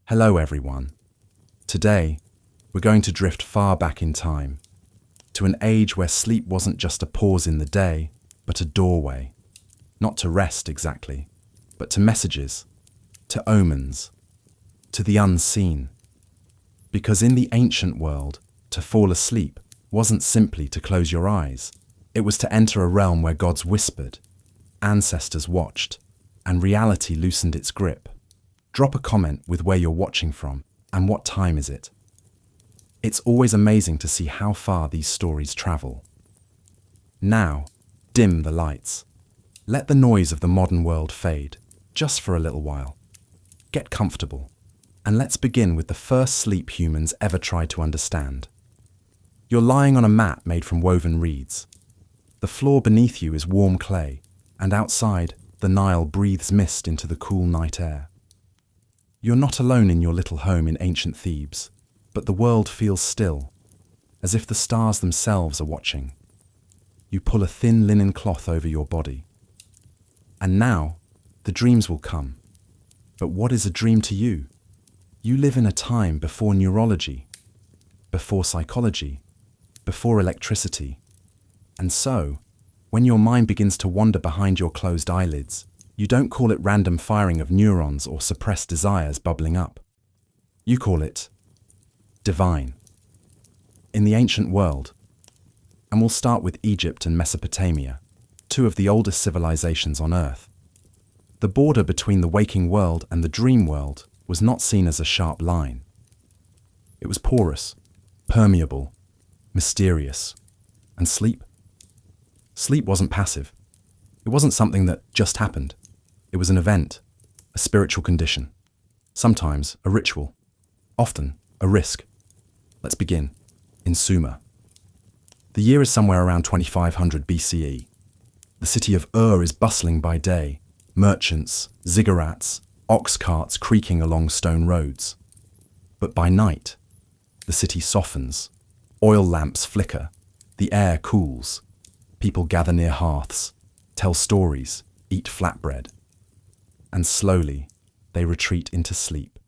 Hello everyone. Today, we're going to drift far back in time, to an age where sleep wasn't just a pause in the day, but a doorway. Not to rest exactly, but to messages, to omens, to the unseen. Because in the ancient world, to fall asleep wasn't simply to close your eyes. It was to enter a realm where gods whispered, ancestors watched, and reality loosened its grip. Drop a comment with where you're watching from and what time is it. It's always amazing to see how far these stories travel. Now, dim the lights. Let the noise of the modern world fade, just for a little while. Get comfortable, and let's begin with the first sleep humans ever tried to understand. You're lying on a mat made from woven reeds. The floor beneath you is warm clay, and outside, the Nile breathes mist into the cool night air. You're not alone in your little home in ancient Thebes, but the world feels still, as if the stars themselves are watching. You pull a thin linen cloth over your body. And now, the dreams will come. But what is a dream to you? You live in a time before neurology, before psychology, before electricity. And so, when your mind begins to wander behind your closed eyelids, you don't call it random firing of neurons or suppressed desires bubbling up. You call it divine. In the ancient world, and we'll start with Egypt and Mesopotamia, two of the oldest civilizations on Earth, the border between the waking world and the dream world was not seen as a sharp line. It was porous, permeable, mysterious. And sleep? Sleep wasn't passive. It wasn't something that just happened. It was an event, a spiritual condition, sometimes a ritual, often a risk. Let's begin in Sumer. The year is somewhere around 2500 BCE. The city of Ur is bustling by day, merchants, ziggurats, ox carts creaking along stone roads. But by night, the city softens, oil lamps flicker, the air cools, people gather near hearths, tell stories, eat flatbread. And slowly, they retreat into sleep.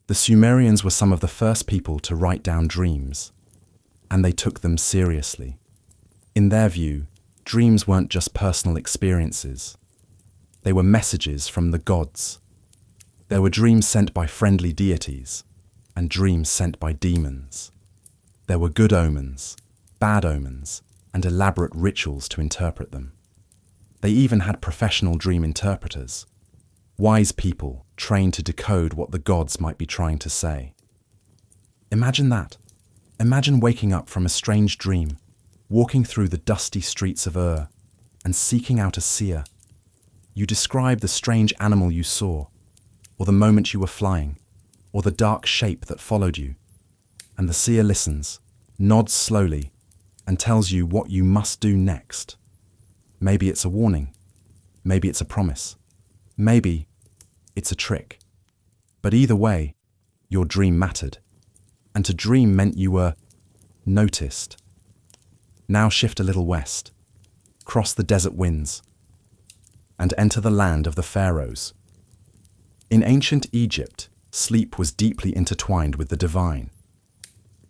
The Sumerians were some of the first people to write down dreams, and they took them seriously. In their view, dreams weren't just personal experiences. They were messages from the gods. There were dreams sent by friendly deities, and dreams sent by demons. There were good omens, bad omens, and elaborate rituals to interpret them. They even had professional dream interpreters, wise people trained to decode what the gods might be trying to say. Imagine that. Imagine waking up from a strange dream, walking through the dusty streets of Ur, and seeking out a seer. You describe the strange animal you saw, or the moment you were flying, or the dark shape that followed you. And the seer listens, nods slowly, and tells you what you must do next. Maybe it's a warning. Maybe it's a promise. Maybe it's a trick. But either way, your dream mattered. And to dream meant you were noticed. Now shift a little west, cross the desert winds, and enter the land of the pharaohs. In ancient Egypt, sleep was deeply intertwined with the divine.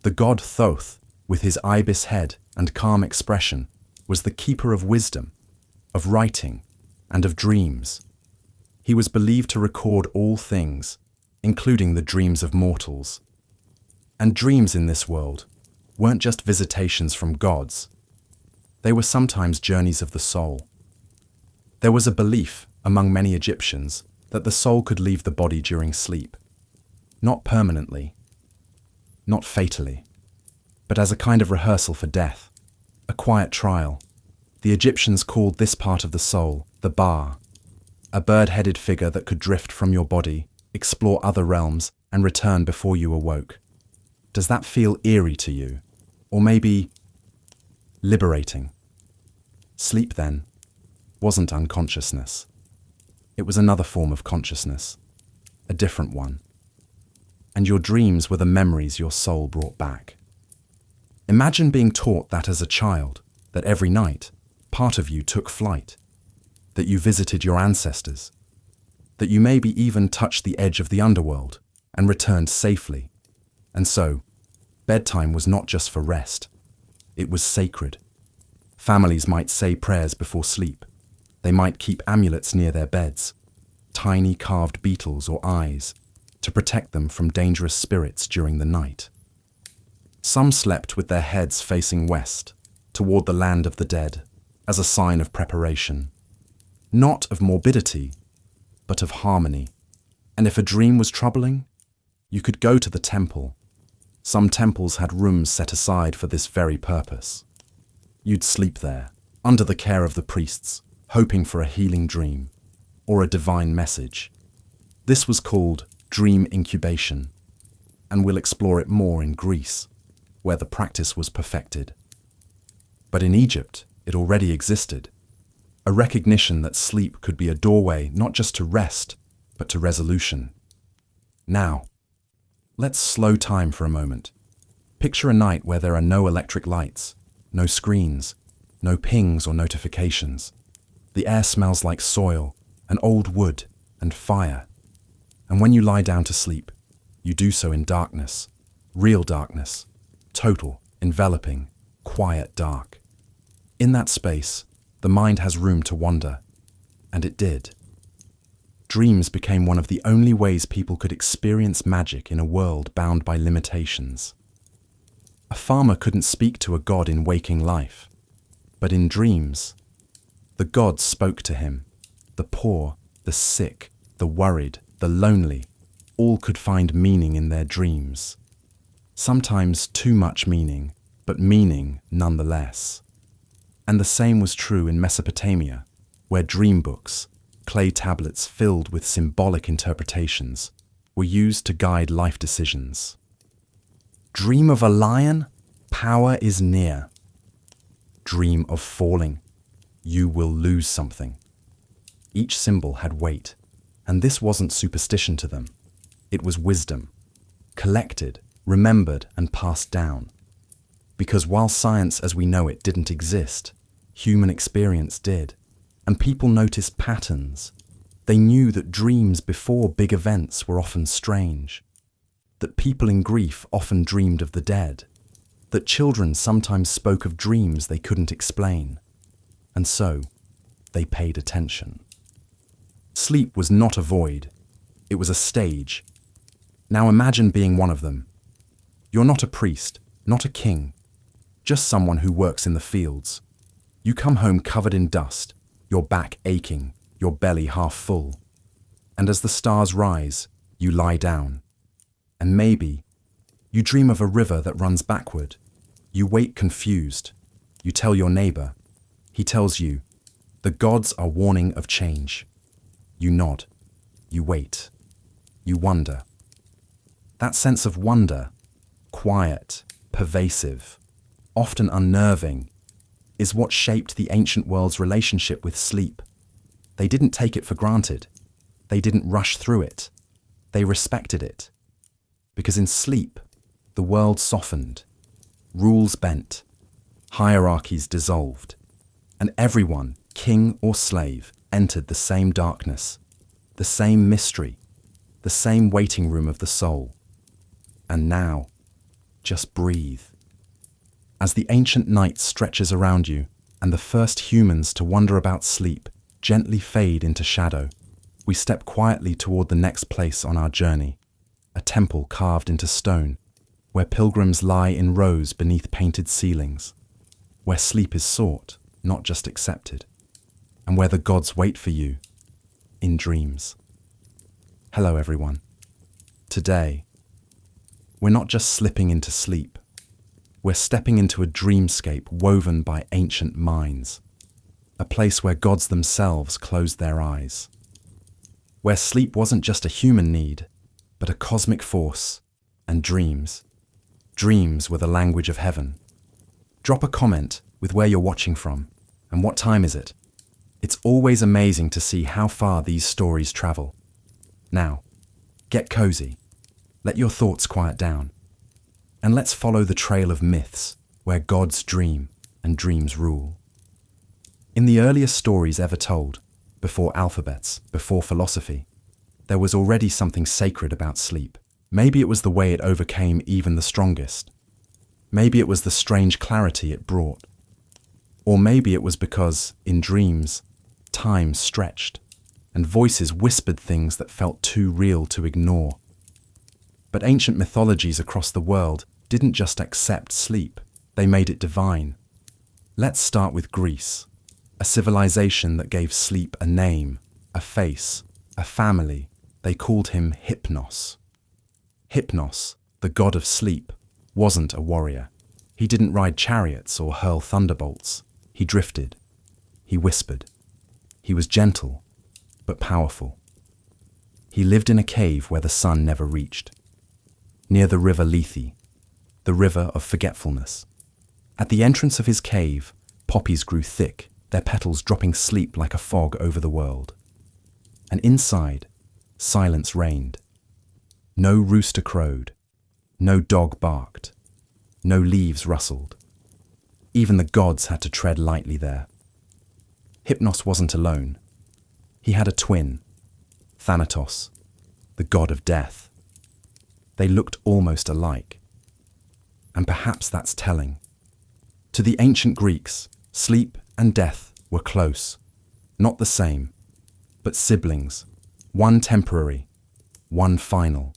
The god Thoth, with his ibis head and calm expression, was the keeper of wisdom, of writing, and of dreams. He was believed to record all things, including the dreams of mortals. And dreams in this world weren't just visitations from gods. They were sometimes journeys of the soul. There was a belief among many Egyptians that the soul could leave the body during sleep, not permanently, not fatally, but as a kind of rehearsal for death, a quiet trial. The Egyptians called this part of the soul the Ba, a bird-headed figure that could drift from your body, explore other realms, and return before you awoke. Does that feel eerie to you? Or maybe liberating? Sleep, then, wasn't unconsciousness. It was another form of consciousness, a different one. And your dreams were the memories your soul brought back. Imagine being taught that as a child, that every night, part of you took flight, that you visited your ancestors, that you maybe even touched the edge of the underworld and returned safely. And so, bedtime was not just for rest. It was sacred. Families might say prayers before sleep. They might keep amulets near their beds, tiny carved beetles or eyes, to protect them from dangerous spirits during the night. Some slept with their heads facing west, toward the land of the dead, as a sign of preparation. Not of morbidity, but of harmony. And if a dream was troubling, you could go to the temple. Some temples had rooms set aside for this very purpose. You'd sleep there, under the care of the priests, hoping for a healing dream, or a divine message. This was called dream incubation, and we'll explore it more in Greece, where the practice was perfected. But in Egypt, it already existed, a recognition that sleep could be a doorway not just to rest, but to resolution. Now, let's slow time for a moment. Picture a night where there are no electric lights, no screens, no pings or notifications. The air smells like soil, and old wood, and fire. And when you lie down to sleep, you do so in darkness, real darkness, total, enveloping, quiet dark. In that space, the mind has room to wander, and it did. Dreams became one of the only ways people could experience magic in a world bound by limitations. A farmer couldn't speak to a god in waking life, but in dreams, the gods spoke to him. The poor, the sick, the worried, the lonely, all could find meaning in their dreams. Sometimes too much meaning, but meaning nonetheless. And the same was true in Mesopotamia, where dream books, clay tablets filled with symbolic interpretations, were used to guide life decisions. Dream of a lion? Power is near. Dream of falling? You will lose something. Each symbol had weight, and this wasn't superstition to them. It was wisdom, collected, remembered, and passed down. Because while science as we know it didn't exist, human experience did, and people noticed patterns. They knew that dreams before big events were often strange, that people in grief often dreamed of the dead, that children sometimes spoke of dreams they couldn't explain, and so they paid attention. Sleep was not a void, it was a stage. Now imagine being one of them. You're not a priest, not a king, just someone who works in the fields. You come home covered in dust, your back aching, your belly half full. And as the stars rise, you lie down. And maybe you dream of a river that runs backward. You wait confused. You tell your neighbor. He tells you, the gods are warning of change. You nod. You wait. You wonder. That sense of wonder, quiet, pervasive, often unnerving, is what shaped the ancient world's relationship with sleep. They didn't take it for granted. They didn't rush through it. They respected it. Because in sleep, the world softened, rules bent, hierarchies dissolved, and everyone, king or slave, entered the same darkness, the same mystery, the same waiting room of the soul. And now, just breathe. As the ancient night stretches around you, and the first humans to wonder about sleep gently fade into shadow, we step quietly toward the next place on our journey, a temple carved into stone, where pilgrims lie in rows beneath painted ceilings, where sleep is sought, not just accepted, and where the gods wait for you, in dreams. Hello everyone. Today, we're not just slipping into sleep, we're stepping into a dreamscape woven by ancient minds, a place where gods themselves closed their eyes, where sleep wasn't just a human need, but a cosmic force, and dreams. Dreams were the language of heaven. Drop a comment with where you're watching from, and what time is it? It's always amazing to see how far these stories travel. Now, get cozy, let your thoughts quiet down, and let's follow the trail of myths where gods dream and dreams rule. In the earliest stories ever told, before alphabets, before philosophy, there was already something sacred about sleep. Maybe it was the way it overcame even the strongest. Maybe it was the strange clarity it brought. Or maybe it was because, in dreams, time stretched, and voices whispered things that felt too real to ignore. But ancient mythologies across the world didn't just accept sleep, they made it divine. Let's start with Greece, a civilization that gave sleep a name, a face, a family. They called him Hypnos. Hypnos, the god of sleep, wasn't a warrior. He didn't ride chariots or hurl thunderbolts. He drifted. He whispered. He was gentle, but powerful. He lived in a cave where the sun never reached, near the river Lethe, the river of forgetfulness. At the entrance of his cave, poppies grew thick, their petals dropping sleep like a fog over the world. And inside, silence reigned. No rooster crowed, no dog barked, no leaves rustled. Even the gods had to tread lightly there. Hypnos wasn't alone. He had a twin, Thanatos, the god of death. They looked almost alike. And perhaps that's telling. To the ancient Greeks, sleep and death were close, not the same, but siblings, one temporary, one final,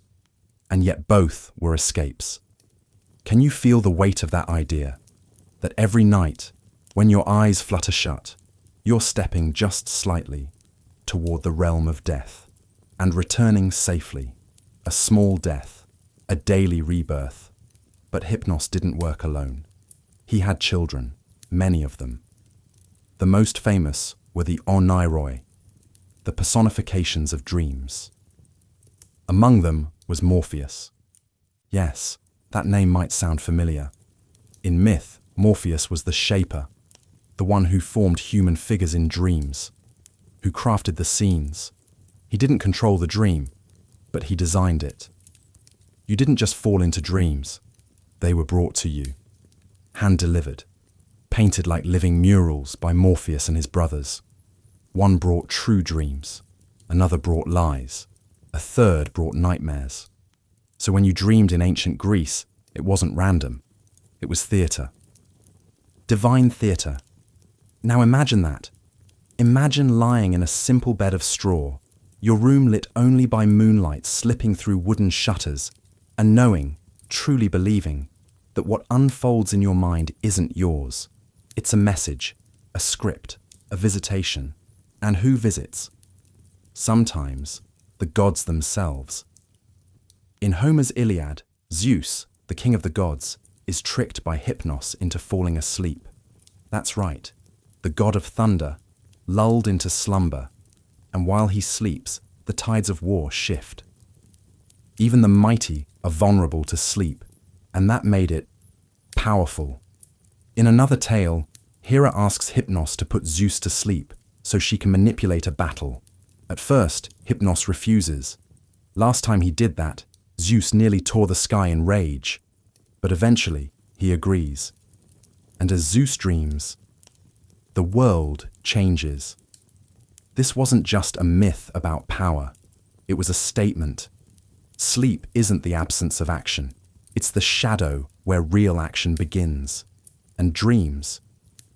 and yet both were escapes. Can you feel the weight of that idea? That every night, when your eyes flutter shut, you're stepping just slightly toward the realm of death and returning safely, a small death, a daily rebirth. But Hypnos didn't work alone. He had children, many of them. The most famous were the Oniroi, the personifications of dreams. Among them was Morpheus. Yes, that name might sound familiar. In myth, Morpheus was the shaper, the one who formed human figures in dreams, who crafted the scenes. He didn't control the dream, but he designed it. You didn't just fall into dreams. They were brought to you, hand-delivered, painted like living murals by Morpheus and his brothers. One brought true dreams, another brought lies, a third brought nightmares. So when you dreamed in ancient Greece, it wasn't random, it was theatre. Divine theatre. Now imagine that. Imagine lying in a simple bed of straw, your room lit only by moonlight slipping through wooden shutters, and knowing, truly believing, that what unfolds in your mind isn't yours. It's a message, a script, a visitation. And who visits? Sometimes, the gods themselves. In Homer's Iliad, Zeus, the king of the gods, is tricked by Hypnos into falling asleep. That's right, the god of thunder, lulled into slumber, and while he sleeps, the tides of war shift. Even the mighty are vulnerable to sleep, and that made it powerful. In another tale, Hera asks Hypnos to put Zeus to sleep so she can manipulate a battle. At first, Hypnos refuses. Last time he did that, Zeus nearly tore the sky in rage. But eventually, he agrees. And as Zeus dreams, the world changes. This wasn't just a myth about power. It was a statement. Sleep isn't the absence of action. It's the shadow where real action begins. And dreams,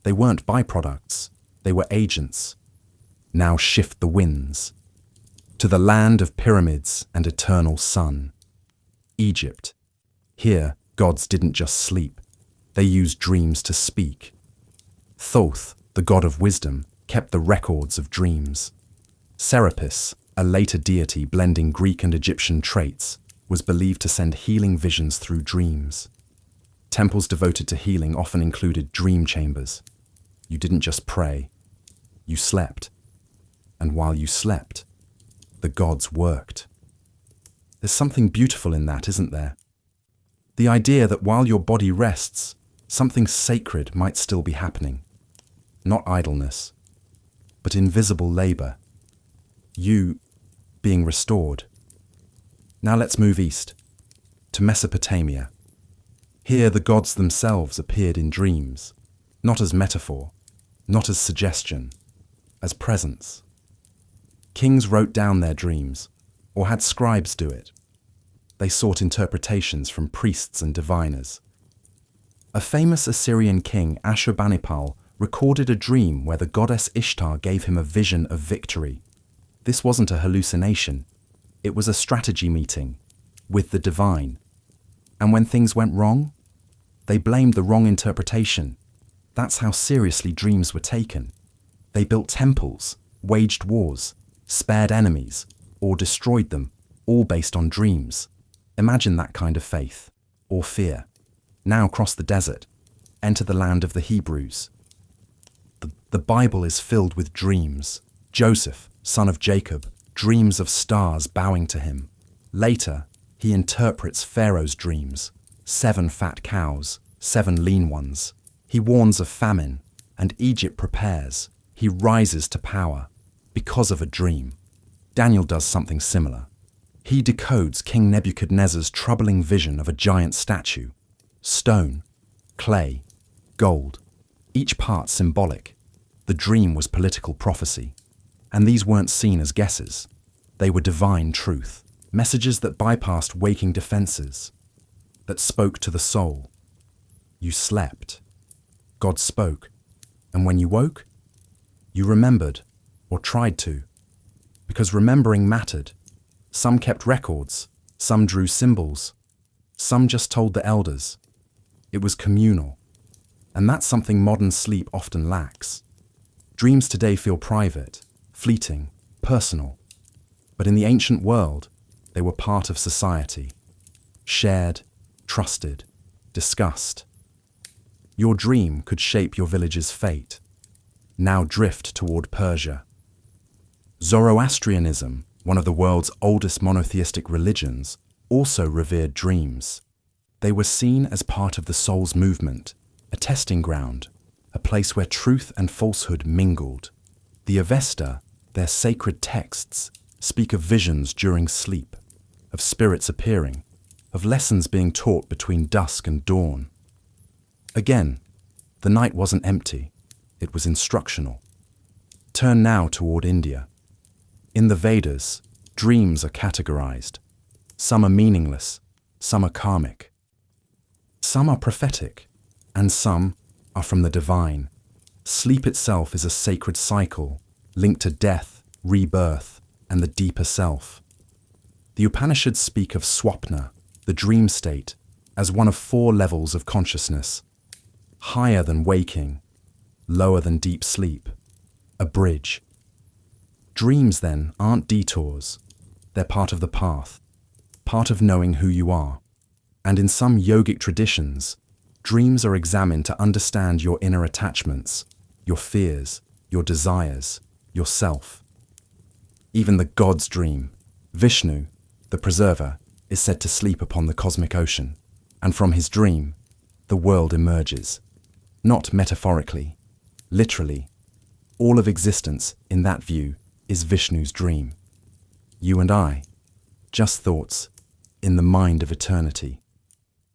they weren't byproducts. They were agents. Now shift the winds. To the land of pyramids and eternal sun. Egypt. Here, gods didn't just sleep. They used dreams to speak. Thoth, the god of wisdom, kept the records of dreams. Serapis, a later deity blending Greek and Egyptian traits, was believed to send healing visions through dreams. Temples devoted to healing often included dream chambers. You didn't just pray, you slept. And while you slept, the gods worked. There's something beautiful in that, isn't there? The idea that while your body rests, something sacred might still be happening. Not idleness, but invisible labor. You being restored. Now let's move east, to Mesopotamia. Here the gods themselves appeared in dreams, not as metaphor, not as suggestion, as presence. Kings wrote down their dreams, or had scribes do it. They sought interpretations from priests and diviners. A famous Assyrian king, Ashurbanipal, recorded a dream where the goddess Ishtar gave him a vision of victory. This wasn't a hallucination. It was a strategy meeting with the divine. And when things went wrong, they blamed the wrong interpretation. That's how seriously dreams were taken. They built temples, waged wars, spared enemies, or destroyed them, all based on dreams. Imagine that kind of faith, or fear. Now cross the desert, enter the land of the Hebrews. The Bible is filled with dreams. Joseph, son of Jacob, dreams of stars bowing to him. Later, he interprets Pharaoh's dreams, 7 fat cows, 7 lean ones. He warns of famine, and Egypt prepares. He rises to power because of a dream. Daniel does something similar. He decodes King Nebuchadnezzar's troubling vision of a giant statue. Stone, clay, gold, each part symbolic. The dream was political prophecy. And these weren't seen as guesses. They were divine truth, messages that bypassed waking defenses, that spoke to the soul. You slept. God spoke. And when you woke, you remembered, or tried to. Because remembering mattered. Some kept records, some drew symbols, some just told the elders. It was communal. And that's something modern sleep often lacks. Dreams today feel private, fleeting, personal. But in the ancient world, they were part of society. Shared, trusted, discussed. Your dream could shape your village's fate. Now drift toward Persia. Zoroastrianism, one of the world's oldest monotheistic religions, also revered dreams. They were seen as part of the soul's movement, a testing ground, a place where truth and falsehood mingled. The Avesta, their sacred texts, speak of visions during sleep, of spirits appearing, of lessons being taught between dusk and dawn. Again, the night wasn't empty, it was instructional. Turn now toward India. In the Vedas, dreams are categorized. Some are meaningless, some are karmic. Some are prophetic, and some are from the divine. Sleep itself is a sacred cycle, linked to death, rebirth, and the deeper self. The Upanishads speak of swapna, the dream state, as one of 4 levels of consciousness. Higher than waking, lower than deep sleep. A bridge. Dreams, then, aren't detours. They're part of the path, part of knowing who you are. And in some yogic traditions, dreams are examined to understand your inner attachments, your fears, your desires, yourself. Even the god's dream, Vishnu, the preserver, is said to sleep upon the cosmic ocean, and from his dream, the world emerges. Not metaphorically, literally. All of existence, in that view, is Vishnu's dream. You and I, just thoughts in the mind of eternity.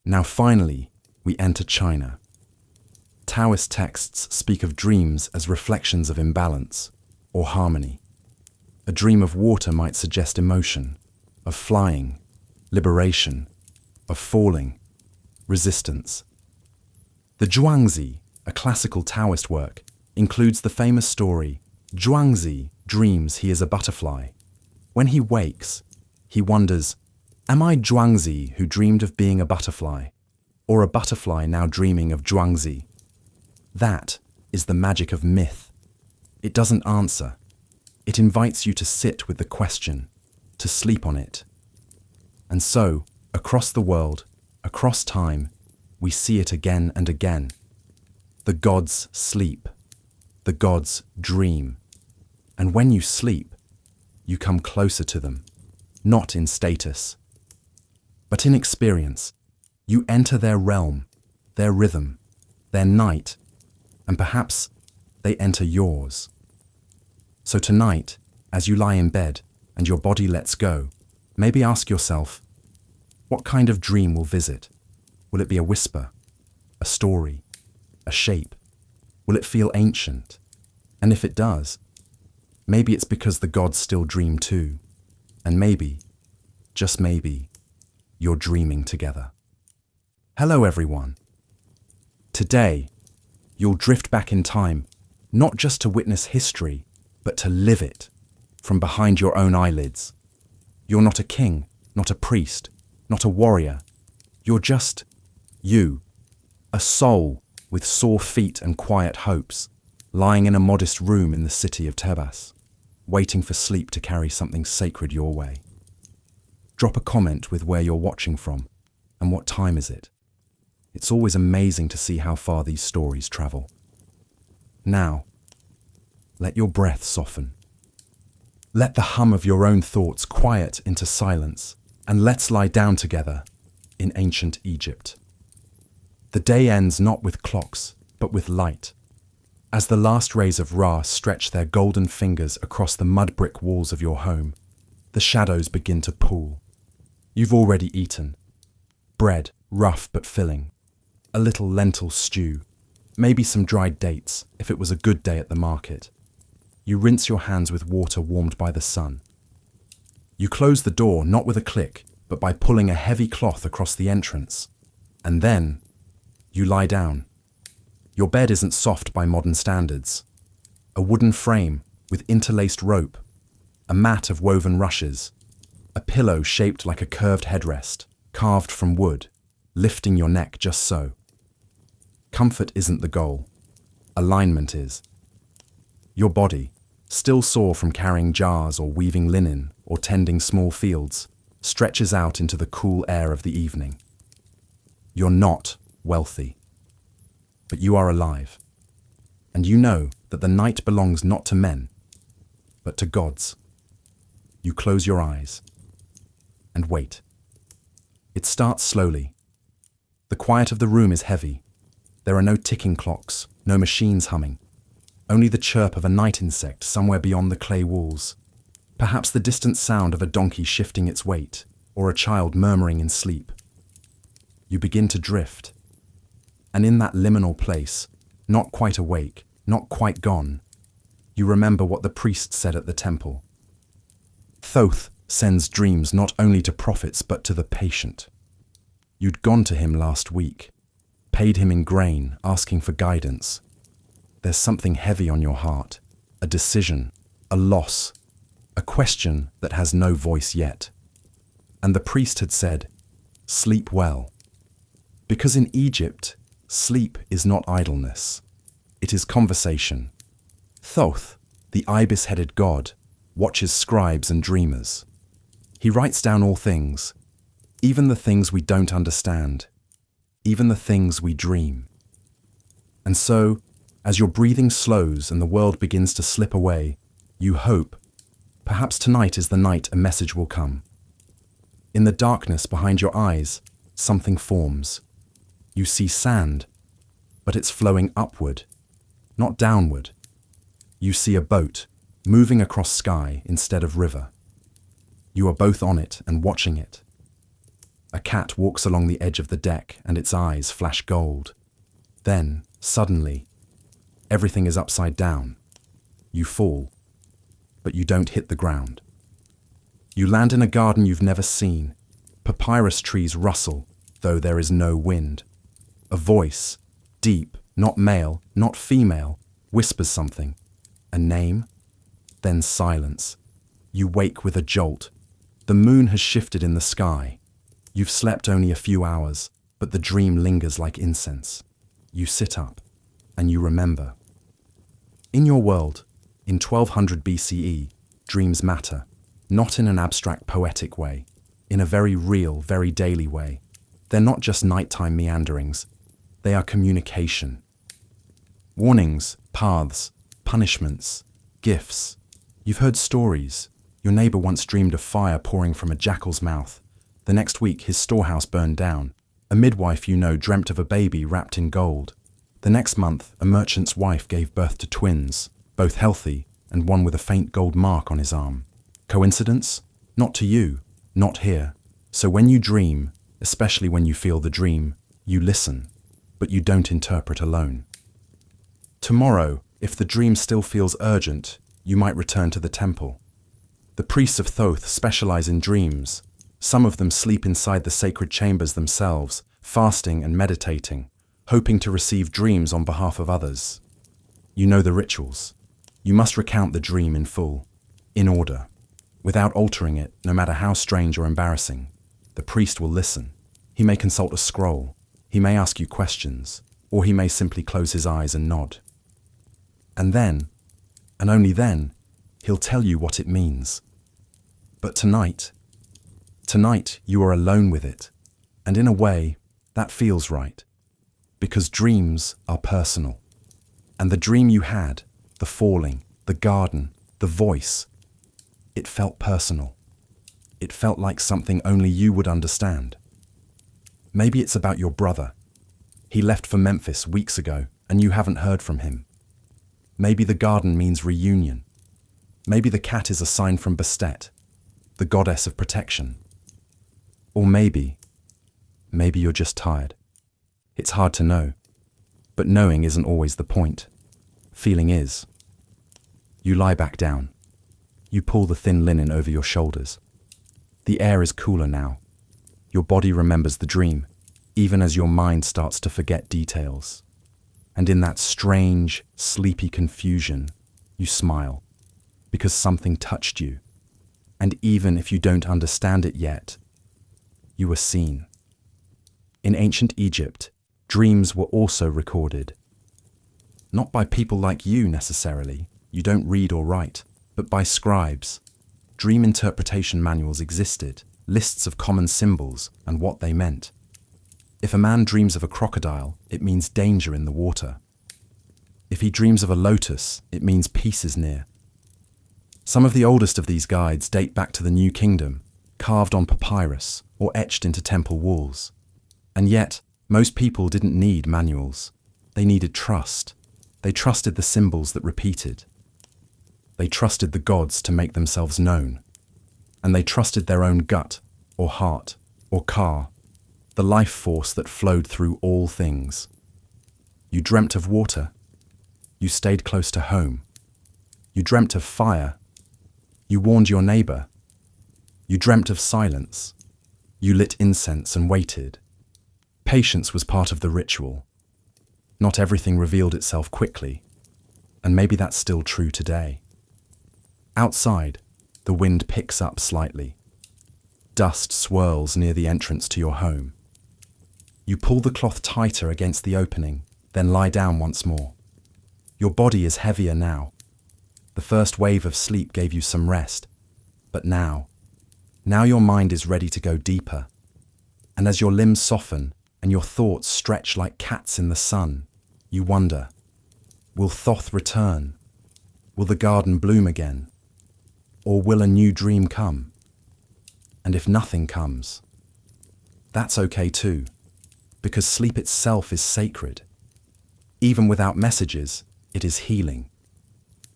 Now finally, we enter China. Taoist texts speak of dreams as reflections of imbalance or harmony. A dream of water might suggest emotion, of flying, liberation, of falling, resistance. The Zhuangzi, a classical Taoist work, includes the famous story, Zhuangzi dreams he is a butterfly. When he wakes, he wonders, am I Zhuangzi who dreamed of being a butterfly, or a butterfly now dreaming of Zhuangzi? That is the magic of myth. It doesn't answer. It invites you to sit with the question, to sleep on it. And so, across the world, across time, we see it again and again. The gods sleep. The gods dream. And when you sleep, you come closer to them, not in status, but in experience. You enter their realm, their rhythm, their night, and perhaps they enter yours. So tonight, as you lie in bed and your body lets go, maybe ask yourself, what kind of dream will visit? Will it be a whisper, a story, a shape? Will it feel ancient? And if it does, maybe it's because the gods still dream too. And maybe, just maybe, you're dreaming together. Hello everyone. Today, you'll drift back in time, not just to witness history, but to live it from behind your own eyelids. You're not a king, not a priest, not a warrior. You're just you, a soul with sore feet and quiet hopes, lying in a modest room in the city of Tebas, waiting for sleep to carry something sacred your way. Drop a comment with where you're watching from and what time is it. It's always amazing to see how far these stories travel. Now, let your breath soften. Let the hum of your own thoughts quiet into silence, and let's lie down together in ancient Egypt. The day ends not with clocks, but with light. As the last rays of Ra stretch their golden fingers across the mud brick walls of your home, the shadows begin to pool. You've already eaten. Bread, rough but filling. A little lentil stew. Maybe some dried dates, if it was a good day at the market. You rinse your hands with water warmed by the sun. You close the door not with a click, but by pulling a heavy cloth across the entrance. And then, you lie down. Your bed isn't soft by modern standards. A wooden frame with interlaced rope, a mat of woven rushes, a pillow shaped like a curved headrest, carved from wood, lifting your neck just so. Comfort isn't the goal. Alignment is. Your body, still sore from carrying jars or weaving linen or tending small fields, stretches out into the cool air of the evening. You're not wealthy, but you are alive. And you know that the night belongs not to men, but to gods. You close your eyes and wait. It starts slowly. The quiet of the room is heavy. There are no ticking clocks, no machines humming, only the chirp of a night insect somewhere beyond the clay walls. Perhaps the distant sound of a donkey shifting its weight, or a child murmuring in sleep. You begin to drift. And in that liminal place, not quite awake, not quite gone, you remember what the priest said at the temple. Thoth sends dreams not only to prophets but to the patient. You'd gone to him last week, paid him in grain, asking for guidance. There's something heavy on your heart, a decision, a loss, a question that has no voice yet. And the priest had said, sleep well. Because in Egypt, sleep is not idleness. It is conversation. Thoth, the ibis-headed god, watches scribes and dreamers. He writes down all things, even the things we don't understand, even the things we dream. And so, as your breathing slows and the world begins to slip away, you hope, perhaps tonight is the night a message will come. In the darkness behind your eyes, something forms. You see sand, but it's flowing upward, not downward. You see a boat, moving across sky instead of river. You are both on it and watching it. A cat walks along the edge of the deck and its eyes flash gold. Then, suddenly, everything is upside down. You fall, but you don't hit the ground. You land in a garden you've never seen. Papyrus trees rustle, though there is no wind. A voice, deep, not male, not female, whispers something. A name? Then silence. You wake with a jolt. The moon has shifted in the sky. You've slept only a few hours, but the dream lingers like incense. You sit up, and you remember. In your world, in 1200 BCE, dreams matter, not in an abstract poetic way, in a very real, very daily way. They're not just nighttime meanderings, they are communication. Warnings, paths, punishments, gifts. You've heard stories. Your neighbor once dreamed of fire pouring from a jackal's mouth. The next week, his storehouse burned down. A midwife you know dreamt of a baby wrapped in gold. The next month, a merchant's wife gave birth to twins, both healthy and one with a faint gold mark on his arm. Coincidence? Not to you, not here. So when you dream, especially when you feel the dream, you listen, but you don't interpret alone. Tomorrow, if the dream still feels urgent, you might return to the temple. The priests of Thoth specialize in dreams. Some of them sleep inside the sacred chambers themselves, fasting and meditating, hoping to receive dreams on behalf of others. You know the rituals. You must recount the dream in full, in order, without altering it, no matter how strange or embarrassing. The priest will listen. He may consult a scroll. He may ask you questions, or he may simply close his eyes and nod. And then, and only then, he'll tell you what it means. But tonight you are alone with it, and in a way, that feels right, because dreams are personal. And the dream you had, the falling, the garden, the voice, it felt personal. It felt like something only you would understand. Maybe it's about your brother. He left for Memphis weeks ago, and you haven't heard from him. Maybe the garden means reunion. Maybe the cat is a sign from Bastet, the goddess of protection. Or maybe you're just tired. It's hard to know, but knowing isn't always the point. Feeling is. You lie back down. You pull the thin linen over your shoulders. The air is cooler now. Your body remembers the dream, even as your mind starts to forget details. And in that strange, sleepy confusion, you smile, because something touched you. And even if you don't understand it yet, you were seen. In ancient Egypt, dreams were also recorded. Not by people like you necessarily, you don't read or write, but by scribes. Dream interpretation manuals existed, lists of common symbols and what they meant. If a man dreams of a crocodile, it means danger in the water. If he dreams of a lotus, it means peace is near. Some of the oldest of these guides date back to the New Kingdom, carved on papyrus or etched into temple walls. And yet, most people didn't need manuals. They needed trust. They trusted the symbols that repeated. They trusted the gods to make themselves known. And they trusted their own gut, or heart, or ka, the life force that flowed through all things. You dreamt of water. You stayed close to home. You dreamt of fire. You warned your neighbor. You dreamt of silence. You lit incense and waited. Patience was part of the ritual. Not everything revealed itself quickly, and maybe that's still true today. Outside, the wind picks up slightly. Dust swirls near the entrance to your home. You pull the cloth tighter against the opening, then lie down once more. Your body is heavier now. The first wave of sleep gave you some rest, but now your mind is ready to go deeper. And as your limbs soften and your thoughts stretch like cats in the sun, you wonder, will Thoth return? Will the garden bloom again? Or will a new dream come? And if nothing comes, that's okay too, because sleep itself is sacred. Even without messages, it is healing.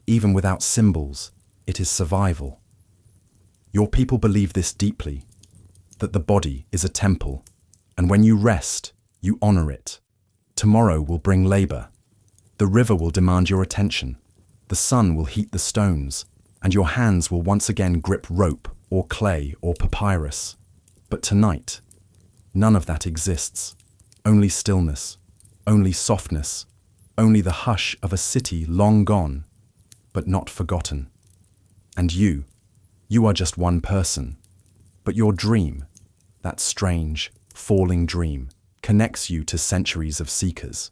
Even without symbols, it is survival. Your people believe this deeply, that the body is a temple, and when you rest, you honor it. Tomorrow will bring labor. The river will demand your attention. The sun will heat the stones, and your hands will once again grip rope or clay or papyrus. But tonight, none of that exists. Only stillness, only softness, only the hush of a city long gone, but not forgotten. And you are just one person. But your dream, that strange, falling dream, connects you to centuries of seekers,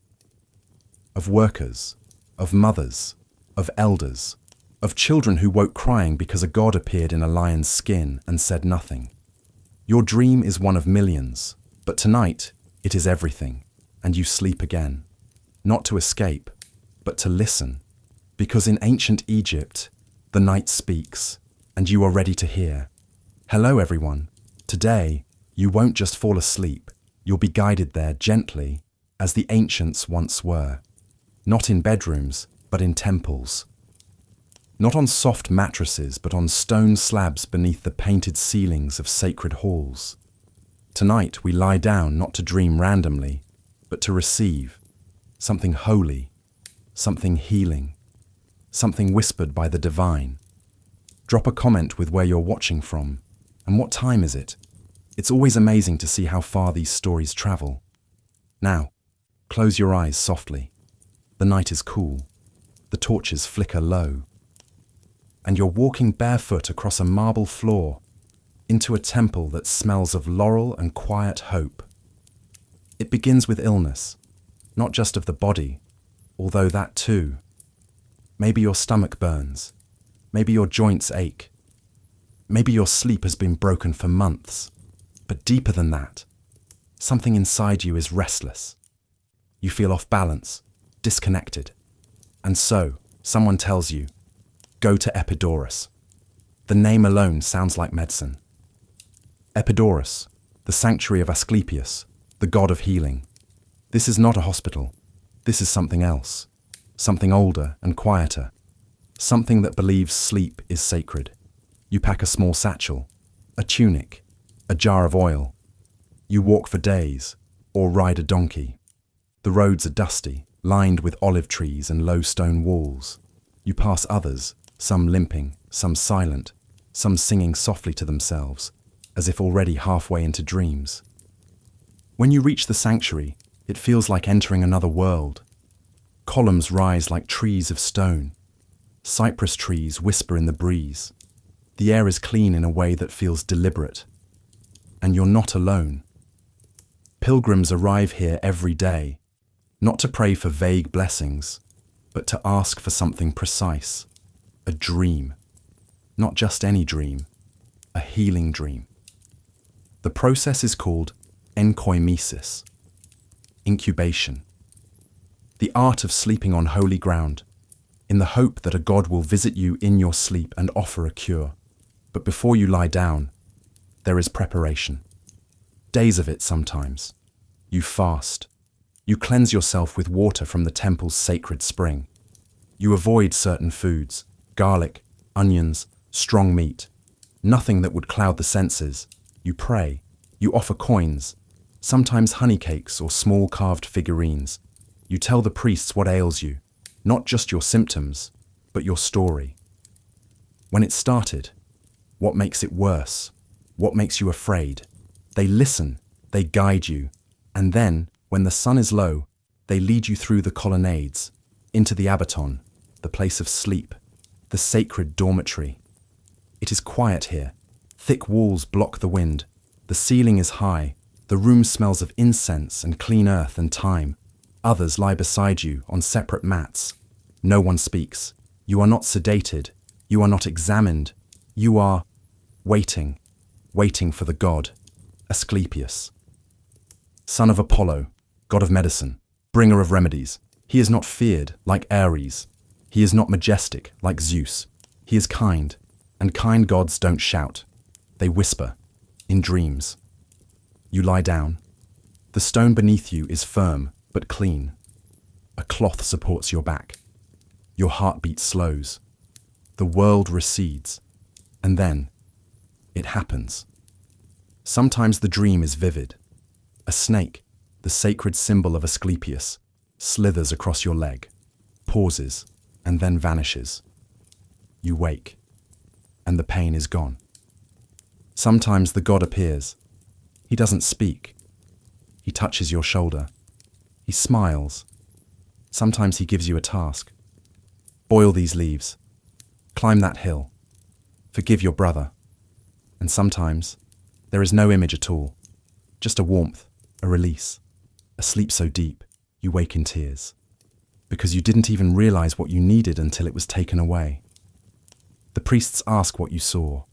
of workers, of mothers, of elders, of children who woke crying because a god appeared in a lion's skin and said nothing. Your dream is one of millions, but tonight it is everything, and you sleep again, not to escape, but to listen, because in ancient Egypt, the night speaks, and you are ready to hear. Hello everyone. Today, you won't just fall asleep, you'll be guided there gently, as the ancients once were. Not in bedrooms, but in temples. Not on soft mattresses, but on stone slabs beneath the painted ceilings of sacred halls. Tonight we lie down not to dream randomly, but to receive something holy, something healing, something whispered by the divine. Drop a comment with where you're watching from, and what time is it? It's always amazing to see how far these stories travel. Now, close your eyes softly. The night is cool. The torches flicker low. And you're walking barefoot across a marble floor into a temple that smells of laurel and quiet hope. It begins with illness, not just of the body, although that too. Maybe your stomach burns. Maybe your joints ache. Maybe your sleep has been broken for months. But deeper than that, something inside you is restless. You feel off balance, disconnected. And so, someone tells you, go to Epidaurus. The name alone sounds like medicine. Epidaurus, the sanctuary of Asclepius, the god of healing. This is not a hospital. This is something else. Something older and quieter. Something that believes sleep is sacred. You pack a small satchel, a tunic, a jar of oil. You walk for days, or ride a donkey. The roads are dusty, lined with olive trees and low stone walls. You pass others, some limping, some silent, some singing softly to themselves, as if already halfway into dreams. When you reach the sanctuary, it feels like entering another world. Columns rise like trees of stone. Cypress trees whisper in the breeze. The air is clean in a way that feels deliberate. And you're not alone. Pilgrims arrive here every day, not to pray for vague blessings, but to ask for something precise. A dream. Not just any dream, a healing dream. The process is called enkoimesis, incubation. The art of sleeping on holy ground, in the hope that a god will visit you in your sleep and offer a cure. But before you lie down, there is preparation. Days of it sometimes. You fast. You cleanse yourself with water from the temple's sacred spring. You avoid certain foods, garlic, onions, strong meat. Nothing that would cloud the senses. You pray. You offer coins, sometimes honey cakes or small carved figurines. You tell the priests what ails you, not just your symptoms, but your story. When it started, what makes it worse? What makes you afraid? They listen, they guide you, and then, when the sun is low, they lead you through the colonnades, into the abaton, the place of sleep, the sacred dormitory. It is quiet here. Thick walls block the wind. The ceiling is high. The room smells of incense and clean earth and time. Others lie beside you on separate mats. No one speaks. You are not sedated. You are not examined. You are waiting, waiting for the god, Asclepius. Son of Apollo, god of medicine, bringer of remedies. He is not feared like Ares. He is not majestic like Zeus. He is kind, and kind gods don't shout. They whisper, in dreams. You lie down. The stone beneath you is firm but clean. A cloth supports your back. Your heartbeat slows. The world recedes. And then, it happens. Sometimes the dream is vivid. A snake, the sacred symbol of Asclepius, slithers across your leg, pauses, and then vanishes. You wake, and the pain is gone. Sometimes the god appears. He doesn't speak. He touches your shoulder. He smiles. Sometimes he gives you a task. Boil these leaves. Climb that hill. Forgive your brother. And sometimes there is no image at all. Just a warmth, a release, a sleep so deep you wake in tears. Because you didn't even realize what you needed until it was taken away. The priests ask what you saw.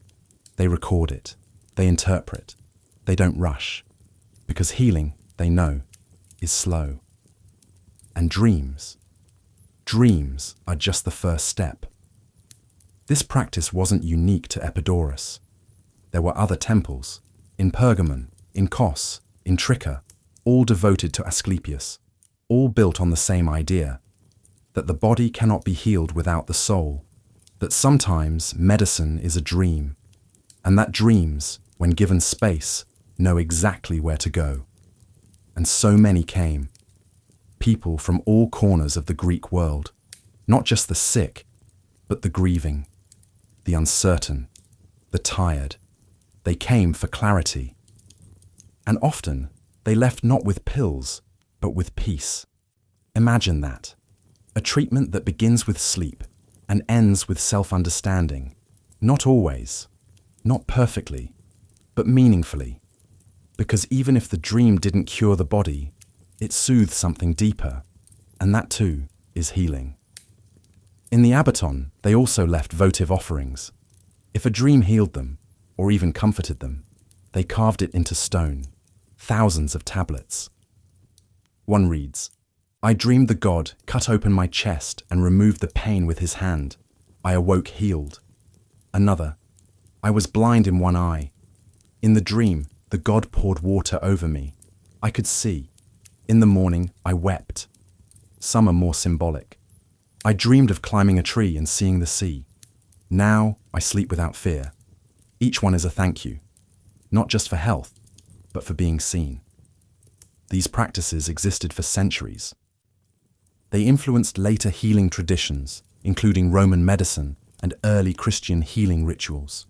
They record it. They interpret. They don't rush. Because healing, they know, is slow. And dreams are just the first step. This practice wasn't unique to Epidaurus. There were other temples, in Pergamon, in Kos, in Tricca, all devoted to Asclepius, all built on the same idea, that the body cannot be healed without the soul, that sometimes medicine is a dream, and that dreams, when given space, know exactly where to go. And so many came. People from all corners of the Greek world, not just the sick, but the grieving, the uncertain, the tired. They came for clarity, And often, they left not with pills, but with peace. Imagine that. A treatment that begins with sleep and ends with self-understanding. Not always, not perfectly, but meaningfully. Because even if the dream didn't cure the body, it soothes something deeper, and that too is healing. In the Abbaton, they also left votive offerings. If a dream healed them, or even comforted them, they carved it into stone, thousands of tablets. One reads, "I dreamed the god cut open my chest and removed the pain with his hand. I awoke healed." Another, "I was blind in one eye. In the dream, the god poured water over me. I could see. In the morning, I wept." Some are more symbolic. "I dreamed of climbing a tree and seeing the sea. Now I sleep without fear." Each one is a thank you, not just for health, but for being seen. These practices existed for centuries. They influenced later healing traditions, including Roman medicine and early Christian healing rituals.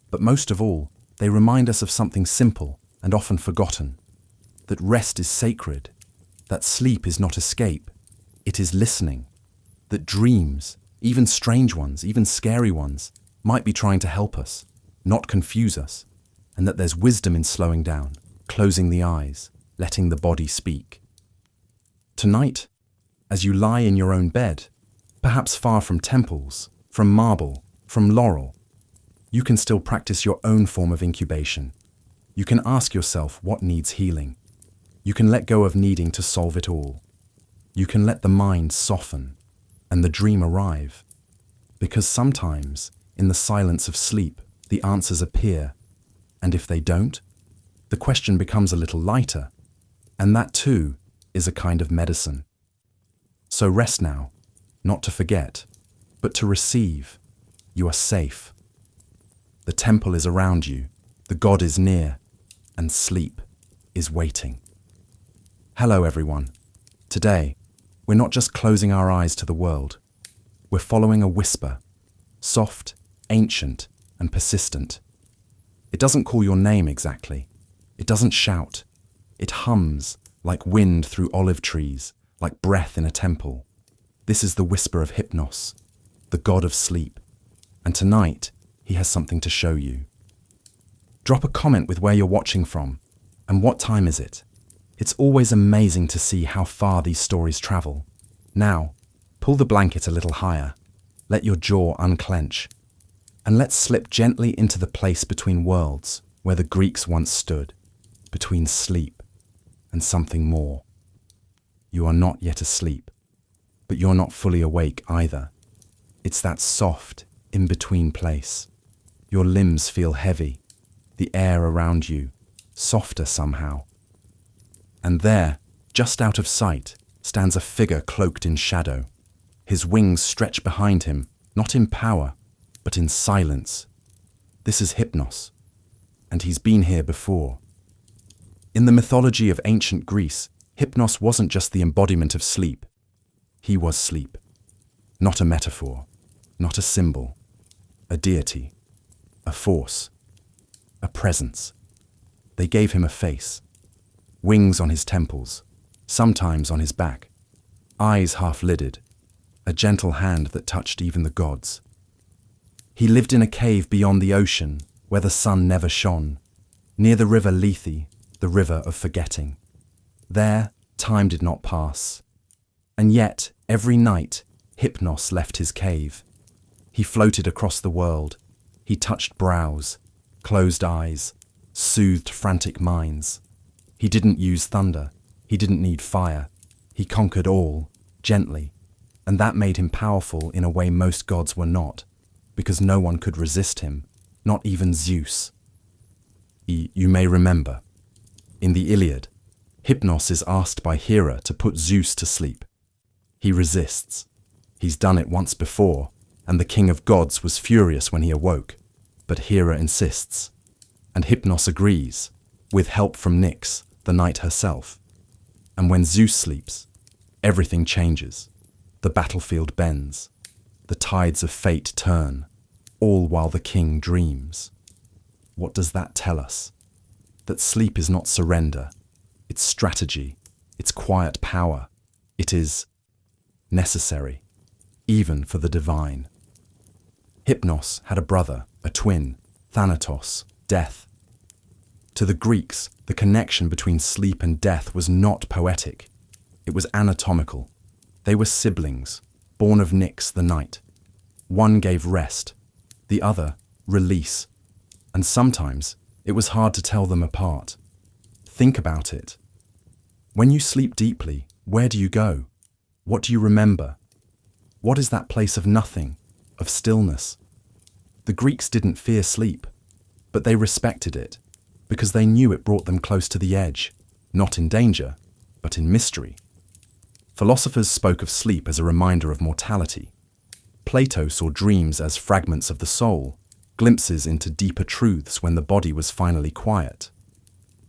But most of all, they remind us of something simple and often forgotten: that rest is sacred, that sleep is not escape, it is listening, that dreams, even strange ones, even scary ones, might be trying to help us, not confuse us, and that there's wisdom in slowing down, closing the eyes, letting the body speak. Tonight, as you lie in your own bed, perhaps far from temples, from marble, from laurel, you can still practice your own form of incubation. You can ask yourself what needs healing. You can let go of needing to solve it all. You can let the mind soften and the dream arrive. Because sometimes, in the silence of sleep, the answers appear. And if they don't, the question becomes a little lighter. And that too is a kind of medicine. So rest now, not to forget, but to receive. You are safe. The temple is around you, the God is near, and sleep is waiting. Hello everyone. Today, we're not just closing our eyes to the world. We're following a whisper, soft, ancient, and persistent. It doesn't call your name exactly. It doesn't shout. It hums like wind through olive trees, like breath in a temple. This is the whisper of Hypnos, the god of sleep. And tonight, he has something to show you. Drop a comment with where you're watching from, and what time is it? It's always amazing to see how far these stories travel. Now, pull the blanket a little higher, let your jaw unclench, and let's slip gently into the place between worlds where the Greeks once stood, between sleep and something more. You are not yet asleep, but you're not fully awake either. It's that soft, in-between place. Your limbs feel heavy, the air around you, softer somehow. And there, just out of sight, stands a figure cloaked in shadow. His wings stretch behind him, not in power, but in silence. This is Hypnos, and he's been here before. In the mythology of ancient Greece, Hypnos wasn't just the embodiment of sleep. He was sleep. Not a metaphor, not a symbol, a deity, a force, a presence. They gave him a face, wings on his temples, sometimes on his back, eyes half-lidded, a gentle hand that touched even the gods. He lived in a cave beyond the ocean, where the sun never shone, near the river Lethe, the river of forgetting. There, time did not pass. And yet, every night, Hypnos left his cave. He floated across the world. He touched brows, closed eyes, soothed frantic minds. He didn't use thunder. He didn't need fire. He conquered all, gently. And that made him powerful in a way most gods were not, because no one could resist him, not even Zeus. You may remember, in the Iliad, Hypnos is asked by Hera to put Zeus to sleep. He resists. He's done it once before, and the king of gods was furious when he awoke. But Hera insists, and Hypnos agrees, with help from Nyx, the night herself. And when Zeus sleeps, everything changes. The battlefield bends. The tides of fate turn, all while the king dreams. What does that tell us? that sleep is not surrender, it's strategy, it's quiet power, it is necessary, even for the divine. Hypnos had a brother, a twin, Thanatos, death. To the Greeks, the connection between sleep and death was not poetic. It was anatomical. They were siblings, born of Nyx the night. One gave rest, the other release. And sometimes it was hard to tell them apart. Think about it. When you sleep deeply, where do you go? What do you remember? What is that place of nothing, of stillness? The Greeks didn't fear sleep, but they respected it because they knew it brought them close to the edge, not in danger, but in mystery. Philosophers spoke of sleep as a reminder of mortality. Plato saw dreams as fragments of the soul, glimpses into deeper truths when the body was finally quiet.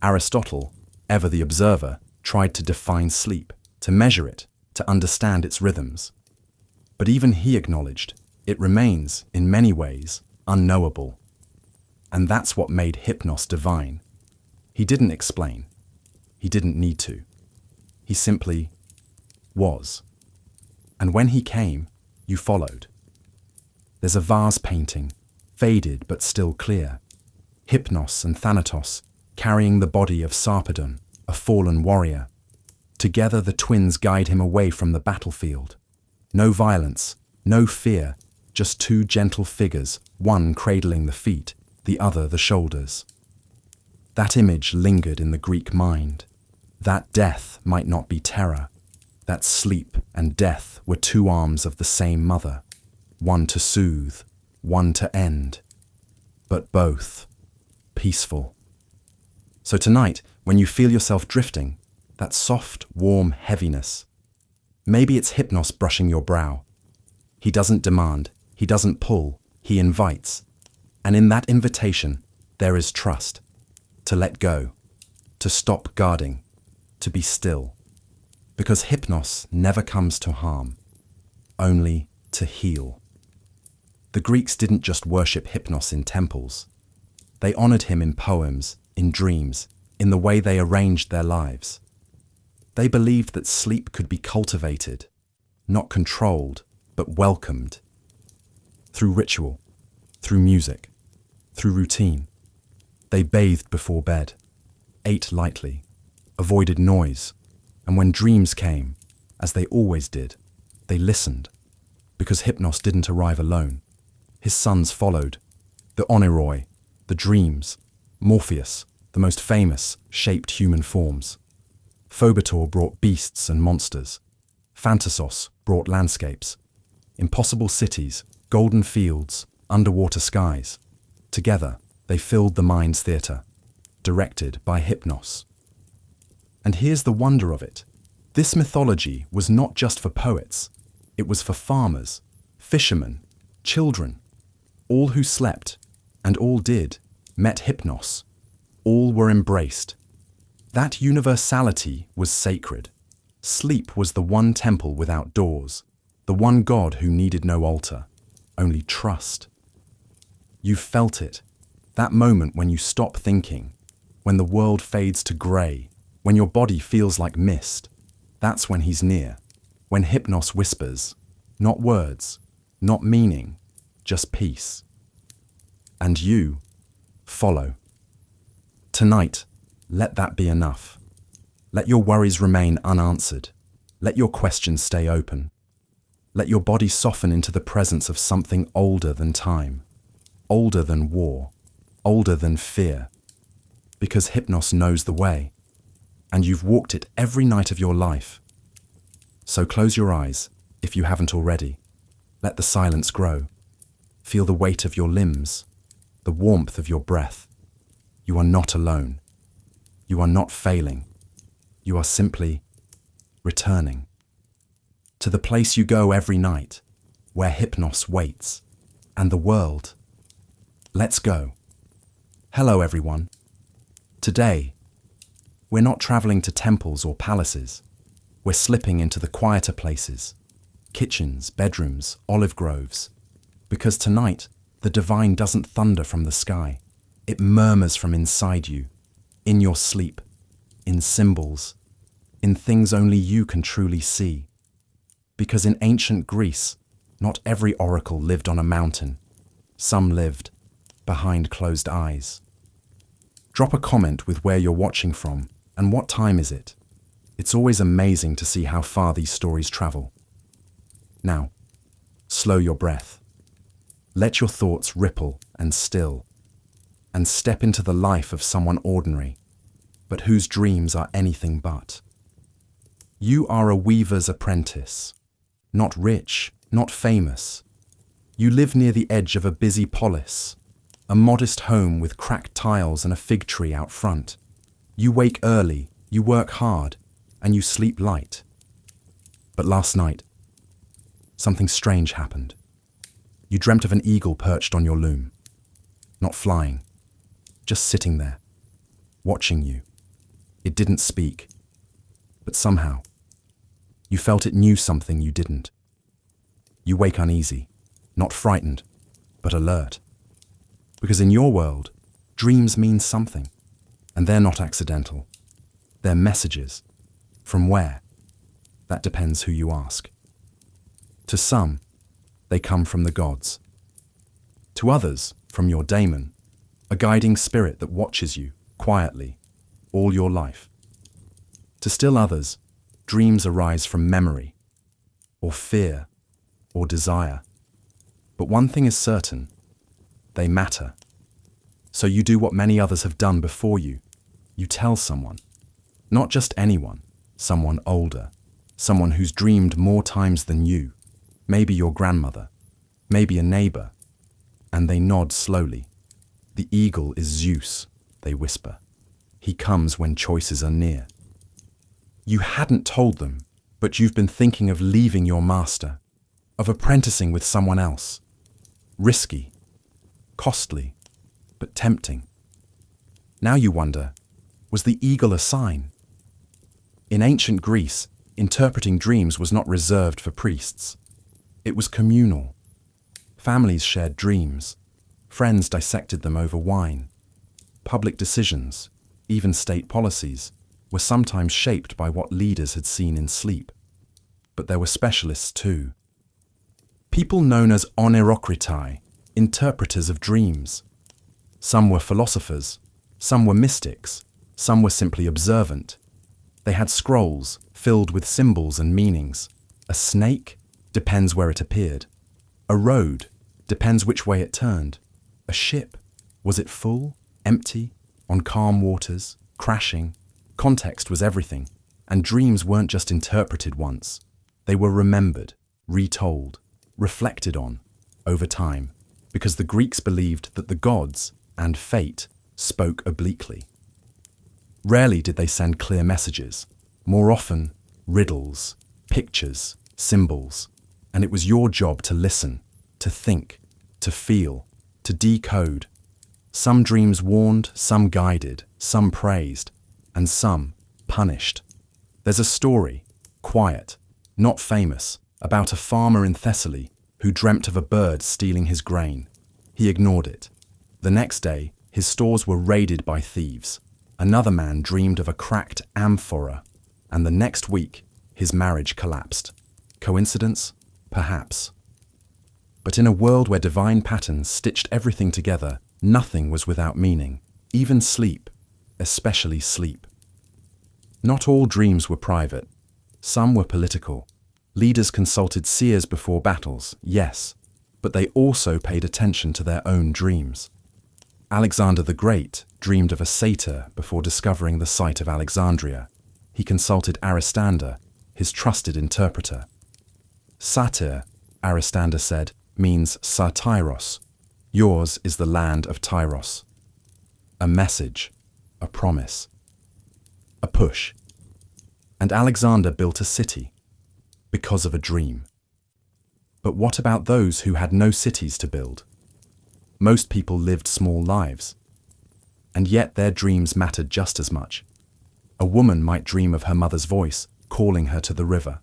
Aristotle, ever the observer, tried to define sleep, to measure it, to understand its rhythms. But even he acknowledged it remains, in many ways, unknowable. And that's what made Hypnos divine. He didn't explain. He didn't need to. He simply was. And when he came, you followed. There's a vase painting, faded but still clear. Hypnos and Thanatos carrying the body of Sarpedon, a fallen warrior. Together the twins guide him away from the battlefield. No violence, no fear, just two gentle figures, one cradling the feet, the other the shoulders. That image lingered in the Greek mind. That death might not be terror. That sleep and death were two arms of the same mother, one to soothe, one to end, but both peaceful. So tonight, when you feel yourself drifting, that soft, warm heaviness, maybe it's Hypnos brushing your brow. He doesn't demand, he doesn't pull, he invites. And in that invitation, there is trust. To let go, to stop guarding, to be still. Because Hypnos never comes to harm, only to heal. The Greeks didn't just worship Hypnos in temples. They honored him in poems, in dreams, in the way they arranged their lives. They believed that sleep could be cultivated, not controlled, but welcomed. Through ritual, through music, through routine. They bathed before bed, ate lightly, avoided noise, and when dreams came, as they always did, they listened, because Hypnos didn't arrive alone. His sons followed, the Oneiroi, the dreams, Morpheus, the most famous, shaped human forms. Phobator brought beasts and monsters. Phantasos brought landscapes, impossible cities, golden fields, underwater skies. Together, they filled the mind's theatre, directed by Hypnos. And here's the wonder of it. This mythology was not just for poets. It was for farmers, fishermen, children. All who slept, and all did, met Hypnos. All were embraced. That universality was sacred. Sleep was the one temple without doors, the one God who needed no altar, only trust. You felt it, that moment when you stop thinking, when the world fades to grey, when your body feels like mist. That's when he's near, when Hypnos whispers, not words, not meaning, just peace. And you follow. Tonight, let that be enough. Let your worries remain unanswered. Let your questions stay open. Let your body soften into the presence of something older than time, older than war, older than fear. Because Hypnos knows the way, and you've walked it every night of your life. So close your eyes, if you haven't already. Let the silence grow. Feel the weight of your limbs, the warmth of your breath. You are not alone. You are not failing. You are simply returning to the place you go every night, where Hypnos waits, and the world. Let's go. Hello, everyone. Today, we're not traveling to temples or palaces. We're slipping into the quieter places, kitchens, bedrooms, olive groves. Because tonight, the divine doesn't thunder from the sky. It murmurs from inside you. in your sleep, in symbols, in things only you can truly see. Because in ancient Greece, not every oracle lived on a mountain. Some lived behind closed eyes. Drop a comment with where you're watching from and what time is it. It's always amazing to see how far these stories travel. Now, slow your breath. Let your thoughts ripple and still, and step into the life of someone ordinary, but whose dreams are anything but. You are a weaver's apprentice, not rich, not famous. You live near the edge of a busy polis, a modest home with cracked tiles and a fig tree out front. You wake early, you work hard, and you sleep light. But last night, something strange happened. You dreamt of an eagle perched on your loom, not flying, just sitting there, watching you. It didn't speak, but somehow, you felt it knew something you didn't. You wake uneasy, not frightened, but alert. Because in your world, dreams mean something, and they're not accidental. They're messages. From where? That depends who you ask. To some, they come from the gods. To others, from your daemon, a guiding spirit that watches you, quietly, all your life. To still others, dreams arise from memory, or fear, or desire. But one thing is certain, they matter. So you do what many others have done before you. You tell someone. Not just anyone, someone older, someone who's dreamed more times than you, maybe your grandmother, maybe a neighbor, and they nod slowly. The eagle is Zeus, they whisper. He comes when choices are near. You hadn't told them, but you've been thinking of leaving your master, of apprenticing with someone else. Risky, costly, but tempting. Now you wonder, was the eagle a sign? In ancient Greece, interpreting dreams was not reserved for priests. It was communal. Families shared dreams. Friends dissected them over wine. Public decisions, even state policies, were sometimes shaped by what leaders had seen in sleep. But there were specialists too. People known as onirocritai, interpreters of dreams. Some were philosophers, some were mystics, some were simply observant. They had scrolls filled with symbols and meanings. A snake depends where it appeared. A road depends which way it turned. A ship, was it full, empty, on calm waters, crashing? Context was everything, and dreams weren't just interpreted once. They were remembered, retold, reflected on, over time, because the Greeks believed that the gods and fate spoke obliquely. Rarely did they send clear messages. More often, riddles, pictures, symbols. And it was your job to listen, to think, to feel, to decode. Some dreams warned, some guided, some praised, and some punished. There's a story, quiet, not famous, about a farmer in Thessaly who dreamt of a bird stealing his grain. He ignored it. The next day, his stores were raided by thieves. Another man dreamed of a cracked amphora, and the next week, his marriage collapsed. Coincidence? Perhaps. But in a world where divine patterns stitched everything together, nothing was without meaning, even sleep, especially sleep. Not all dreams were private. Some were political. Leaders consulted seers before battles, yes, but they also paid attention to their own dreams. Alexander the Great dreamed of a satyr before discovering the site of Alexandria. He consulted Aristander, his trusted interpreter. Satyr, Aristander said, means Satyros. Yours is the land of Tyros. A message, a promise, a push. And Alexander built a city because of a dream. But what about those who had no cities to build? Most people lived small lives, and yet their dreams mattered just as much. A woman might dream of her mother's voice calling her to the river.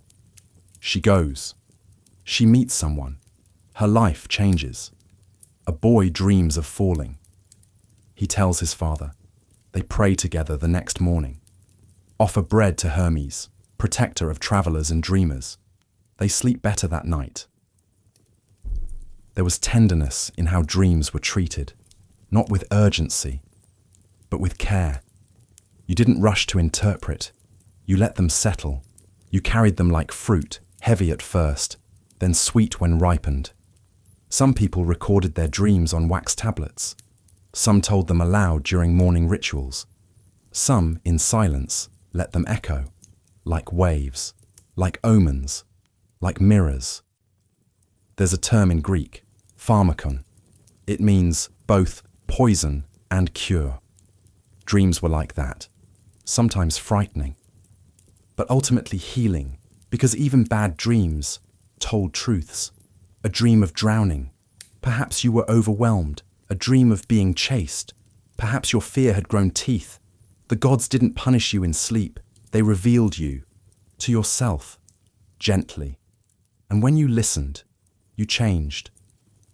She goes. She meets someone. Her life changes. A boy dreams of falling. He tells his father, They pray together the next morning, offer bread to Hermes, protector of travelers and dreamers. They sleep better that night. There was tenderness in how dreams were treated, not with urgency, but with care. You didn't rush to interpret. You let them settle. You carried them like fruit, heavy at first, then sweet when ripened. Some people recorded their dreams on wax tablets. Some told them aloud during morning rituals. Some, in silence, let them echo, like waves, like omens, like mirrors. There's a term in Greek, pharmakon. It means both poison and cure. Dreams were like that, sometimes frightening, but ultimately healing, because even bad dreams told truths. A dream of drowning. Perhaps you were overwhelmed. A dream of being chased. Perhaps your fear had grown teeth. The gods didn't punish you in sleep. They revealed you to yourself, gently. And when you listened, you changed.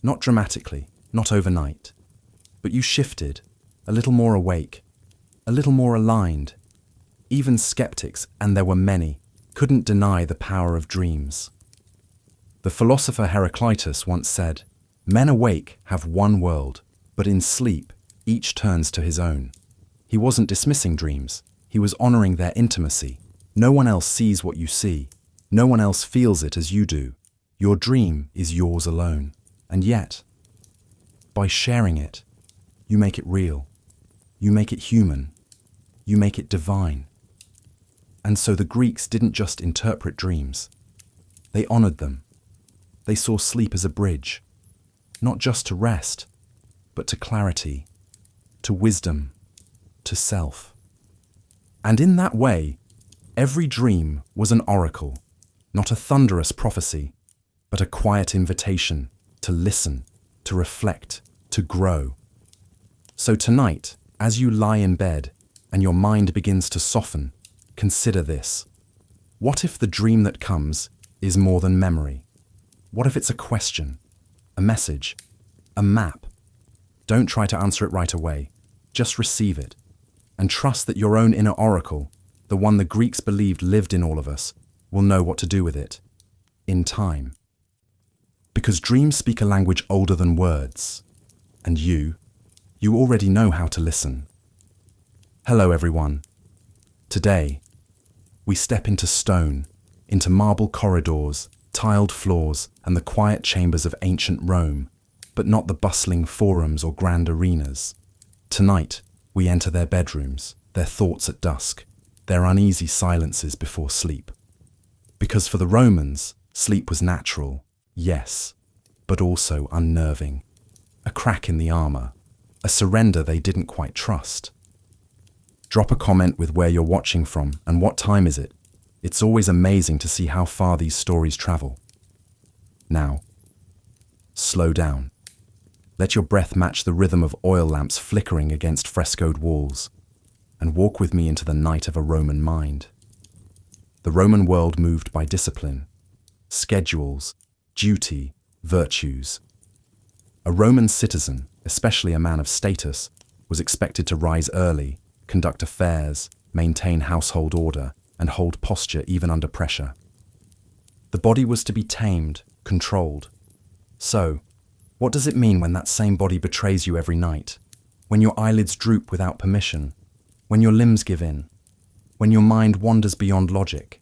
Not dramatically, not overnight, but you shifted, a little more awake, a little more aligned. Even skeptics, and there were many, couldn't deny the power of dreams. The philosopher Heraclitus once said, "Men awake have one world, but in sleep, each turns to his own." He wasn't dismissing dreams. He was honoring their intimacy. No one else sees what you see. No one else feels it as you do. Your dream is yours alone. And yet, by sharing it, you make it real. You make it human. You make it divine. And so the Greeks didn't just interpret dreams. They honored them. They saw sleep as a bridge, not just to rest, but to clarity, to wisdom, to self. And in that way, every dream was an oracle, not a thunderous prophecy, but a quiet invitation to listen, to reflect, to grow. So tonight, as you lie in bed and your mind begins to soften, consider this. What if the dream that comes is more than memory? What if it's a question, a message, a map? Don't try to answer it right away. Just receive it. And trust that your own inner oracle, the one the Greeks believed lived in all of us, will know what to do with it. In time. Because dreams speak a language older than words. And you already know how to listen. Hello everyone. Today, we step into stone, into marble corridors, tiled floors, and the quiet chambers of ancient Rome, but not the bustling forums or grand arenas. Tonight, we enter their bedrooms, their thoughts at dusk, their uneasy silences before sleep. Because for the Romans, sleep was natural, yes, but also unnerving. A crack in the armor, a surrender they didn't quite trust. Drop a comment with where you're watching from and what time is it. It's always amazing to see how far these stories travel. Now, slow down. Let your breath match the rhythm of oil lamps flickering against frescoed walls, and walk with me into the night of a Roman mind. The Roman world moved by discipline, schedules, duty, virtues. A Roman citizen, especially a man of status, was expected to rise early, conduct affairs, maintain household order, and hold posture even under pressure. The body was to be tamed, controlled. So, what does it mean when that same body betrays you every night? When your eyelids droop without permission? When your limbs give in? When your mind wanders beyond logic?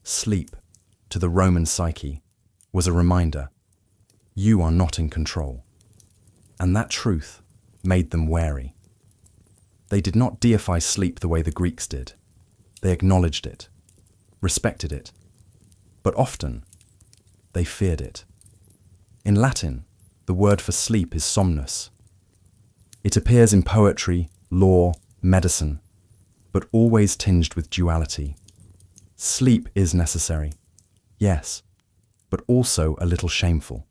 Sleep, to the Roman psyche, was a reminder. You are not in control. And that truth made them wary. They did not deify sleep the way the Greeks did. They acknowledged it, respected it, but often they feared it. In Latin, the word for sleep is somnus. It appears in poetry, law, medicine, but always tinged with duality. Sleep is necessary, yes, but also a little shameful,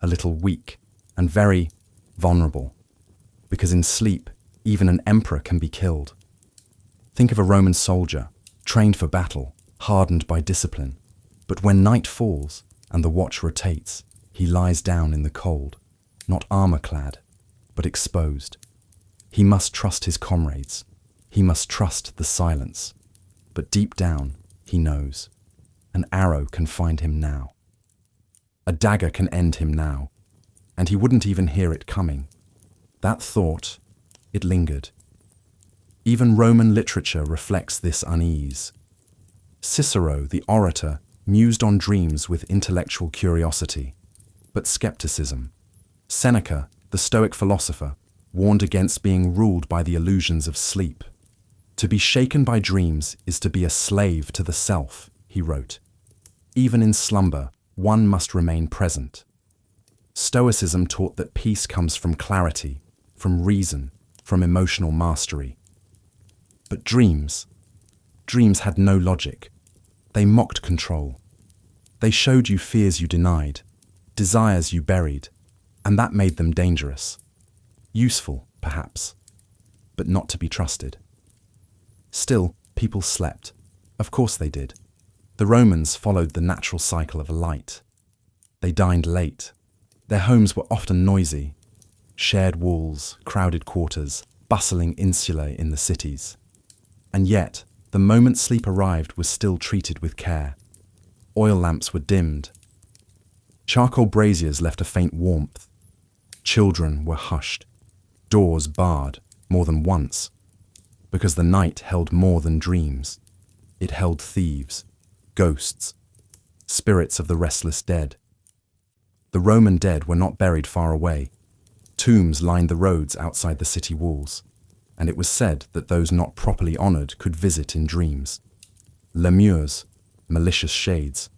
a little weak, and very vulnerable, because in sleep, even an emperor can be killed. Think of a Roman soldier, trained for battle, hardened by discipline. But when night falls and the watch rotates, he lies down in the cold, not armor-clad, but exposed. He must trust his comrades, He must trust the silence. But deep down, he knows. An arrow can find him now. A dagger can end him now, and he wouldn't even hear it coming. That thought, it lingered. Even Roman literature reflects this unease. Cicero, the orator, mused on dreams with intellectual curiosity, but skepticism. Seneca, the Stoic philosopher, warned against being ruled by the illusions of sleep. To be shaken by dreams is to be a slave to the self, he wrote. Even in slumber, one must remain present. Stoicism taught that peace comes from clarity, from reason, from emotional mastery. But dreams had no logic. They mocked control. They showed you fears you denied, desires you buried, and that made them dangerous. Useful, perhaps, but not to be trusted. Still, people slept. Of course they did. The Romans followed the natural cycle of light. They dined late. Their homes were often noisy. Shared walls, crowded quarters, bustling insulae in the cities. And yet, the moment sleep arrived was still treated with care. Oil lamps were dimmed. Charcoal braziers left a faint warmth. Children were hushed. Doors barred, more than once. Because the night held more than dreams. It held thieves, ghosts, spirits of the restless dead. The Roman dead were not buried far away. Tombs lined the roads outside the city walls, and it was said that those not properly honored could visit in dreams. Lemures, malicious shades.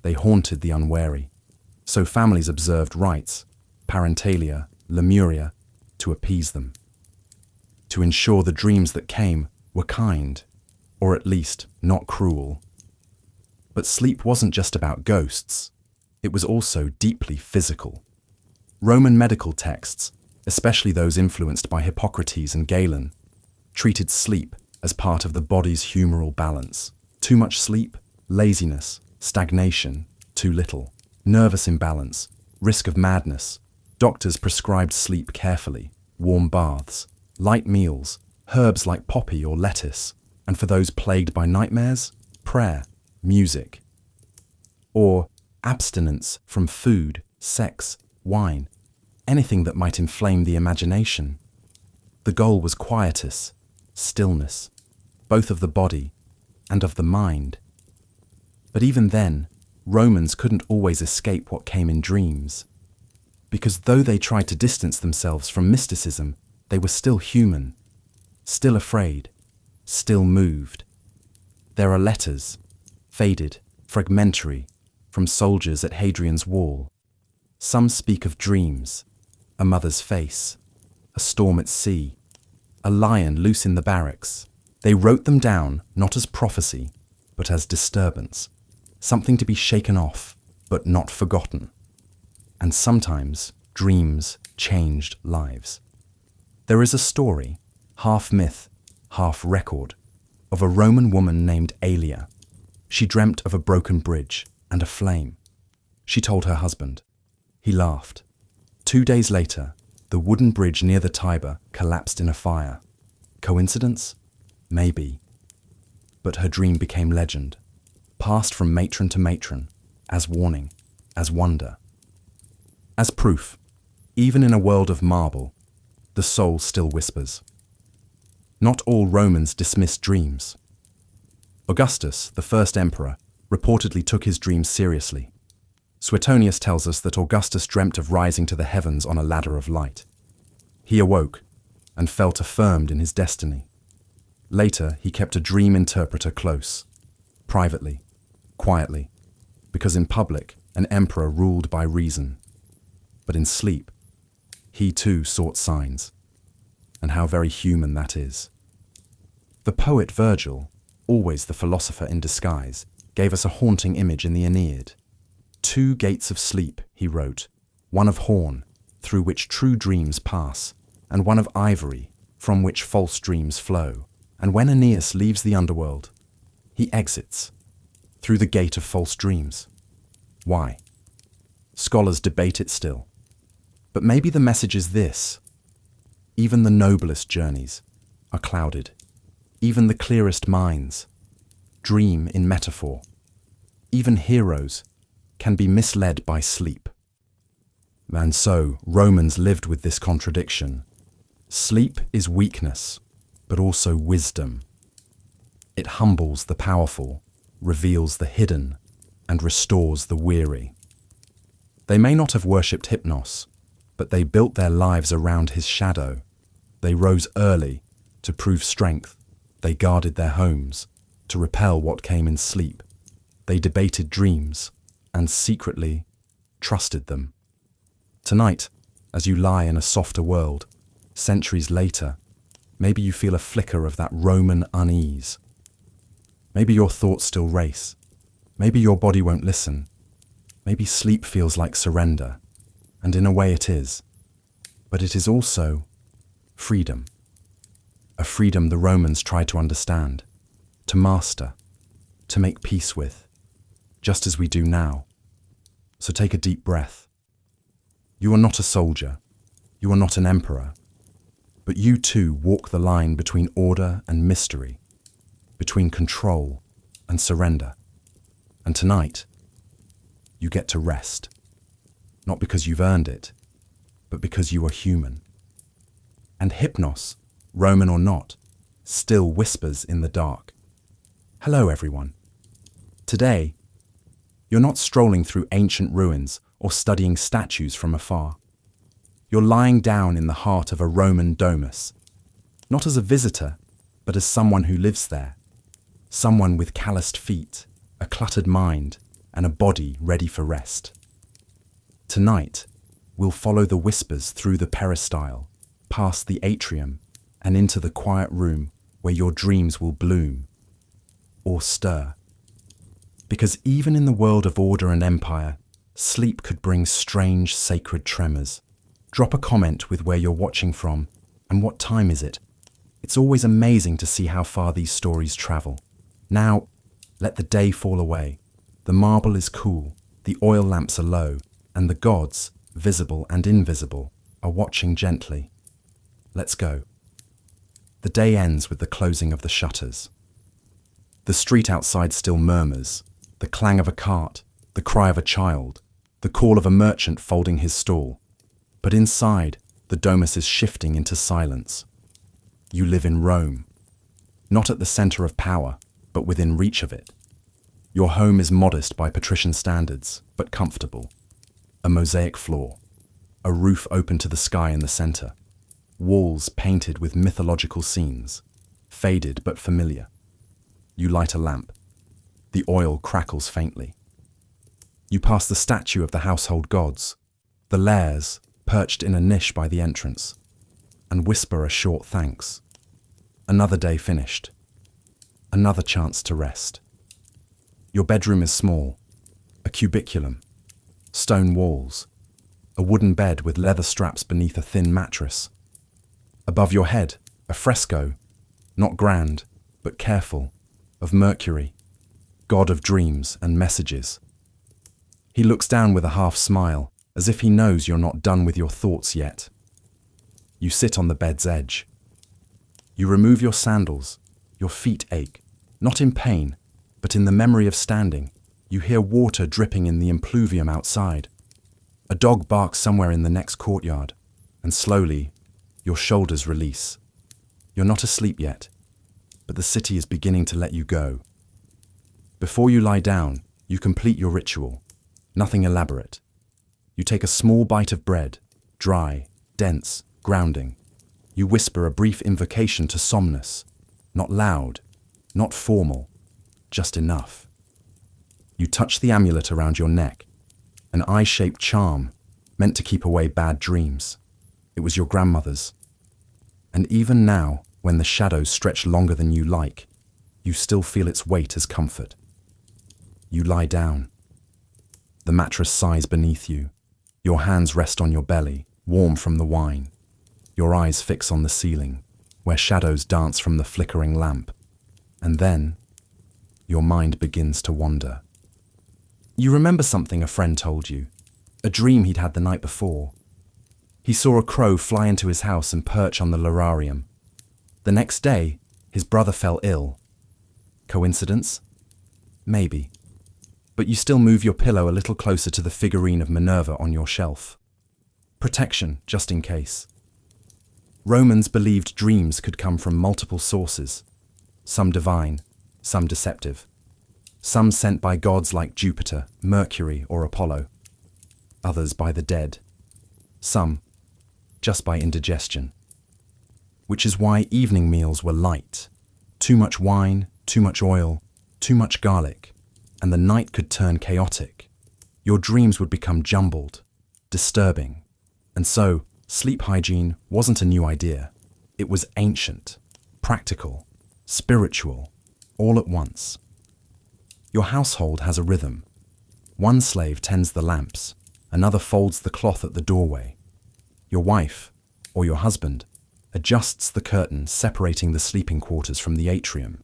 They haunted the unwary. So families observed rites, parentalia, lemuria, to appease them. To ensure the dreams that came were kind, or at least not cruel. But sleep wasn't just about ghosts. It was also deeply physical. Roman medical texts, especially those influenced by Hippocrates and Galen, treated sleep as part of the body's humoral balance. Too much sleep, laziness, stagnation, too little, nervous imbalance, risk of madness. Doctors prescribed sleep carefully, warm baths, light meals, herbs like poppy or lettuce, and for those plagued by nightmares, prayer, music. Or abstinence from food, sex, wine, anything that might inflame the imagination. The goal was quietus, stillness, both of the body and of the mind. But even then, Romans couldn't always escape what came in dreams. Because though they tried to distance themselves from mysticism, they were still human, still afraid, still moved. There are letters, faded, fragmentary, from soldiers at Hadrian's Wall. Some speak of dreams, a mother's face, a storm at sea, a lion loose in the barracks. They wrote them down not as prophecy, but as disturbance, something to be shaken off, but not forgotten. And sometimes dreams changed lives. There is a story, half myth, half record, of a Roman woman named Aelia. She dreamt of a broken bridge and a flame. She told her husband. He laughed. 2 days later, the wooden bridge near the Tiber collapsed in a fire. Coincidence? Maybe. But her dream became legend, passed from matron to matron, as warning, as wonder. As proof, even in a world of marble, the soul still whispers. Not all Romans dismissed dreams. Augustus, the first emperor, reportedly took his dreams seriously. Suetonius tells us that Augustus dreamt of rising to the heavens on a ladder of light. He awoke and felt affirmed in his destiny. Later, he kept a dream interpreter close, privately, quietly, because in public, an emperor ruled by reason. But in sleep, he too sought signs, and how very human that is. The poet Virgil, always the philosopher in disguise, gave us a haunting image in the Aeneid. 2 gates of sleep, he wrote, one of horn, through which true dreams pass, and one of ivory, from which false dreams flow. And when Aeneas leaves the underworld, he exits through the gate of false dreams. Why? Scholars debate it still. But maybe the message is this: even the noblest journeys are clouded. Even the clearest minds dream in metaphor. Even heroes can be misled by sleep. And so Romans lived with this contradiction. Sleep is weakness, but also wisdom. It humbles the powerful, reveals the hidden, and restores the weary. They may not have worshipped Hypnos, but they built their lives around his shadow. They rose early to prove strength. They guarded their homes to repel what came in sleep. They debated dreams and secretly trusted them. Tonight, as you lie in a softer world, centuries later, maybe you feel a flicker of that Roman unease. Maybe your thoughts still race. Maybe your body won't listen. Maybe sleep feels like surrender, and in a way it is. But it is also freedom. A freedom the Romans tried to understand, to master, to make peace with, just as we do now. So take a deep breath. You are not a soldier. You are not an emperor. But you too walk the line between order and mystery, between control and surrender. And tonight, you get to rest. Not because you've earned it, but because you are human. And Hypnos, Roman or not, still whispers in the dark. Hello, everyone. Today, you're not strolling through ancient ruins or studying statues from afar. You're lying down in the heart of a Roman domus, not as a visitor, but as someone who lives there. Someone with calloused feet, a cluttered mind, and a body ready for rest. Tonight, we'll follow the whispers through the peristyle, past the atrium, and into the quiet room where your dreams will bloom or stir. Because even in the world of order and empire, sleep could bring strange, sacred tremors. Drop a comment with where you're watching from and what time is it. It's always amazing to see how far these stories travel. Now, let the day fall away. The marble is cool, the oil lamps are low, and the gods, visible and invisible, are watching gently. Let's go. The day ends with the closing of the shutters. The street outside still murmurs, the clang of a cart, the cry of a child, the call of a merchant folding his stall. But inside, the domus is shifting into silence. You live in Rome, not at the center of power, but within reach of it. Your home is modest by patrician standards, but comfortable. A mosaic floor, a roof open to the sky in the center, walls painted with mythological scenes, faded but familiar. You light a lamp. The oil crackles faintly. You pass the statue of the household gods, the Lares, perched in a niche by the entrance, and whisper a short thanks. Another day finished. Another chance to rest. Your bedroom is small, a cubiculum, stone walls, a wooden bed with leather straps beneath a thin mattress. Above your head, a fresco, not grand, but careful, of Mercury, god of dreams and messages. He looks down with a half smile, as if he knows you're not done with your thoughts yet. You sit on the bed's edge. You remove your sandals. Your feet ache, not in pain, but in the memory of standing. You hear water dripping in the impluvium outside. A dog barks somewhere in the next courtyard, and slowly, your shoulders release. You're not asleep yet, but the city is beginning to let you go. Before you lie down, you complete your ritual. Nothing elaborate. You take a small bite of bread, dry, dense, grounding. You whisper a brief invocation to Somnus, not loud, not formal, just enough. You touch the amulet around your neck, an eye-shaped charm meant to keep away bad dreams. It was your grandmother's. And even now, when the shadows stretch longer than you like, you still feel its weight as comfort. You lie down. The mattress sighs beneath you. Your hands rest on your belly, warm from the wine. Your eyes fix on the ceiling, where shadows dance from the flickering lamp. And then, your mind begins to wander. You remember something a friend told you, a dream he'd had the night before. He saw a crow fly into his house and perch on the lararium. The next day, His brother fell ill. Coincidence? Maybe. But you still move your pillow a little closer to the figurine of Minerva on your shelf. Protection, just in case. Romans believed dreams could come from multiple sources, some divine, some deceptive, some sent by gods like Jupiter, Mercury, or Apollo, others by the dead, some just by indigestion. Which is why evening meals were light. Too much wine, too much oil, too much garlic, and the night could turn chaotic. Your dreams would become jumbled, disturbing. And so, sleep hygiene wasn't a new idea. It was ancient, practical, spiritual, all at once. Your household has a rhythm. One slave tends the lamps, another folds the cloth at the doorway. Your wife, or your husband, adjusts the curtain separating the sleeping quarters from the atrium.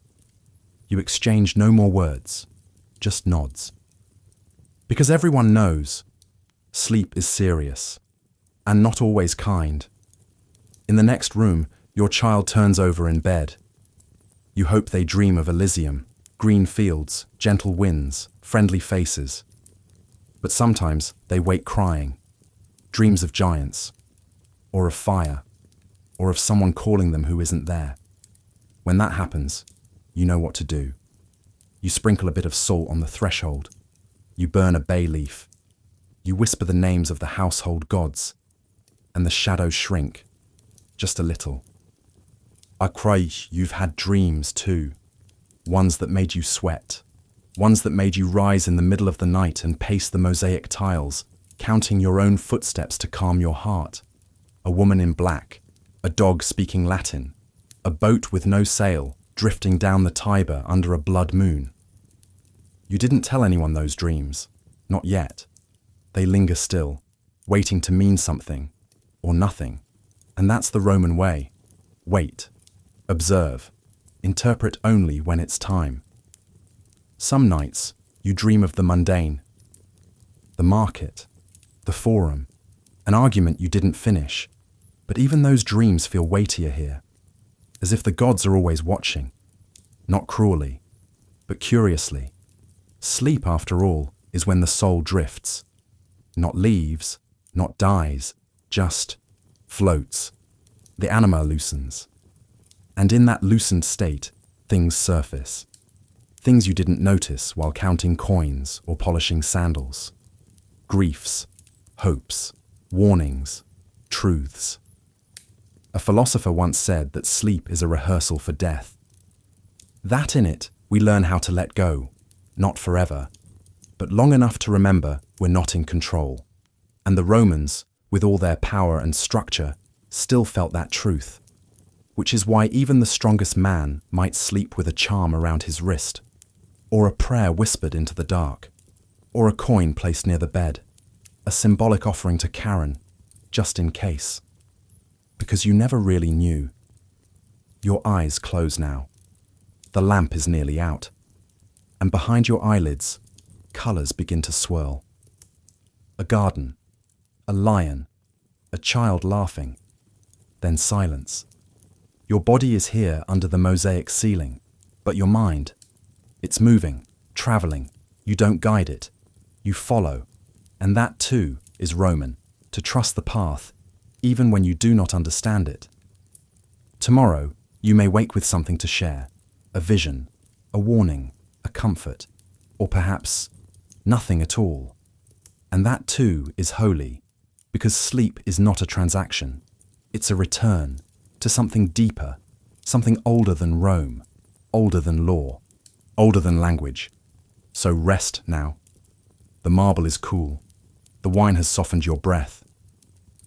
You exchange no more words, just nods. Because everyone knows, sleep is serious, and not always kind. In the next room, your child turns over in bed. You hope they dream of Elysium, green fields, gentle winds, friendly faces. But sometimes they wake crying, dreams of giants, or of fire, or of someone calling them who isn't there. When that happens, you know what to do. You sprinkle a bit of salt on the threshold. You burn a bay leaf. You whisper the names of the household gods, and the shadows shrink, just a little. I cry you've had dreams too, ones that made you sweat, ones that made you rise in the middle of the night and pace the mosaic tiles, counting your own footsteps to calm your heart. A woman in black, a dog speaking Latin, a boat with no sail drifting down the Tiber under a blood moon. You didn't tell anyone those dreams, not yet. They linger still, waiting to mean something, or nothing. And that's the Roman way. Wait, observe, interpret only when it's time. Some nights, you dream of the mundane, the market, the forum, an argument you didn't finish. But even those dreams feel weightier here, as if the gods are always watching, not cruelly, but curiously. Sleep, after all, is when the soul drifts, not leaves, not dies, just floats. The anima loosens. And in that loosened state, things surface. Things you didn't notice while counting coins or polishing sandals. Griefs, hopes, warnings, truths. A philosopher once said that sleep is a rehearsal for death. That in it, we learn how to let go, not forever, but long enough to remember we're not in control. And the Romans, with all their power and structure, still felt that truth, which is why even the strongest man might sleep with a charm around his wrist, or a prayer whispered into the dark, or a coin placed near the bed, a symbolic offering to Karen, just in case. Because you never really knew. Your eyes close now. The lamp is nearly out. And behind your eyelids, colours begin to swirl. A garden, a lion, a child laughing, then silence. Your body is here under the mosaic ceiling, but your mind, it's moving, travelling. You don't guide it, you follow. And that too is Roman, to trust the path, even when you do not understand it. Tomorrow, you may wake with something to share, a vision, a warning, a comfort, or perhaps nothing at all. And that too is holy, because sleep is not a transaction. It's a return to something deeper, something older than Rome, older than law, older than language. So rest now. The marble is cool. The wine has softened your breath.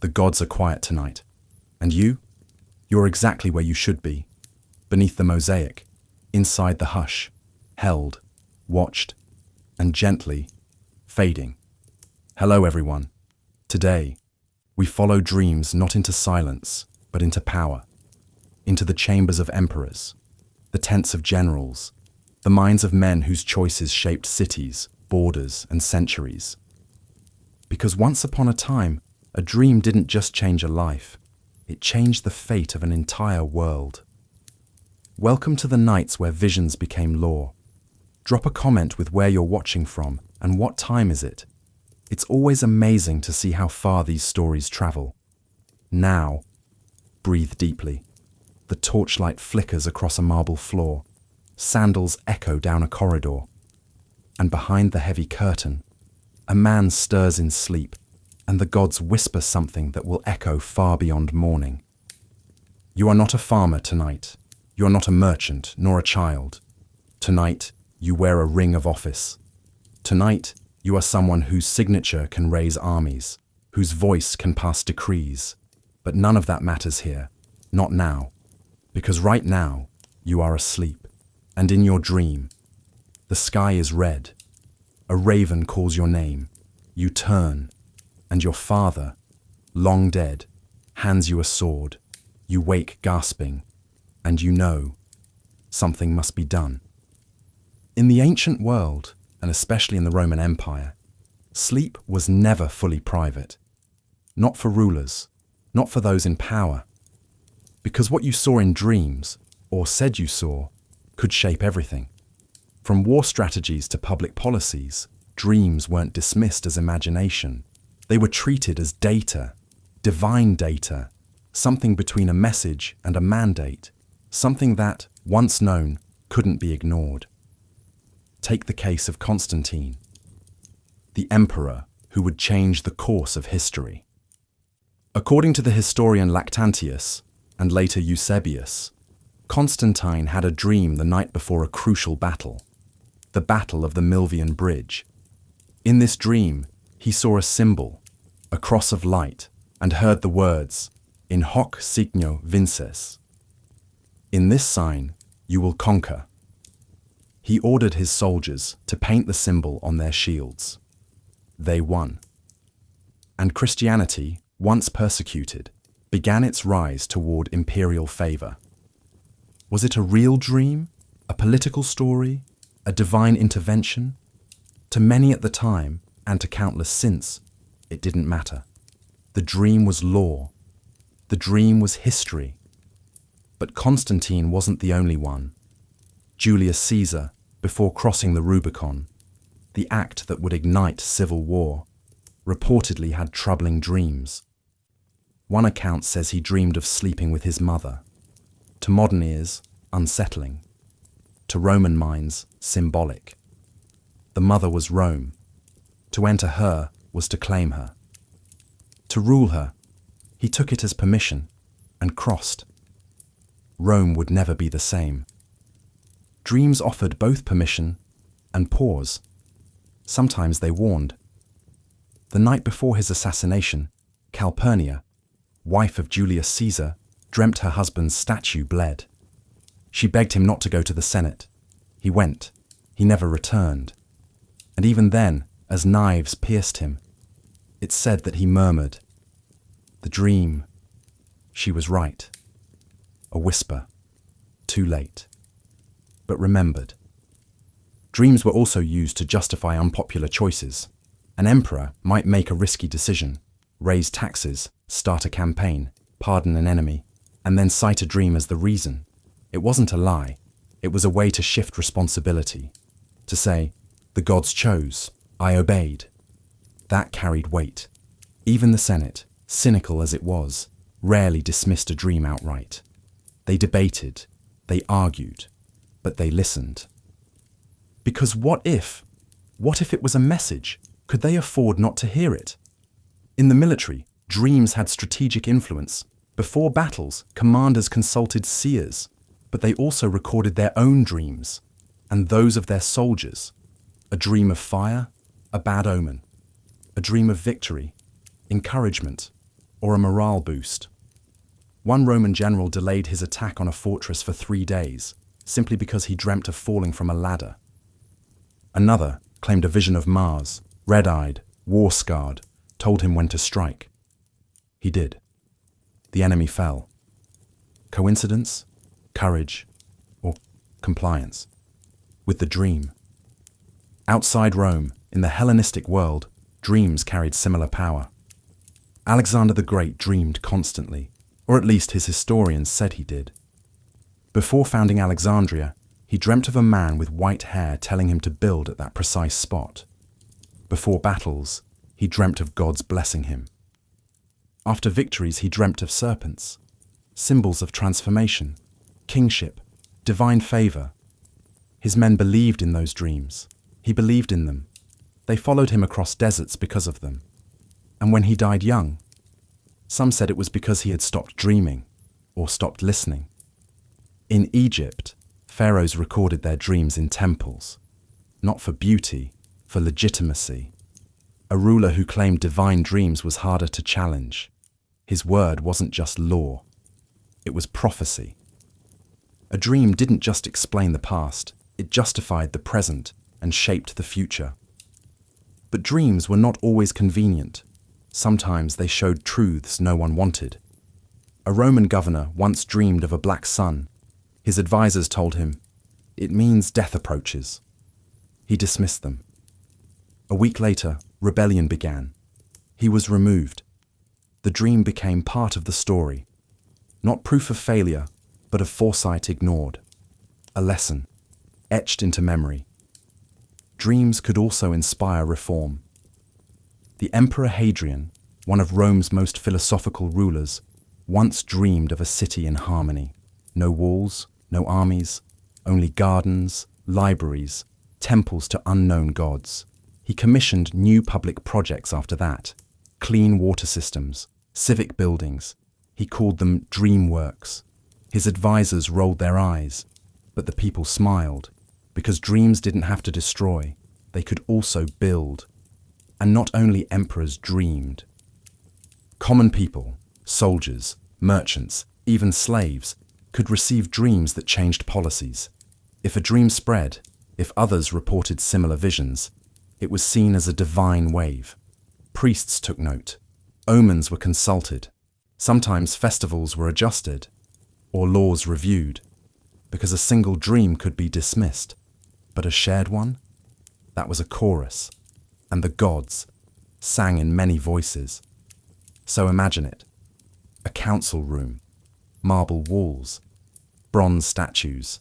The gods are quiet tonight. And you? You're exactly where you should be, beneath the mosaic, inside the hush, held, watched, and gently fading. Hello, everyone. Today, we follow dreams not into silence, but into power, into the chambers of emperors, the tents of generals, the minds of men whose choices shaped cities, borders, and centuries. Because once upon a time, a dream didn't just change a life, it changed the fate of an entire world. Welcome to the nights where visions became law. Drop a comment with where you're watching from and what time is it. It's always amazing to see how far these stories travel. Now, breathe deeply. The torchlight flickers across a marble floor. Sandals echo down a corridor. And behind the heavy curtain, a man stirs in sleep, and the gods whisper something that will echo far beyond morning. You are not a farmer tonight. You are not a merchant, nor a child. Tonight, you wear a ring of office. Tonight, you are someone whose signature can raise armies, whose voice can pass decrees. But none of that matters here, not now. Because right now, you are asleep. And in your dream, the sky is red. A raven calls your name. You turn, and your father, long dead, hands you a sword. You wake gasping, and you know something must be done. In the ancient world, and especially in the Roman Empire, sleep was never fully private. Not for rulers, not for those in power. Because what you saw in dreams, or said you saw, could shape everything. From war strategies to public policies, dreams weren't dismissed as imagination. They were treated as data, divine data, something between a message and a mandate, something that, once known, couldn't be ignored. Take the case of Constantine, the emperor who would change the course of history. According to the historian Lactantius, and later Eusebius, Constantine had a dream the night before a crucial battle, the Battle of the Milvian Bridge. In this dream, he saw a symbol, a cross of light, and heard the words, "In hoc signo vinces." In this sign, you will conquer. He ordered his soldiers to paint the symbol on their shields. They won. And Christianity, once persecuted, began its rise toward imperial favor. Was it a real dream, a political story, a divine intervention? To many at the time, and to countless since, it didn't matter. The dream was law. The dream was history. But Constantine wasn't the only one. Julius Caesar, before crossing the Rubicon, the act that would ignite civil war, reportedly had troubling dreams. One account says he dreamed of sleeping with his mother. To modern ears, unsettling. To Roman minds, symbolic. The mother was Rome. To enter her was to claim her. To rule her, he took it as permission and crossed. Rome would never be the same. Dreams offered both permission and pause. Sometimes they warned. The night before his assassination, Calpurnia, wife of Julius Caesar, dreamt her husband's statue bled. She begged him not to go to the Senate. He went. He never returned. And even then, as knives pierced him, it's said that he murmured, "The dream, she was right." A whisper, too late, but remembered. Dreams were also used to justify unpopular choices. An emperor might make a risky decision, raise taxes, start a campaign, pardon an enemy, and then cite a dream as the reason. It wasn't a lie. It was a way to shift responsibility. To say, the gods chose, I obeyed. That carried weight. Even the Senate, cynical as it was, rarely dismissed a dream outright. They debated, they argued, but they listened. Because what if it was a message? Could they afford not to hear it? In the military, dreams had strategic influence. Before battles, commanders consulted seers, but they also recorded their own dreams and those of their soldiers. A dream of fire, a bad omen. A dream of victory, encouragement, or a morale boost. One Roman general delayed his attack on a fortress for 3 days, simply because he dreamt of falling from a ladder. Another claimed a vision of Mars, red-eyed, war-scarred, told him when to strike. He did. The enemy fell. Coincidence, courage, or compliance? With the dream. Outside Rome, in the Hellenistic world, dreams carried similar power. Alexander the Great dreamed constantly, or at least his historians said he did. Before founding Alexandria, he dreamt of a man with white hair telling him to build at that precise spot. Before battles, he dreamt of God's blessing him. After victories, he dreamt of serpents, symbols of transformation, kingship, divine favor. His men believed in those dreams. He believed in them. They followed him across deserts because of them. And when he died young, some said it was because he had stopped dreaming or stopped listening. In Egypt, pharaohs recorded their dreams in temples, not for beauty, for legitimacy. A ruler who claimed divine dreams was harder to challenge. His word wasn't just law, it was prophecy. A dream didn't just explain the past, it justified the present and shaped the future. But dreams were not always convenient. Sometimes they showed truths no one wanted. A Roman governor once dreamed of a black sun. His advisors told him, "It means death approaches." He dismissed them. A week later, rebellion began. He was removed. The dream became part of the story. Not proof of failure, but of foresight ignored. A lesson, etched into memory. Dreams could also inspire reform. The Emperor Hadrian, one of Rome's most philosophical rulers, once dreamed of a city in harmony. No walls, no armies, only gardens, libraries, temples to unknown gods. He commissioned new public projects after that. Clean water systems, civic buildings. He called them dream works. His advisors rolled their eyes, but the people smiled, because dreams didn't have to destroy, they could also build. And not only emperors dreamed. Common people, soldiers, merchants, even slaves, could receive dreams that changed policies. If a dream spread, if others reported similar visions, it was seen as a divine wave. Priests took note. Omens were consulted. Sometimes festivals were adjusted, or laws reviewed, because a single dream could be dismissed. But a shared one? That was a chorus, and the gods sang in many voices. So imagine it. A council room, marble walls, bronze statues,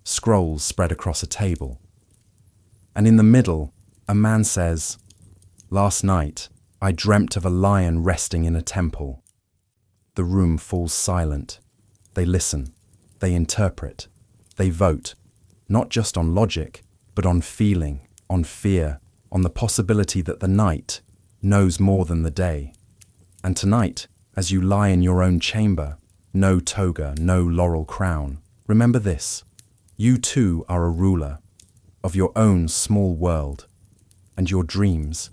scrolls spread across a table. And in the middle, a man says, "Last night, I dreamt of a lion resting in a temple." The room falls silent. They listen, they interpret, they vote, not just on logic, but on feeling, on fear, on the possibility that the night knows more than the day. And tonight, as you lie in your own chamber, no toga, no laurel crown, remember this: you too are a ruler of your own small world, and your dreams,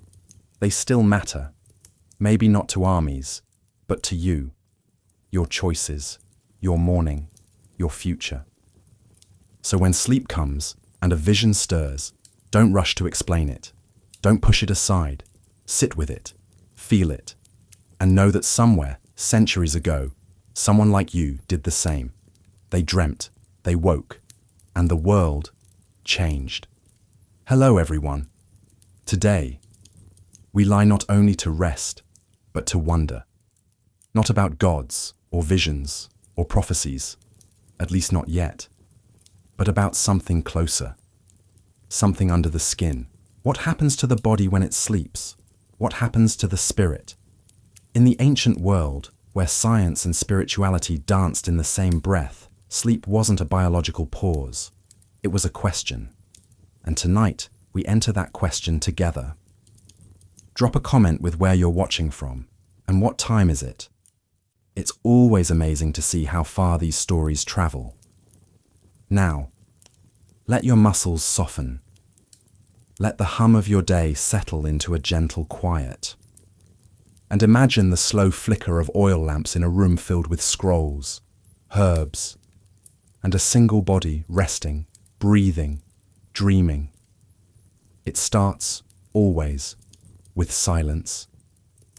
they still matter, maybe not to armies, but to you, your choices, your morning, your future. So when sleep comes and a vision stirs, don't rush to explain it. Don't push it aside. Sit with it, feel it, and know that somewhere, centuries ago, someone like you did the same. They dreamt, they woke, and the world changed. Hello, everyone. Today, we lie not only to rest, but to wonder. Not about gods, or visions, or prophecies, at least not yet, but about something closer, something under the skin. What happens to the body when it sleeps? What happens to the spirit? In the ancient world, where science and spirituality danced in the same breath, sleep wasn't a biological pause. It was a question. And tonight, we enter that question together. Drop a comment with where you're watching from, and what time is it? It's always amazing to see how far these stories travel. Now, let your muscles soften. Let the hum of your day settle into a gentle quiet. And imagine the slow flicker of oil lamps in a room filled with scrolls, herbs, and a single body resting, breathing, dreaming. It starts, always, with silence,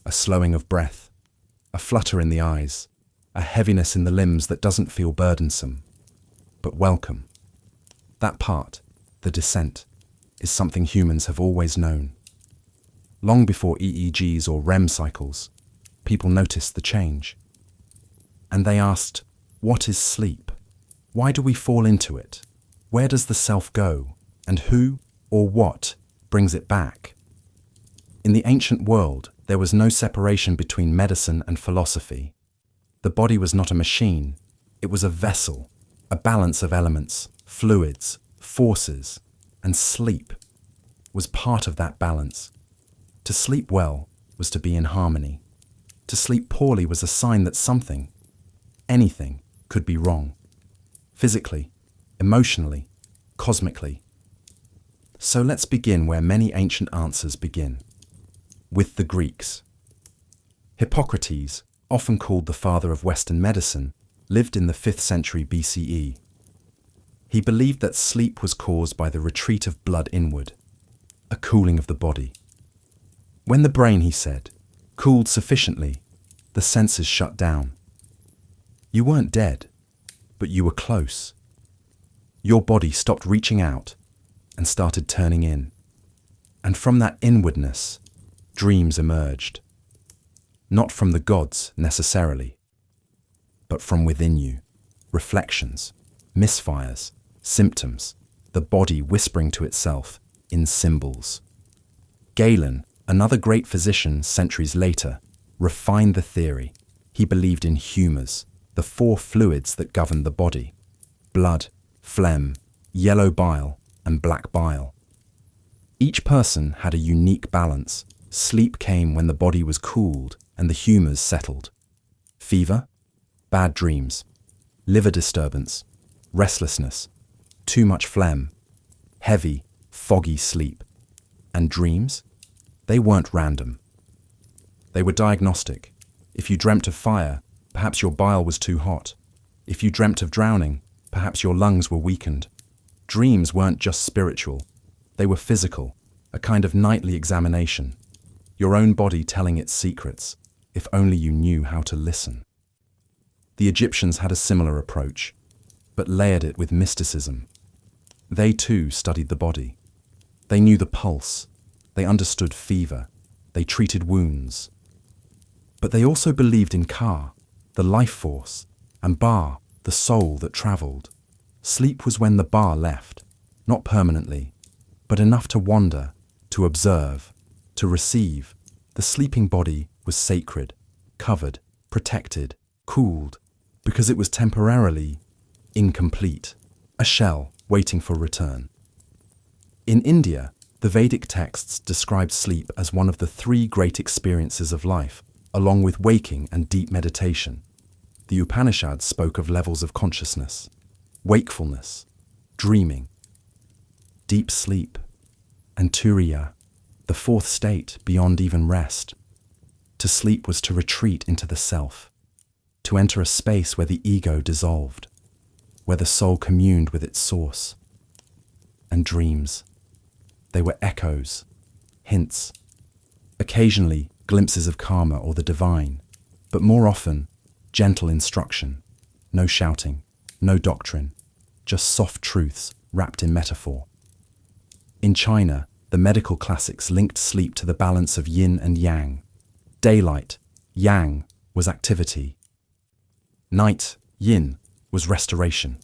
a slowing of breath, a flutter in the eyes, a heaviness in the limbs that doesn't feel burdensome, but welcome. That part, the descent, is something humans have always known. Long before EEGs or REM cycles, people noticed the change. And they asked, what is sleep? Why do we fall into it? Where does the self go? And who or what brings it back? In the ancient world, there was no separation between medicine and philosophy. The body was not a machine, it was a vessel, a balance of elements, fluids, forces, and sleep was part of that balance. To sleep well was to be in harmony. To sleep poorly was a sign that something, anything, could be wrong. Physically, emotionally, cosmically. So let's begin where many ancient answers begin. With the Greeks. Hippocrates, often called the father of Western medicine, lived in the 5th century BCE. He believed that sleep was caused by the retreat of blood inward, a cooling of the body. When the brain, he said, cooled sufficiently, the senses shut down. You weren't dead, but you were close. Your body stopped reaching out and started turning in. And from that inwardness, dreams emerged. Not from the gods necessarily, but from within you. Reflections, misfires, symptoms, the body whispering to itself in symbols. Galen, another great physician centuries later, refined the theory. He believed in humours, the 4 fluids that govern the body: blood, phlegm, yellow bile, and black bile. Each person had a unique balance. Sleep came when the body was cooled and the humours settled. Fever, bad dreams, liver disturbance, restlessness, too much phlegm, heavy, foggy sleep. And dreams? They weren't random. They were diagnostic. If you dreamt of fire, perhaps your bile was too hot. If you dreamt of drowning, perhaps your lungs were weakened. Dreams weren't just spiritual. They were physical, a kind of nightly examination. Your own body telling its secrets, if only you knew how to listen. The Egyptians had a similar approach, but layered it with mysticism. They too studied the body. They knew the pulse. They understood fever. They treated wounds. But they also believed in Ka, the life force, and Ba, the soul that travelled. Sleep was when the Ba left, not permanently, but enough to wander, to observe, to receive. The sleeping body was sacred, covered, protected, cooled, because it was temporarily incomplete, a shell waiting for return. In India, the Vedic texts describe sleep as one of the 3 great experiences of life, along with waking and deep meditation. The Upanishads spoke of levels of consciousness, wakefulness, dreaming, deep sleep, and turiya, the 4th state beyond even rest. To sleep was to retreat into the self, to enter a space where the ego dissolved, where the soul communed with its source. And dreams, they were echoes, hints, occasionally glimpses of karma or the divine, but more often, gentle instruction, no shouting, no doctrine, just soft truths wrapped in metaphor. In China, the medical classics linked sleep to the balance of yin and yang. Daylight, yang, was activity. Night, yin, was restoration.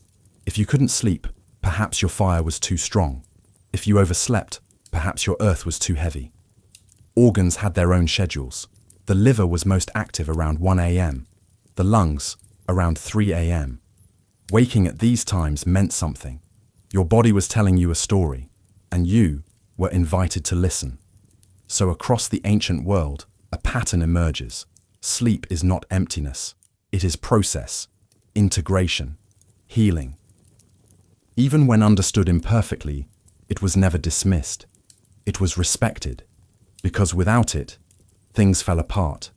If you couldn't sleep, perhaps your fire was too strong. If you overslept, perhaps your earth was too heavy. Organs had their own schedules. The liver was most active around 1 a.m., the lungs around 3 a.m. Waking at these times meant something. Your body was telling you a story, and you were invited to listen. So across the ancient world, a pattern emerges. Sleep is not emptiness. It is process, integration, healing. Even when understood imperfectly, it was never dismissed. It was respected, because without it, things fell apart.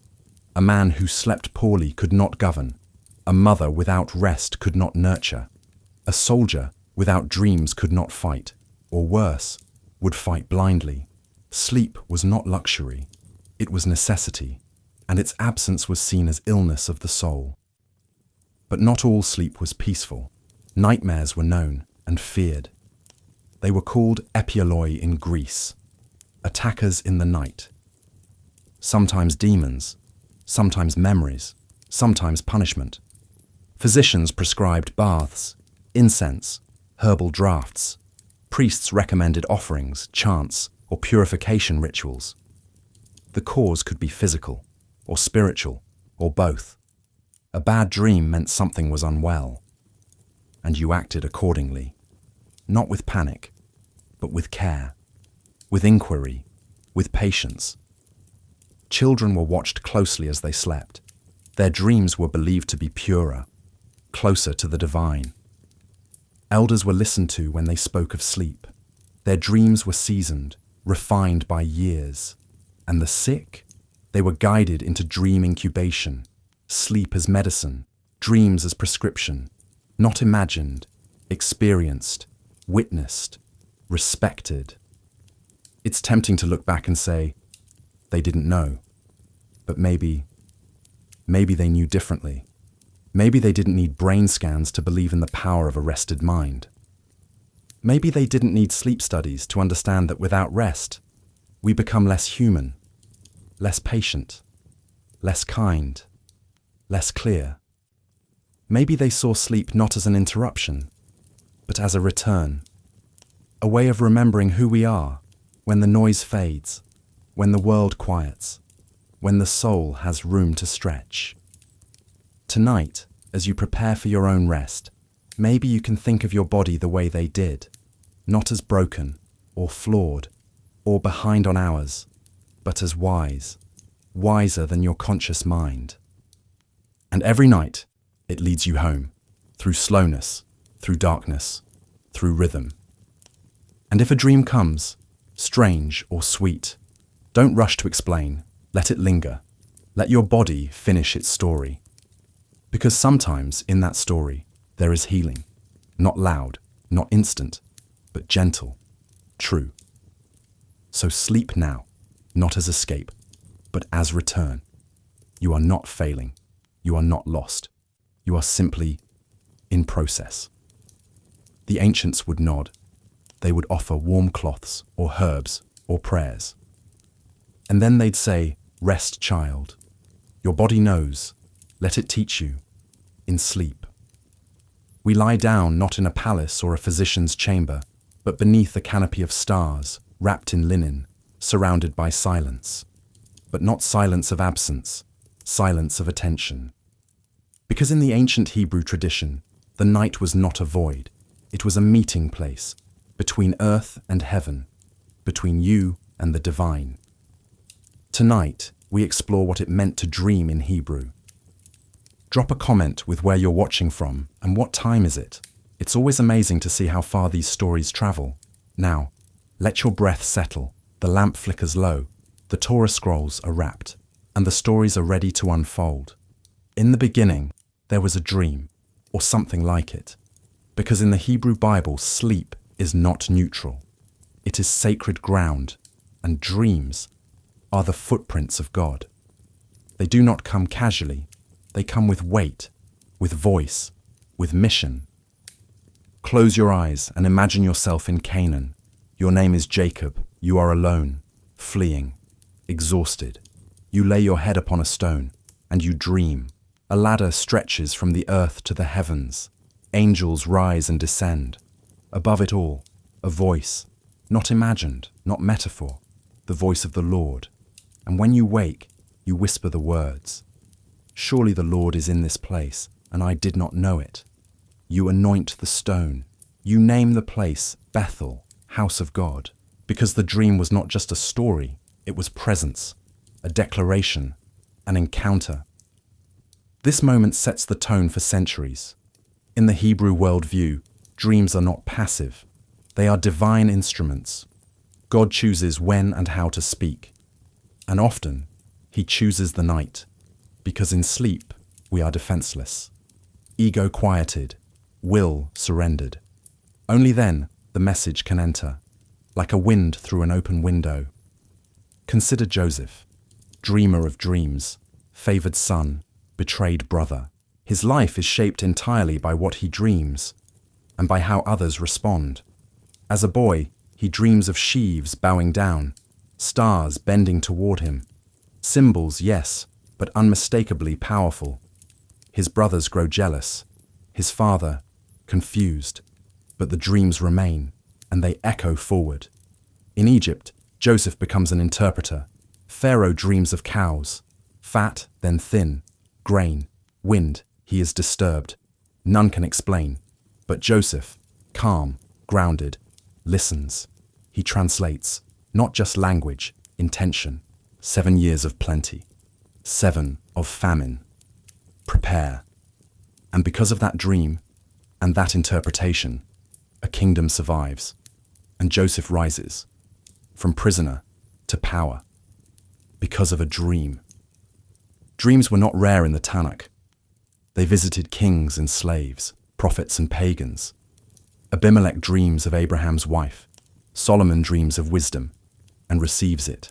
A man who slept poorly could not govern. A mother without rest could not nurture. A soldier without dreams could not fight, or worse, would fight blindly. Sleep was not luxury. It was necessity, and its absence was seen as illness of the soul. But not all sleep was peaceful. Nightmares were known and feared. They were called epialoi in Greece, attackers in the night. Sometimes demons, sometimes memories, sometimes punishment. Physicians prescribed baths, incense, herbal drafts, priests recommended offerings, chants, or purification rituals. The cause could be physical, or spiritual, or both. A bad dream meant something was unwell, and you acted accordingly, not with panic, but with care, with inquiry, with patience. Children were watched closely as they slept. Their dreams were believed to be purer, closer to the divine. Elders were listened to when they spoke of sleep. Their dreams were seasoned, refined by years. And the sick, they were guided into dream incubation, sleep as medicine, dreams as prescription, not imagined, experienced, witnessed, respected. It's tempting to look back and say, they didn't know, but maybe they knew differently. Maybe they didn't need brain scans to believe in the power of a rested mind. Maybe they didn't need sleep studies to understand that without rest, we become less human, less patient, less kind, less clear. Maybe they saw sleep not as an interruption, but as a return, a way of remembering who we are when the noise fades, when the world quiets, when the soul has room to stretch. Tonight, as you prepare for your own rest, maybe you can think of your body the way they did, not as broken or flawed or behind on hours, but as wise, wiser than your conscious mind. And every night, it leads you home, through slowness, through darkness, through rhythm. And if a dream comes, strange or sweet, don't rush to explain, let it linger. Let your body finish its story. Because sometimes in that story, there is healing, not loud, not instant, but gentle, true. So sleep now, not as escape, but as return. You are not failing. You are not lost. You are simply in process. The ancients would nod. They would offer warm cloths or herbs or prayers. And then they'd say, rest, child. Your body knows. Let it teach you. In sleep. We lie down not in a palace or a physician's chamber, but beneath a canopy of stars, wrapped in linen, surrounded by silence. But not silence of absence, silence of attention. Because in the ancient Hebrew tradition, the night was not a void. It was a meeting place between earth and heaven, between you and the divine. Tonight, we explore what it meant to dream in Hebrew. Drop a comment with where you're watching from and what time is it. It's always amazing to see how far these stories travel. Now, let your breath settle, the lamp flickers low, the Torah scrolls are wrapped, and the stories are ready to unfold. In the beginning, there was a dream, or something like it, because in the Hebrew Bible, sleep is not neutral. It is sacred ground, and dreams are the footprints of God. They do not come casually. They come with weight, with voice, with mission. Close your eyes and imagine yourself in Canaan. Your name is Jacob. You are alone, fleeing, exhausted. You lay your head upon a stone, and you dream. A ladder stretches from the earth to the heavens. Angels rise and descend. Above it all, a voice, not imagined, not metaphor, the voice of the Lord. And when you wake, you whisper the words. Surely the Lord is in this place, and I did not know it. You anoint the stone. You name the place Bethel, house of God, because the dream was not just a story, it was presence, a declaration, an encounter. This moment sets the tone for centuries. In the Hebrew worldview, dreams are not passive. They are divine instruments. God chooses when and how to speak. And often, He chooses the night. Because in sleep, we are defenseless. Ego quieted, will surrendered. Only then the message can enter, like a wind through an open window. Consider Joseph, dreamer of dreams, favored son, betrayed brother. His life is shaped entirely by what he dreams and by how others respond. As a boy, he dreams of sheaves bowing down, stars bending toward him. Symbols, yes, but unmistakably powerful. His brothers grow jealous. His father, confused, but the dreams remain, and they echo forward. In Egypt, Joseph becomes an interpreter. Pharaoh dreams of cows, fat, then thin, grain, wind. He is disturbed. None can explain. But Joseph, calm, grounded, listens. He translates, not just language, intention. 7 years of plenty. 7 of famine. Prepare. And because of that dream and that interpretation, a kingdom survives, and Joseph rises from prisoner to power because of a dream. Dreams were not rare in the Tanakh. They visited kings and slaves, prophets and pagans. Abimelech dreams of Abraham's wife. Solomon dreams of wisdom and receives it.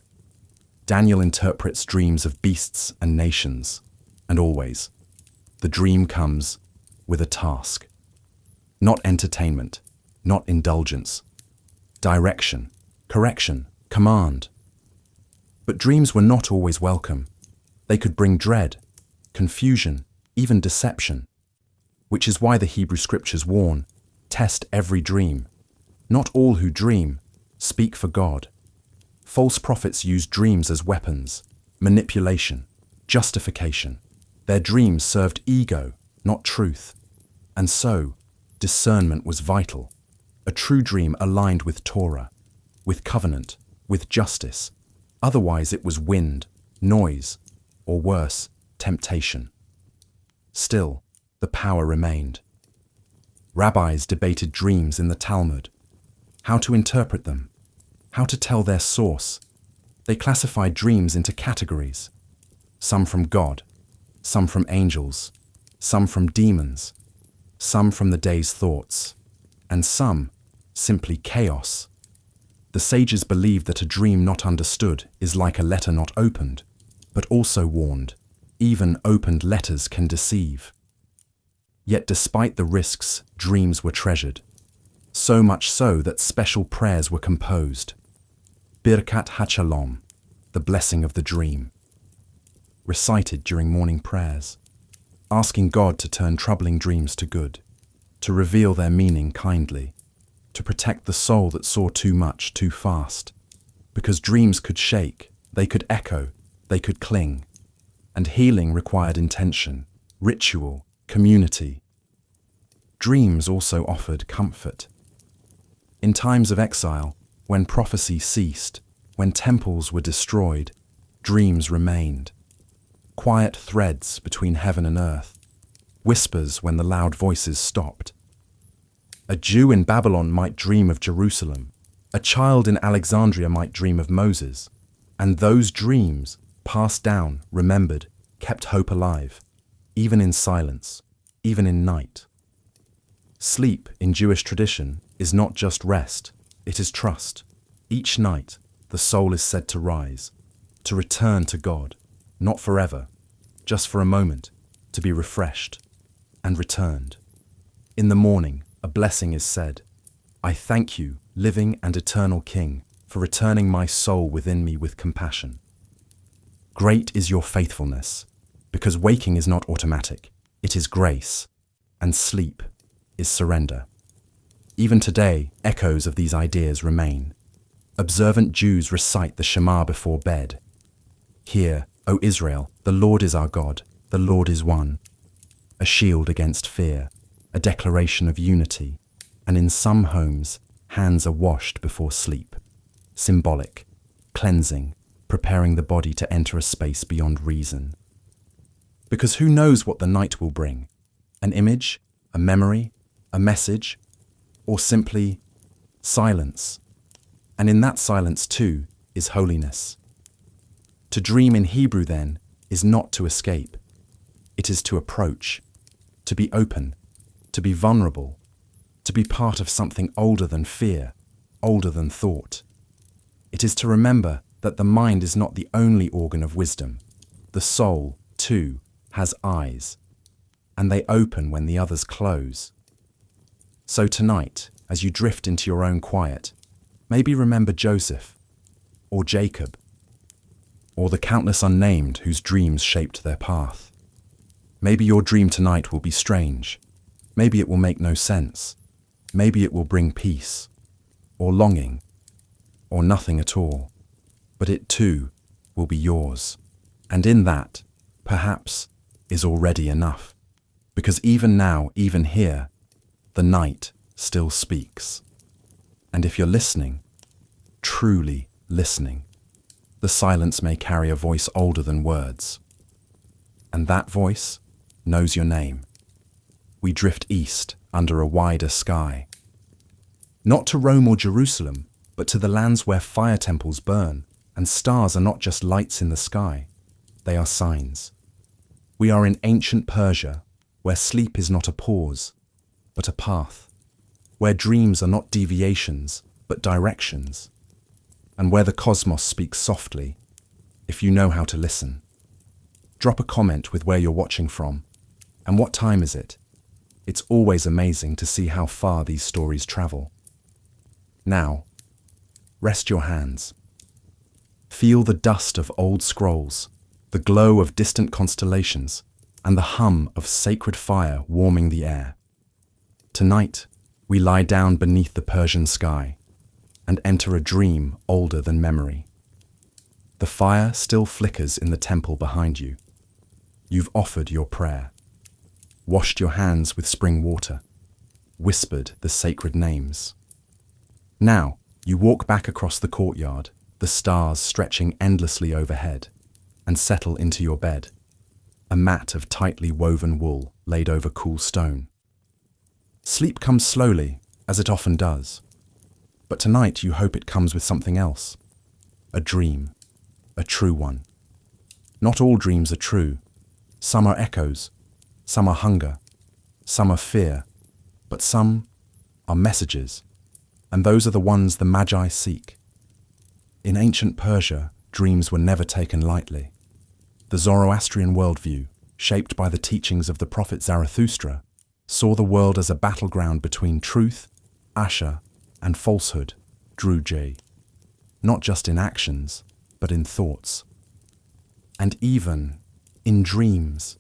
Daniel interprets dreams of beasts and nations, and always, the dream comes with a task. Not entertainment, not indulgence. Direction, correction, command. But dreams were not always welcome. They could bring dread, confusion, even deception, which is why the Hebrew scriptures warn, test every dream. Not all who dream speak for God. False prophets use dreams as weapons, manipulation, justification. Their dreams served ego, not truth. And so, discernment was vital. A true dream aligned with Torah, with covenant, with justice. Otherwise it was wind, noise, or worse, temptation. Still, the power remained. Rabbis debated dreams in the Talmud, how to interpret them, how to tell their source. They classified dreams into categories, some from God, some from angels, some from demons, some from the day's thoughts, and some simply chaos. The sages believed that a dream not understood is like a letter not opened, but also warned, even opened letters can deceive. Yet despite the risks, dreams were treasured. So much so that special prayers were composed. Birkat HaShalom, the blessing of the dream, recited during morning prayers, asking God to turn troubling dreams to good, to reveal their meaning kindly, to protect the soul that saw too much too fast. Because dreams could shake, they could echo, they could cling, and healing required intention, ritual, community. Dreams also offered comfort. In times of exile, when prophecy ceased, when temples were destroyed, dreams remained. Quiet threads between heaven and earth, whispers when the loud voices stopped. A Jew in Babylon might dream of Jerusalem, a child in Alexandria might dream of Moses, and those dreams, passed down, remembered, kept hope alive, even in silence, even in night. Sleep, in Jewish tradition, is not just rest, it is trust. Each night, the soul is said to rise, to return to God, not forever, just for a moment, to be refreshed and returned. In the morning, a blessing is said. I thank you, living and eternal King, for returning my soul within me with compassion. Great is your faithfulness, because waking is not automatic, it is grace, and sleep is surrender. Even today, echoes of these ideas remain. Observant Jews recite the Shema before bed. Hear, O Israel, the Lord is our God, the Lord is one. A shield against fear, a declaration of unity, and in some homes, hands are washed before sleep. Symbolic, cleansing, preparing the body to enter a space beyond reason. Because who knows what the night will bring? An image, a memory, a message, or simply silence. And in that silence too is holiness. To dream in Hebrew then is not to escape. It is to approach, to be open, to be vulnerable, to be part of something older than fear, older than thought. It is to remember that the mind is not the only organ of wisdom. The soul, too, has eyes, and they open when the others close. So tonight, as you drift into your own quiet, maybe remember Joseph, or Jacob, or the countless unnamed whose dreams shaped their path. Maybe your dream tonight will be strange, Maybe it will make no sense. Maybe it will bring peace, or longing, or nothing at all. But it too will be yours. And in that, perhaps, is already enough. Because even now, even here, the night still speaks. And if you're listening, truly listening, the silence may carry a voice older than words. And that voice knows your name. We drift east under a wider sky. Not to Rome or Jerusalem, but to the lands where fire temples burn, and stars are not just lights in the sky, they are signs. We are in ancient Persia, where sleep is not a pause, but a path, where dreams are not deviations, but directions, and where the cosmos speaks softly, if you know how to listen. Drop a comment with where you're watching from, and what time is it? It's always amazing to see how far these stories travel. Now, rest your hands. Feel the dust of old scrolls, the glow of distant constellations, and the hum of sacred fire warming the air. Tonight, we lie down beneath the Persian sky and enter a dream older than memory. The fire still flickers in the temple behind you. You've offered your prayer, washed your hands with spring water, whispered the sacred names. Now, you walk back across the courtyard, the stars stretching endlessly overhead, and settle into your bed, a mat of tightly woven wool laid over cool stone. Sleep comes slowly, as it often does, but tonight you hope it comes with something else, a dream, a true one. Not all dreams are true. Some are echoes, some are hunger, some are fear, but some are messages, and those are the ones the Magi seek. In ancient Persia, dreams were never taken lightly. The Zoroastrian worldview, shaped by the teachings of the prophet Zarathustra, saw the world as a battleground between truth, Asha, and falsehood, Druj, not just in actions, but in thoughts. And even in dreams.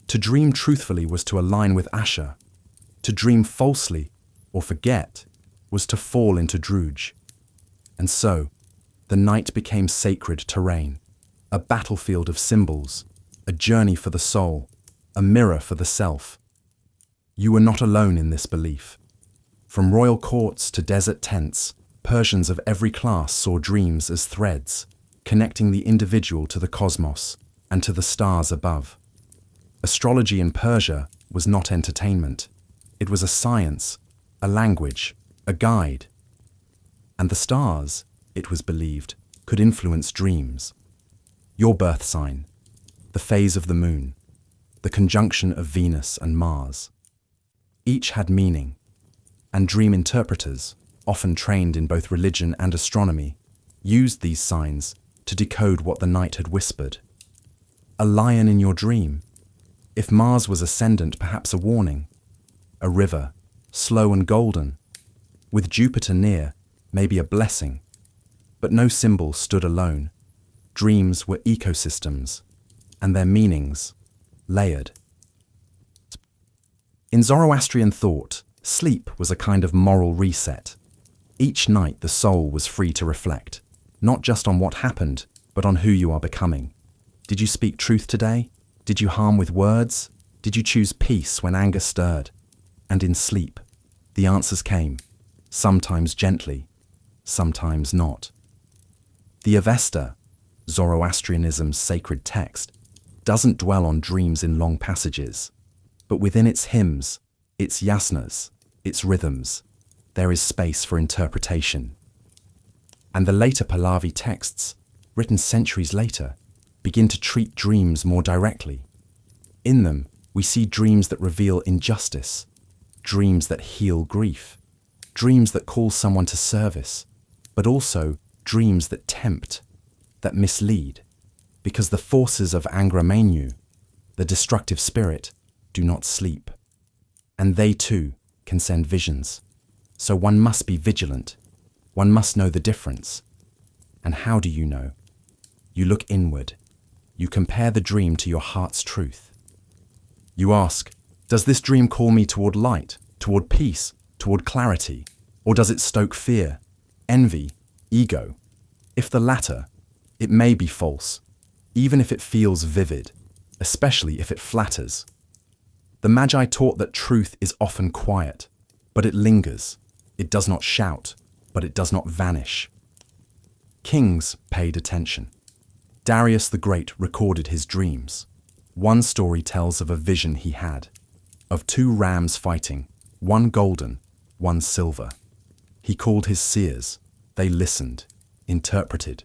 To dream truthfully was to align with Asha. To dream falsely, or forget, was to fall into Druj. And so, the night became sacred terrain, a battlefield of symbols, a journey for the soul, a mirror for the self. You were not alone in this belief. From royal courts to desert tents, Persians of every class saw dreams as threads, connecting the individual to the cosmos and to the stars above. Astrology in Persia was not entertainment. It was a science, a language, a guide. And the stars, it was believed, could influence dreams. Your birth sign, the phase of the moon, the conjunction of Venus and Mars. Each had meaning, and dream interpreters, often trained in both religion and astronomy, used these signs to decode what the night had whispered. A lion in your dream. If Mars was ascendant, perhaps a warning. A river, slow and golden. With Jupiter near, maybe a blessing. But no symbol stood alone. Dreams were ecosystems, and their meanings layered. In Zoroastrian thought, sleep was a kind of moral reset. Each night the soul was free to reflect, not just on what happened, but on who you are becoming. Did you speak truth today? Did you harm with words? Did you choose peace when anger stirred? And in sleep, the answers came, sometimes gently, sometimes not. The Avesta, Zoroastrianism's sacred text, doesn't dwell on dreams in long passages, but within its hymns, its yasnas, its rhythms, there is space for interpretation. And the later Pahlavi texts, written centuries later, begin to treat dreams more directly. In them, we see dreams that reveal injustice, dreams that heal grief, dreams that call someone to service, but also dreams that tempt, that mislead, because the forces of Angramenu, the destructive spirit, do not sleep. And they too can send visions. So one must be vigilant. One must know the difference. And how do you know? You look inward. You compare the dream to your heart's truth. You ask, Does this dream call me toward light, toward peace, toward clarity? Or does it stoke fear, envy, ego? If the latter, it may be false, even if it feels vivid, especially if it flatters. The Magi taught that truth is often quiet, but it lingers. It does not shout, but it does not vanish. Kings paid attention. Darius the Great recorded his dreams. One story tells of a vision he had, of two rams fighting, one golden, one silver. He called his seers. They listened, interpreted.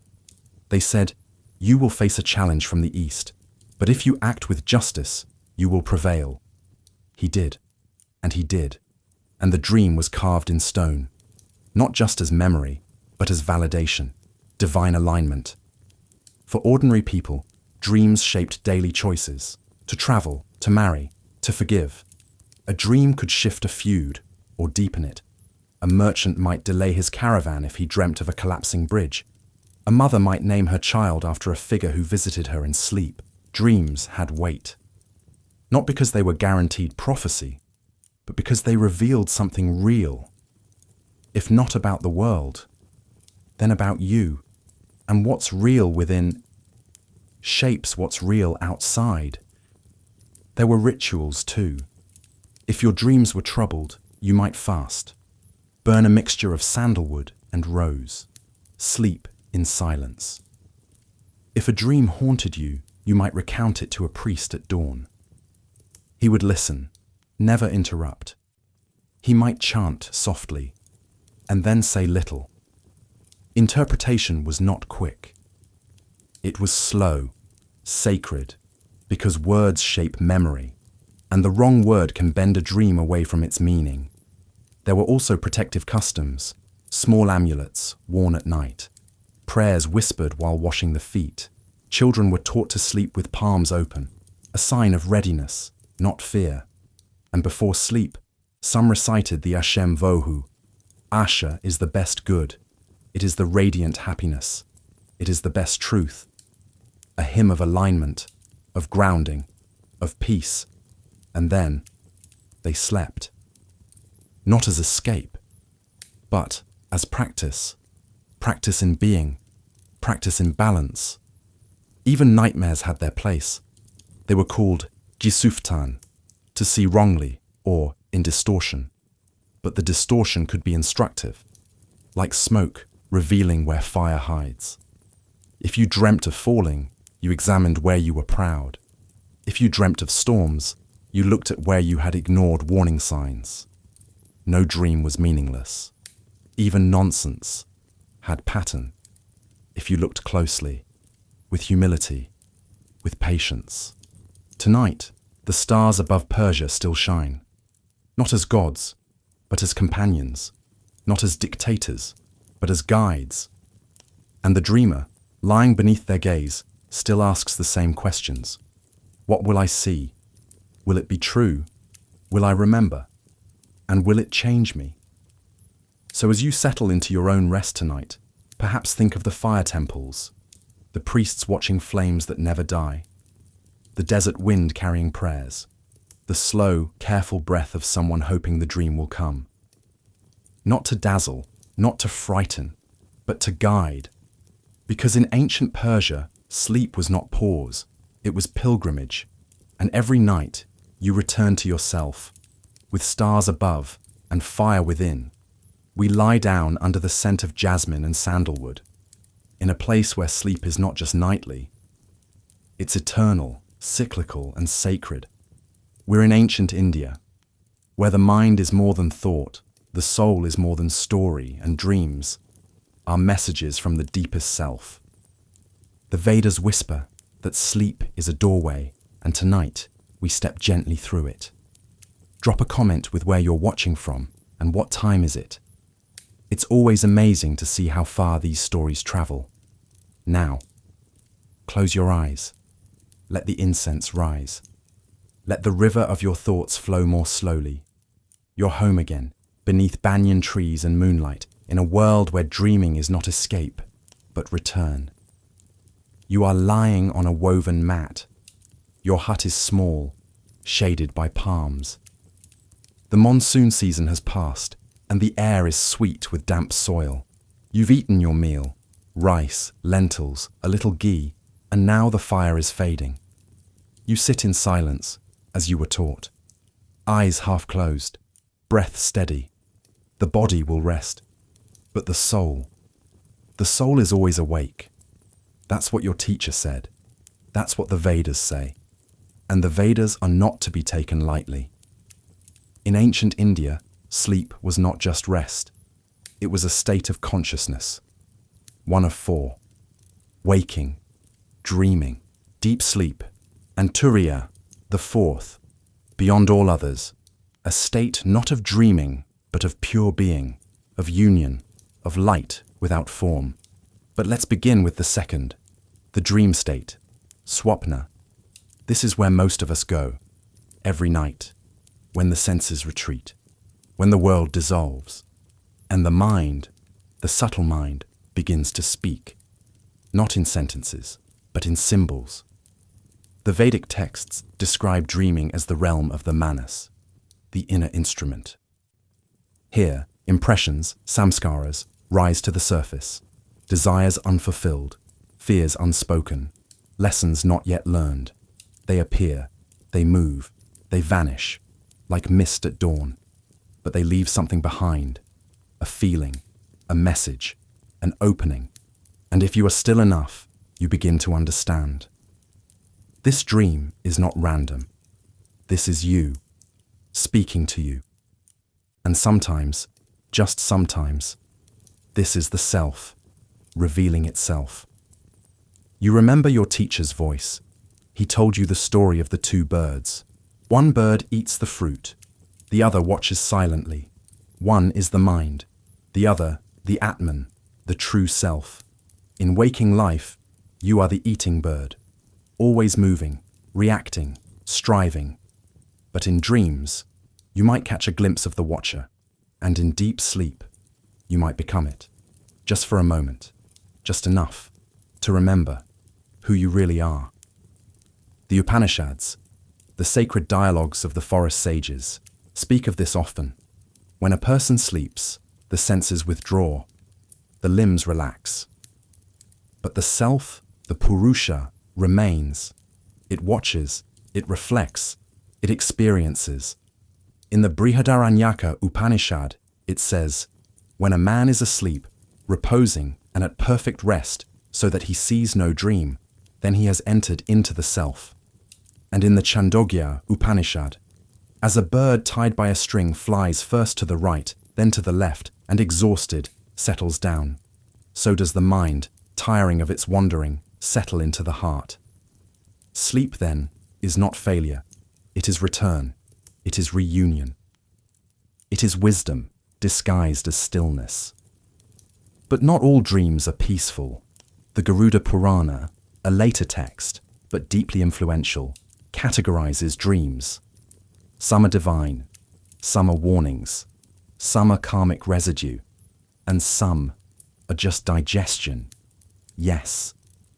They said, "You will face a challenge from the east, but if you act with justice, you will prevail." He did, and the dream was carved in stone, not just as memory, but as validation, divine alignment. For ordinary people, dreams shaped daily choices, to travel, to marry, to forgive. A dream could shift a feud or deepen it. A merchant might delay his caravan if he dreamt of a collapsing bridge. A mother might name her child after a figure who visited her in sleep. Dreams had weight. Not because they were guaranteed prophecy, but because they revealed something real. If not about the world, then about you. And what's real within shapes what's real outside. There were rituals too. If your dreams were troubled, you might fast. Burn a mixture of sandalwood and rose. Sleep in silence. If a dream haunted you, you might recount it to a priest at dawn. He would listen, never interrupt. He might chant softly, and then say little. Interpretation was not quick. It was slow, sacred, because words shape memory, and the wrong word can bend a dream away from its meaning. There were also protective customs, small amulets worn at night, prayers whispered while washing the feet. Children were taught to sleep with palms open, a sign of readiness, not fear. And before sleep, some recited the Hashem Vohu. Asher is the best good. It is the radiant happiness. It is the best truth. A hymn of alignment, of grounding, of peace. And then they slept. Not as escape, but as practice. Practice in being, practice in balance. Even nightmares had their place. They were called gisuftan, to see wrongly, or in distortion. But the distortion could be instructive, like smoke revealing where fire hides. If you dreamt of falling, you examined where you were proud. If you dreamt of storms, you looked at where you had ignored warning signs. No dream was meaningless. Even nonsense had pattern, if you looked closely, with humility, with patience. Tonight, the stars above Persia still shine, not as gods, but as companions, not as dictators, but as guides. And the dreamer, lying beneath their gaze, still asks the same questions. What will I see? Will it be true? Will I remember? And will it change me? So as you settle into your own rest tonight, perhaps think of the fire temples, the priests watching flames that never die, the desert wind carrying prayers, the slow, careful breath of someone hoping the dream will come. Not to dazzle, not to frighten, but to guide. Because in ancient Persia, sleep was not pause, it was pilgrimage. And every night, you return to yourself, with stars above and fire within. We lie down under the scent of jasmine and sandalwood, in a place where sleep is not just nightly, it's eternal, cyclical, and sacred. We're in ancient India, where the mind is more than thought, the soul is more than story and dreams, are messages from the deepest self. The Vedas whisper that sleep is a doorway, and tonight we step gently through it. Drop a comment with where you're watching from and what time is it. It's always amazing to see how far these stories travel. Now, close your eyes. Let the incense rise. Let the river of your thoughts flow more slowly. You're home again, beneath banyan trees and moonlight, in a world where dreaming is not escape, but return. You are lying on a woven mat. Your hut is small, shaded by palms. The monsoon season has passed, and the air is sweet with damp soil. You've eaten your meal, rice, lentils, a little ghee, and now the fire is fading. You sit in silence, as you were taught. Eyes half closed, breath steady. The body will rest, but the soul is always awake. That's what your teacher said. That's what the Vedas say. And the Vedas are not to be taken lightly. In ancient India, sleep was not just rest. It was a state of consciousness. One of four. Waking, dreaming, deep sleep, and turiya, the fourth, beyond all others, a state not of dreaming, but of pure being, of union, of light without form. But let's begin with the second, the dream state, swapna. This is where most of us go, every night, when the senses retreat, when the world dissolves, and the mind, the subtle mind, begins to speak, not in sentences, but in symbols. The Vedic texts describe dreaming as the realm of the manas, the inner instrument. Here, impressions, samskaras, rise to the surface, desires unfulfilled, fears unspoken, lessons not yet learned. They appear, they move, they vanish, like mist at dawn, but they leave something behind, a feeling, a message, an opening, and if you are still enough, you begin to understand. This dream is not random. This is you, speaking to you. And sometimes, just sometimes, this is the self, revealing itself. You remember your teacher's voice. He told you the story of the two birds. One bird eats the fruit, the other watches silently. One is the mind, the other, the Atman, the true self. In waking life, you are the eating bird, always moving, reacting, striving. But in dreams, you might catch a glimpse of the watcher, and in deep sleep, you might become it, just for a moment, just enough to remember who you really are. The Upanishads, the sacred dialogues of the forest sages, speak of this often. When a person sleeps, the senses withdraw, the limbs relax. But the self, the Purusha, remains. It watches, it reflects, it experiences. In the Brihadaranyaka Upanishad, it says, when a man is asleep, reposing and at perfect rest, so that he sees no dream, then he has entered into the self. And in the Chandogya Upanishad, as a bird tied by a string flies first to the right, then to the left, and exhausted, settles down, so does the mind, tiring of its wandering, settle into the heart. Sleep, then, is not failure. It is return. It is reunion. It is wisdom, disguised as stillness. But not all dreams are peaceful. The Garuda Purana, a later text, but deeply influential, categorizes dreams. Some are divine, some are warnings, some are karmic residue, and some are just digestion. Yes,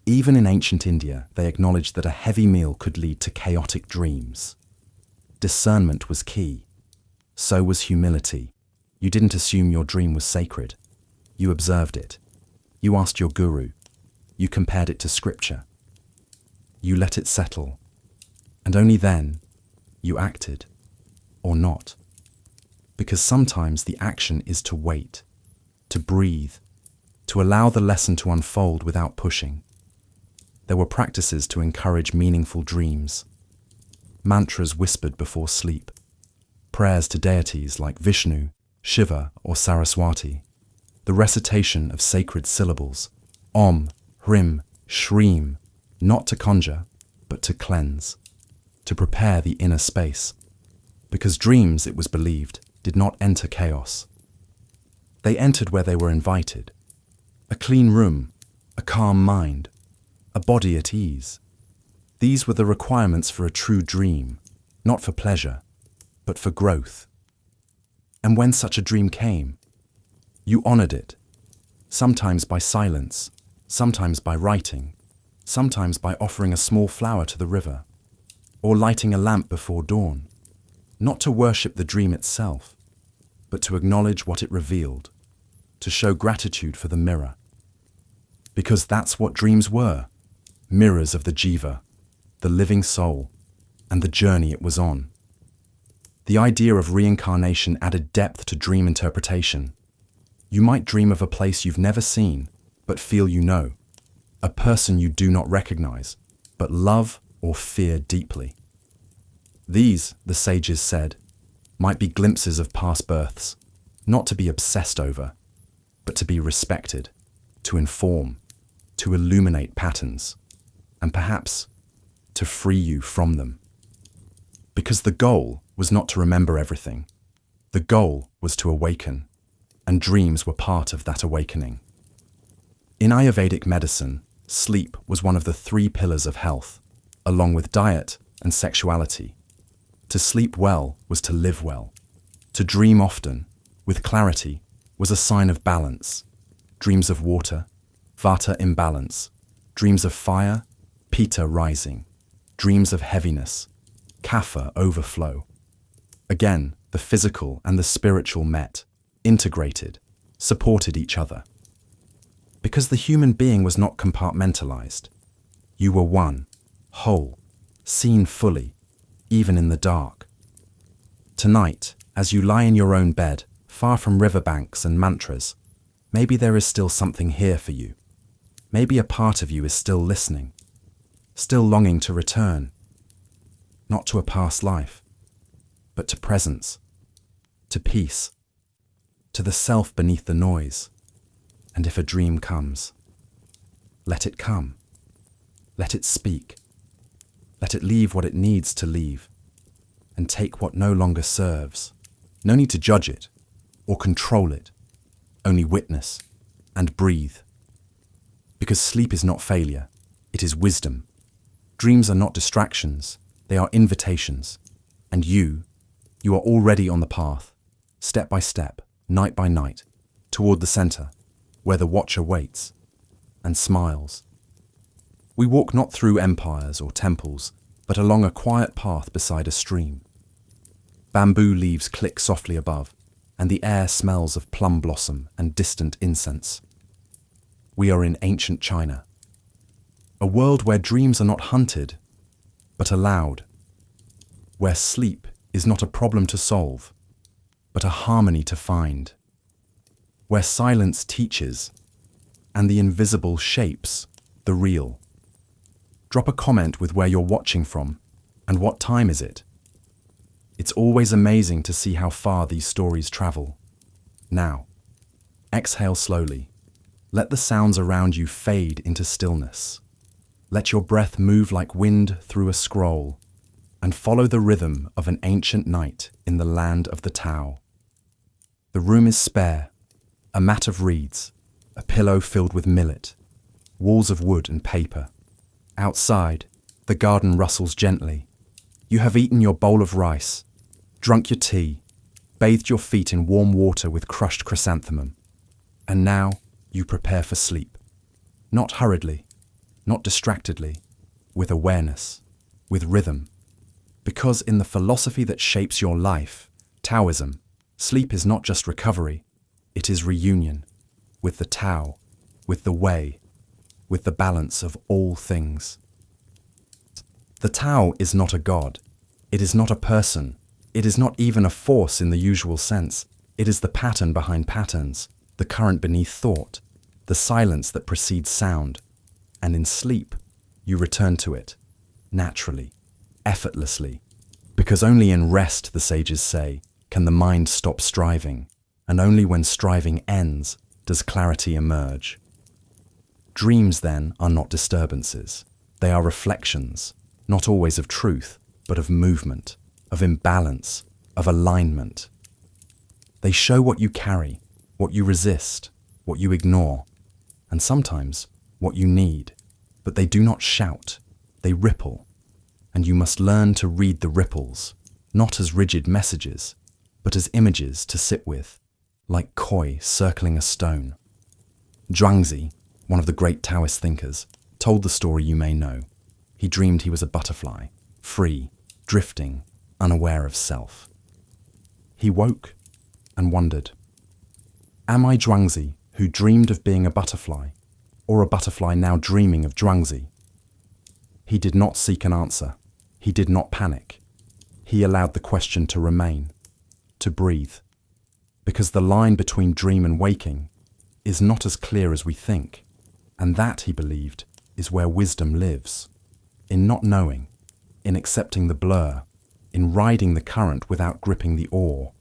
even in ancient India, they acknowledged that a heavy meal could lead to chaotic dreams. Discernment was key. So was humility. You didn't assume your dream was sacred. You observed it. You asked your guru. You compared it to scripture. You let it settle. And only then, you acted. Or not. Because sometimes the action is to wait, to breathe, to allow the lesson to unfold without pushing. There were practices to encourage meaningful dreams. Mantras whispered before sleep. Prayers to deities like Vishnu, Shiva, or Saraswati. The recitation of sacred syllables. Om, Hrim, Shreem. Not to conjure, but to cleanse. To prepare the inner space. Because dreams, it was believed, did not enter chaos. They entered where they were invited. A clean room, a calm mind, a body at ease. These were the requirements for a true dream, not for pleasure, but for growth. And when such a dream came, you honored it, sometimes by silence, sometimes by writing, sometimes by offering a small flower to the river. or lighting a lamp before dawn, not to worship the dream itself, but to acknowledge what it revealed, to show gratitude for the mirror. Because that's what dreams were, mirrors of the jiva, the living soul, and the journey it was on. The idea of reincarnation added depth to dream interpretation. You might dream of a place you've never seen, but feel you know, a person you do not recognize, but love or fear deeply. These, the sages said, might be glimpses of past births, not to be obsessed over, but to be respected, to inform, to illuminate patterns, and perhaps to free you from them. Because the goal was not to remember everything. The goal was to awaken, and dreams were part of that awakening. In Ayurvedic medicine, sleep was one of the 3 pillars of health, along with diet and sexuality. To sleep well was to live well. To dream often, with clarity, was a sign of balance. Dreams of water, vata imbalance. Dreams of fire, pitta rising. Dreams of heaviness, kapha overflow. Again, the physical and the spiritual met, integrated, supported each other. Because the human being was not compartmentalized. You were one, whole, seen fully, even in the dark. Tonight, as you lie in your own bed, far from riverbanks and mantras, maybe there is still something here for you. Maybe a part of you is still listening, still longing to return, not to a past life, but to presence, to peace, to the self beneath the noise. And if a dream comes, let it come. Let it speak. Let it leave what it needs to leave, and take what no longer serves. No need to judge it or control it, only witness and breathe. Because sleep is not failure, it is wisdom. Dreams are not distractions, they are invitations. And you are already on the path, step by step, night by night, toward the center, where the watcher waits and smiles. We walk not through empires or temples, but along a quiet path beside a stream. Bamboo leaves click softly above, and the air smells of plum blossom and distant incense. We are in ancient China, a world where dreams are not hunted, but allowed, where sleep is not a problem to solve, but a harmony to find, where silence teaches, and the invisible shapes the real. Drop a comment with where you're watching from, and what time is it? It's always amazing to see how far these stories travel. Now, exhale slowly. Let the sounds around you fade into stillness. Let your breath move like wind through a scroll, and follow the rhythm of an ancient night in the land of the Tao. The room is spare, a mat of reeds, a pillow filled with millet, walls of wood and paper. Outside, the garden rustles gently. You have eaten your bowl of rice, drunk your tea, bathed your feet in warm water with crushed chrysanthemum, and now you prepare for sleep. Not hurriedly, not distractedly, with awareness, with rhythm. Because in the philosophy that shapes your life, Taoism, sleep is not just recovery, it is reunion with the Tao, with the way, with the balance of all things. The Tao is not a god. It is not a person. It is not even a force in the usual sense. It is the pattern behind patterns, the current beneath thought, the silence that precedes sound. And in sleep, you return to it, naturally, effortlessly. Because only in rest, the sages say, can the mind stop striving, and only when striving ends does clarity emerge. Dreams, then, are not disturbances. They are reflections, not always of truth, but of movement, of imbalance, of alignment. They show what you carry, what you resist, what you ignore, and sometimes what you need. But they do not shout, they ripple, and you must learn to read the ripples, not as rigid messages, but as images to sit with, like koi circling a stone. Zhuangzi, one of the great Taoist thinkers, told the story you may know. He dreamed he was a butterfly, free, drifting, unaware of self. He woke and wondered, am I Zhuangzi, who dreamed of being a butterfly, or a butterfly now dreaming of Zhuangzi? He did not seek an answer. He did not panic. He allowed the question to remain, to breathe, because the line between dream and waking is not as clear as we think, and that, he believed, is where wisdom lives, in not knowing, in accepting the blur, in riding the current without gripping the oar.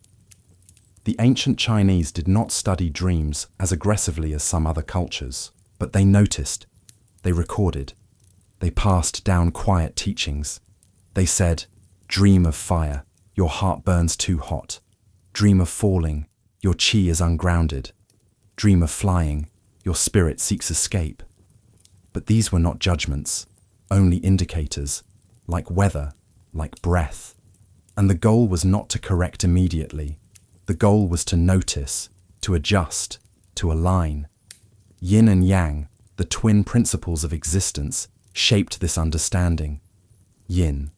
The ancient Chinese did not study dreams as aggressively as some other cultures, but they noticed, they recorded, they passed down quiet teachings. They said, dream of fire, your heart burns too hot. Dream of falling, your chi is ungrounded. Dream of flying, your spirit seeks escape. But these were not judgments, only indicators, like weather, like breath. And the goal was not to correct immediately. The goal was to notice, to adjust, to align. Yin and yang, the twin principles of existence, shaped this understanding. Yin,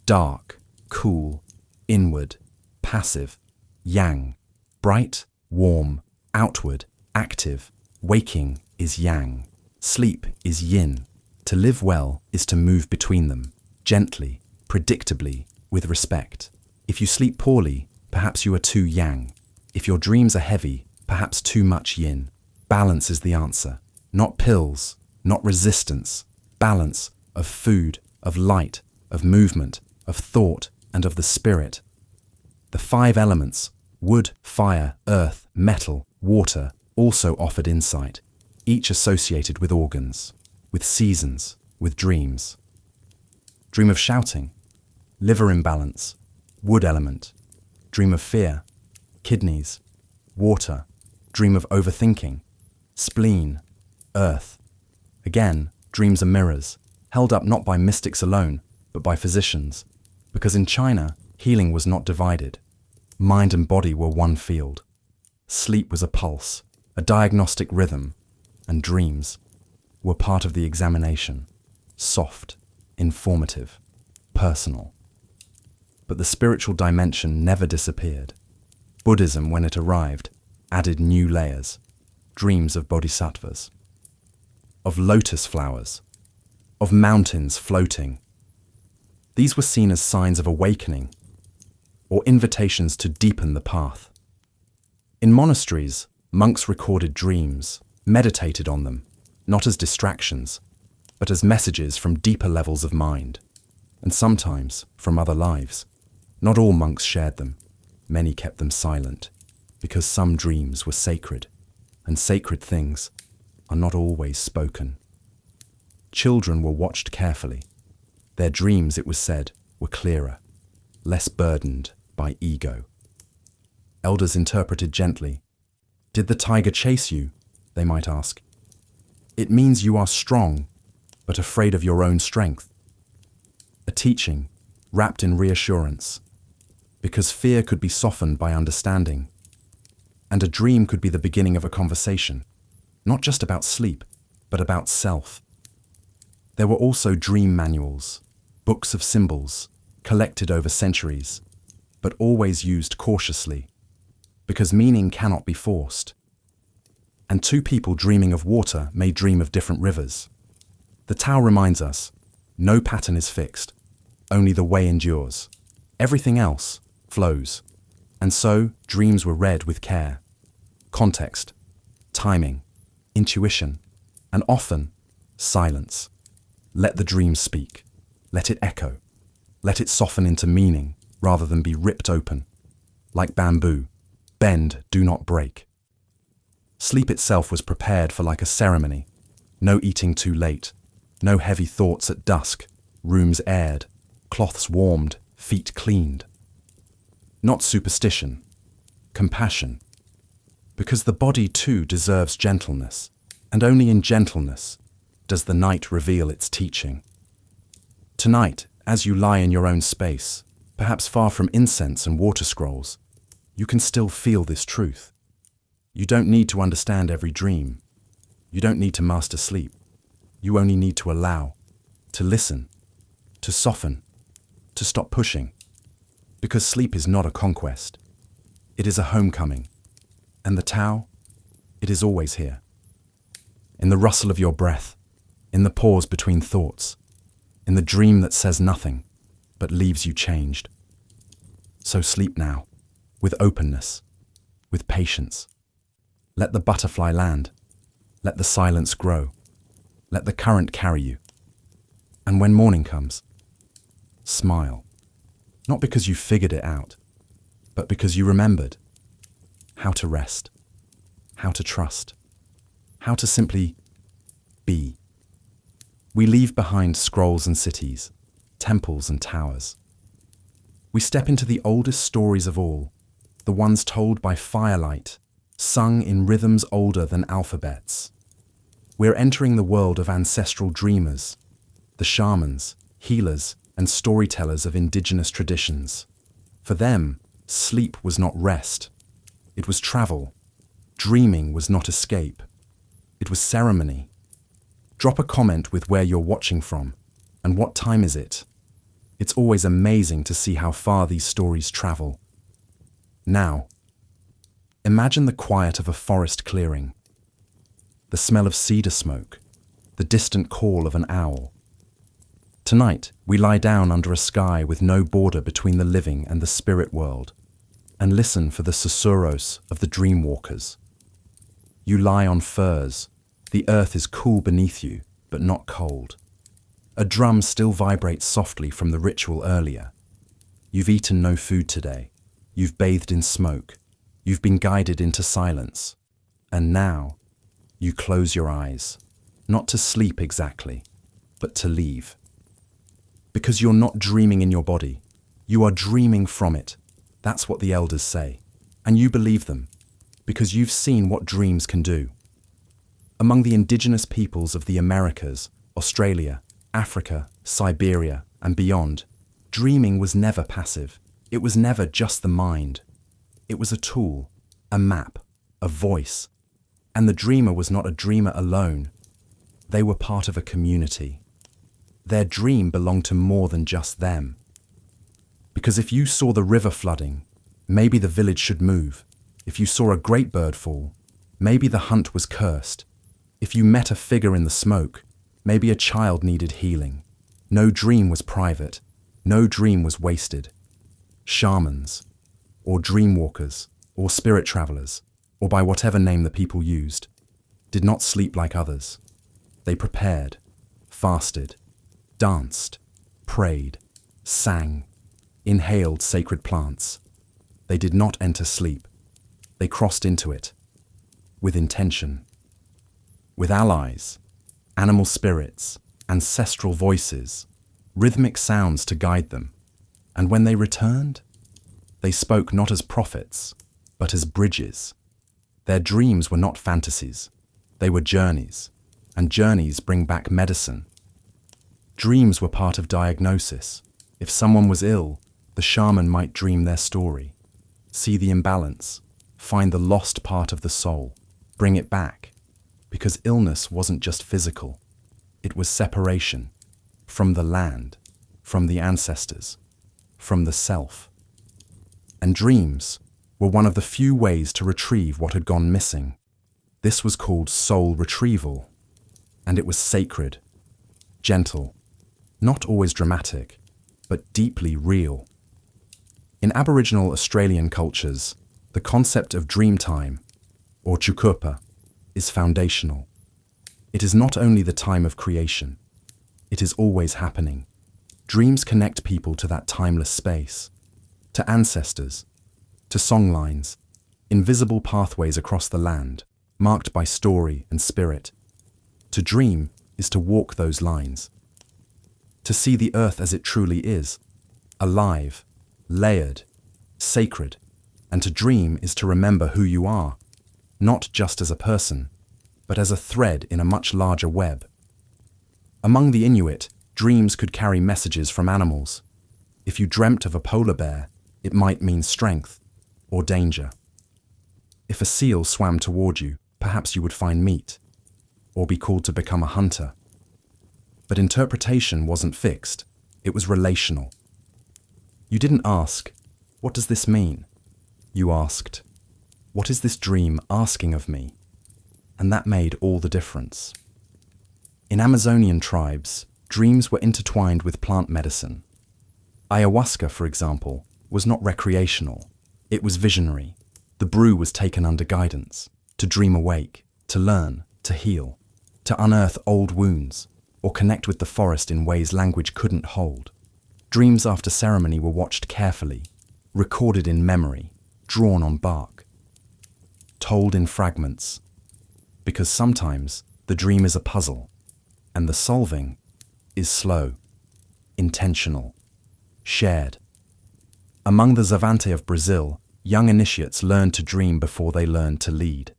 dark, cool, inward, passive. Yang, bright, warm, outward, active. Waking is yang. Sleep is yin. To live well is to move between them, gently, predictably, with respect. If you sleep poorly, perhaps you are too yang. If your dreams are heavy, perhaps too much yin. Balance is the answer. Not pills, not resistance. Balance of food, of light, of movement, of thought, and of the spirit. The 5 elements, wood, fire, earth, metal, water, also offered insight, each associated with organs, with seasons, with dreams. Dream of shouting, liver imbalance, wood element. Dream of fear, kidneys, water. Dream of overthinking, spleen, earth. Again, dreams are mirrors, held up not by mystics alone, but by physicians, because in China, healing was not divided. Mind and body were one field. Sleep was a pulse, a diagnostic rhythm, and dreams were part of the examination, soft, informative, personal. But the spiritual dimension never disappeared. Buddhism, when it arrived, added new layers, dreams of bodhisattvas, of lotus flowers, of mountains floating. These were seen as signs of awakening, or invitations to deepen the path. In monasteries, monks recorded dreams, meditated on them, not as distractions, but as messages from deeper levels of mind, and sometimes from other lives. Not all monks shared them. Many kept them silent, because some dreams were sacred, and sacred things are not always spoken. Children were watched carefully. Their dreams, it was said, were clearer, less burdened by ego. Elders interpreted gently. Did the tiger chase you? They might ask. It means you are strong, but afraid of your own strength. A teaching wrapped in reassurance, because fear could be softened by understanding, and a dream could be the beginning of a conversation, not just about sleep, but about self. There were also dream manuals, books of symbols, collected over centuries, but always used cautiously, because meaning cannot be forced. And 2 people dreaming of water may dream of different rivers. The Tao reminds us, no pattern is fixed, only the way endures. Everything else flows. And so, dreams were read with care. Context, timing, intuition, and often, silence. Let the dream speak. Let it echo. Let it soften into meaning rather than be ripped open. Like bamboo, bend, do not break. Sleep itself was prepared for like a ceremony. No eating too late. No heavy thoughts at dusk. Rooms aired. Cloths warmed. Feet cleaned. Not superstition. Compassion. Because the body too deserves gentleness, and only in gentleness does the night reveal its teaching. Tonight, as you lie in your own space, perhaps far from incense and water scrolls, you can still feel this truth. You don't need to understand every dream. You don't need to master sleep. You only need to allow, to listen, to soften, to stop pushing. Because sleep is not a conquest. It is a homecoming. And the Tao, it is always here. In the rustle of your breath, in the pause between thoughts, in the dream that says nothing, but leaves you changed. So sleep now, with openness, with patience. Let the butterfly land. Let the silence grow. Let the current carry you. And when morning comes, smile. Not because you figured it out, but because you remembered how to rest, how to trust, how to simply be. We leave behind scrolls and cities, temples and towers. We step into the oldest stories of all, the ones told by firelight, sung in rhythms older than alphabets. We're entering the world of ancestral dreamers, the shamans, healers, and storytellers of indigenous traditions. For them, sleep was not rest. It was travel. Dreaming was not escape. It was ceremony. Drop a comment with where you're watching from and what time is it. It's always amazing to see how far these stories travel. Now, imagine the quiet of a forest clearing, the smell of cedar smoke, the distant call of an owl. Tonight, we lie down under a sky with no border between the living and the spirit world, and listen for the susurros of the dreamwalkers. You lie on furs. The earth is cool beneath you, but not cold. A drum still vibrates softly from the ritual earlier. You've eaten no food today. You've bathed in smoke. You've been guided into silence. And now, you close your eyes, not to sleep exactly, but to leave. Because you're not dreaming in your body. You are dreaming from it. That's what the elders say. And you believe them, because you've seen what dreams can do. Among the indigenous peoples of the Americas, Australia, Africa, Siberia, and beyond, dreaming was never passive. It was never just the mind. It was a tool, a map, a voice. And the dreamer was not a dreamer alone. They were part of a community. Their dream belonged to more than just them. Because if you saw the river flooding, maybe the village should move. If you saw a great bird fall, maybe the hunt was cursed. If you met a figure in the smoke, maybe a child needed healing. No dream was private. No dream was wasted. Shamans, or dreamwalkers, or spirit travelers, or by whatever name the people used, did not sleep like others. They prepared, fasted, danced, prayed, sang, inhaled sacred plants. They did not enter sleep. They crossed into it, with intention. With allies, animal spirits, ancestral voices, rhythmic sounds to guide them. And when they returned, they spoke not as prophets, but as bridges. Their dreams were not fantasies, they were journeys, and journeys bring back medicine. Dreams were part of diagnosis. If someone was ill, the shaman might dream their story, see the imbalance, find the lost part of the soul, bring it back. Because illness wasn't just physical, it was separation from the land, from the ancestors, from the self. And dreams were one of the few ways to retrieve what had gone missing. This was called soul retrieval, and it was sacred, gentle, not always dramatic, but deeply real. In Aboriginal Australian cultures, the concept of dream time, or chukurpa, is foundational. It is not only the time of creation, it is always happening. Dreams connect people to that timeless space, to ancestors, to songlines, invisible pathways across the land, marked by story and spirit. To dream is to walk those lines, to see the earth as it truly is, alive, layered, sacred, and to dream is to remember who you are, not just as a person, but as a thread in a much larger web. Among the Inuit, dreams could carry messages from animals. If you dreamt of a polar bear, it might mean strength or danger. If a seal swam toward you, perhaps you would find meat, or be called to become a hunter. But interpretation wasn't fixed, it was relational. You didn't ask, "What does this mean?" You asked, "What is this dream asking of me?" And that made all the difference. In Amazonian tribes, dreams were intertwined with plant medicine. Ayahuasca, for example, was not recreational. It was visionary. The brew was taken under guidance, to dream awake, to learn, to heal, to unearth old wounds, or connect with the forest in ways language couldn't hold. Dreams after ceremony were watched carefully, recorded in memory, drawn on bark, told in fragments, because sometimes the dream is a puzzle, and the solving is slow, intentional, shared. Among the Zavante of Brazil, young initiates learned to dream before they learned to lead.